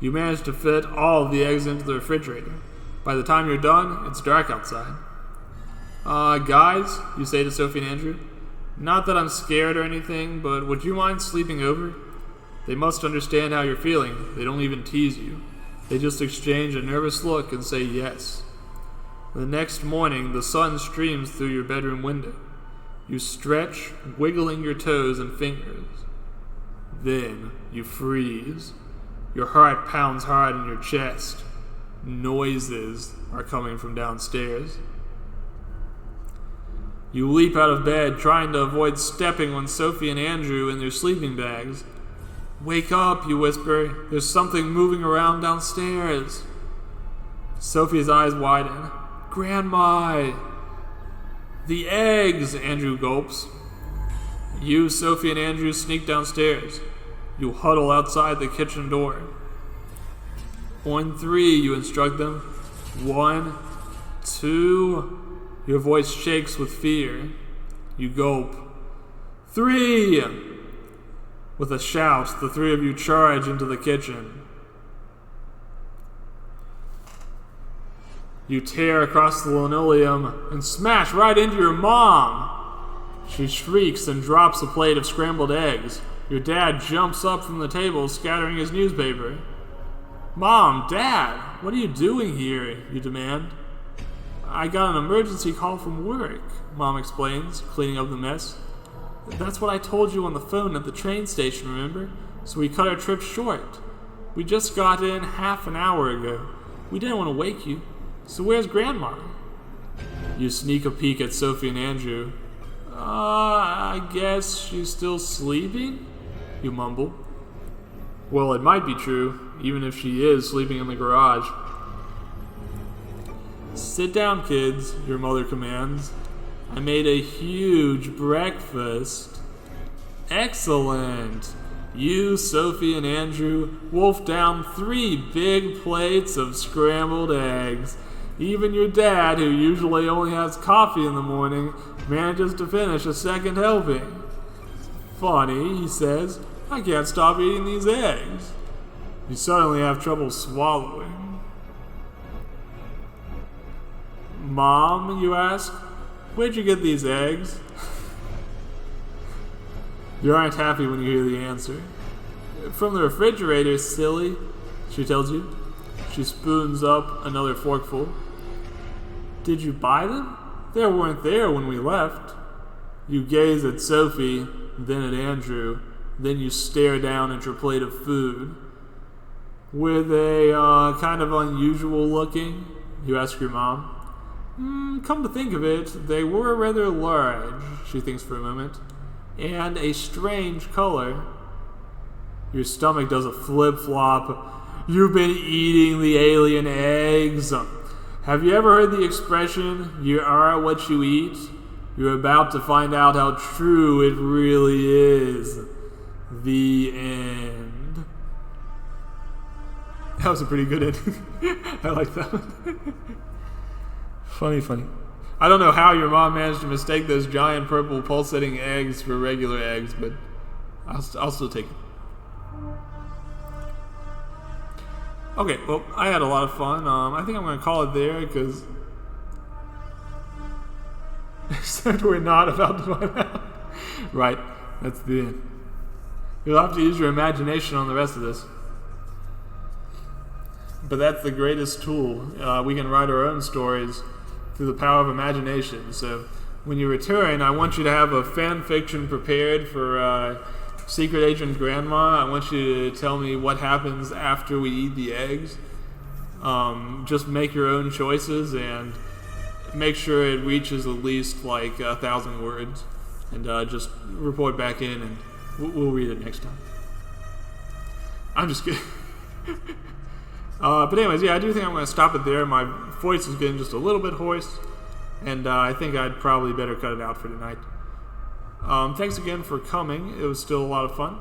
you manage to fit all of the eggs into the refrigerator. By the time you're done, it's dark outside. Guys, you say to Sophie and Andrew, not that I'm scared or anything, but would you mind sleeping over? They must understand how you're feeling. They don't even tease you. They just exchange a nervous look and say yes. The next morning, the sun streams through your bedroom window. You stretch, wiggling your toes and fingers. Then you freeze. Your heart pounds hard in your chest. Noises are coming from downstairs. You leap out of bed, trying to avoid stepping on Sophie and Andrew in their sleeping bags. Wake up, you whisper. There's something moving around downstairs. Sophie's eyes widen. Grandma! The eggs, Andrew gulps. You, Sophie, and Andrew sneak downstairs. You huddle outside the kitchen door. On 3, you instruct them. 1, 2. Your voice shakes with fear. You gulp. 3! With a shout, the 3 of you charge into the kitchen. You tear across the linoleum and smash right into your mom. She shrieks and drops a plate of scrambled eggs. Your dad jumps up from the table, scattering his newspaper. Mom, Dad, what are you doing here? You demand. I got an emergency call from work, Mom explains, cleaning up the mess. That's what I told you on the phone at the train station, remember? So we cut our trip short. We just got in half an hour ago. We didn't want to wake you. So where's Grandma? You sneak a peek at Sophie and Andrew. I guess she's still sleeping? You mumble. Well, it might be true, even if she is sleeping in the garage. Sit down, kids, your mother commands. I made a huge breakfast. Excellent. You, Sophie, and Andrew wolf down 3 big plates of scrambled eggs. Even your dad, who usually only has coffee in the morning, manages to finish a second helping. Funny, he says. I can't stop eating these eggs. You suddenly have trouble swallowing. Mom, you ask, where'd you get these eggs? You aren't happy when you hear the answer. From the refrigerator, silly, she tells you. She spoons up another forkful. Did you buy them? They weren't there when we left. You gaze at Sophie, then at Andrew, then you stare down at your plate of food. Were they kind of unusual looking? You ask your mom. Come to think of it, they were rather large, she thinks for a moment, and a strange color. Your stomach does a flip-flop. You've been eating the alien eggs. Have you ever heard the expression, you are what you eat? You're about to find out how true it really is. The end. That was a pretty good ending. I like that one. Funny. I don't know how your mom managed to mistake those giant purple pulsating eggs for regular eggs, but I'll still take it. Okay, well, I had a lot of fun. I think I'm going to call it there because except we're not about to find out. Right, that's the end. You'll have to use your imagination on the rest of this. But that's the greatest tool. We can write our own stories through the power of imagination. So when you return, I want you to have a fan fiction prepared for Secret Agent Grandma. I want you to tell me what happens after we eat the eggs. Just make your own choices and make sure it reaches at least like 1,000 words. And just report back in and we'll read it next time. I'm just kidding. But anyways, yeah, I do think I'm going to stop it there. My voice is getting just a little bit hoarse, and I think I'd probably better cut it out for tonight. Thanks again for coming. It was still a lot of fun.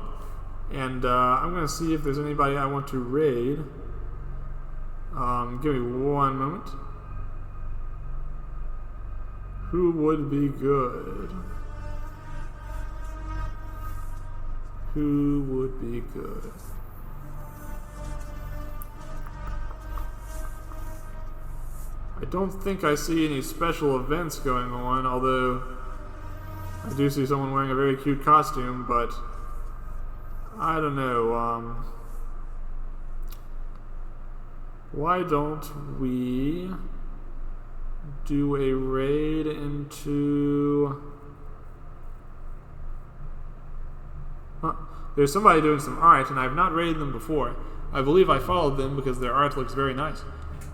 And I'm going to see if there's anybody I want to raid. Give me one moment. Who would be good? Who would be good? I don't think I see any special events going on, although I do see someone wearing a very cute costume, but I don't know. Why don't we do a raid into... There's somebody doing some art, and I've not raided them before. I believe I followed them because their art looks very nice.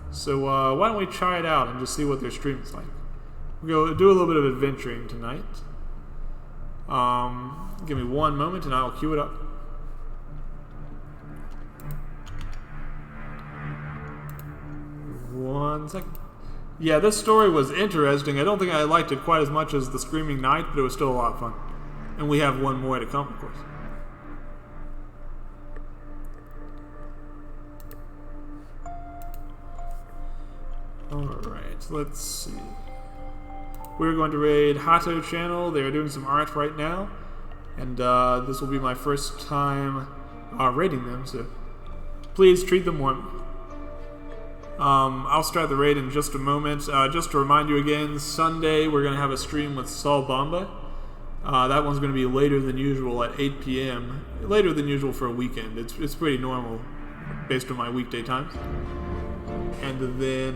So why don't we try it out and just see what their stream is like. We'll go do a little bit of adventuring tonight. Give me one moment and I'll queue it up. One second. Yeah, this story was interesting. I don't think I liked it quite as much as The Screaming Knight, but it was still a lot of fun. And we have one more to come, of course. Alright, let's see. We're going to raid Hato Channel. They are doing some art right now. And this will be my first time raiding them, so please treat them warmly. I'll start the raid in just a moment. Just to remind you again, Sunday we're going to have a stream with Saul Bamba. That one's going to be later than usual at 8 p.m. Later than usual for a weekend. It's pretty normal based on my weekday times. And then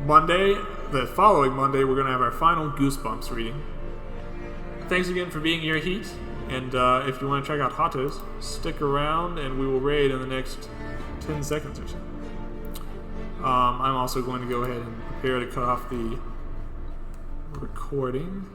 Monday, the following Monday, we're going to have our final Goosebumps reading. Thanks again for being here, Heat. And if you want to check out Hatos, stick around and we will raid in the next 10 seconds or so. I'm also going to go ahead and prepare to cut off the recording.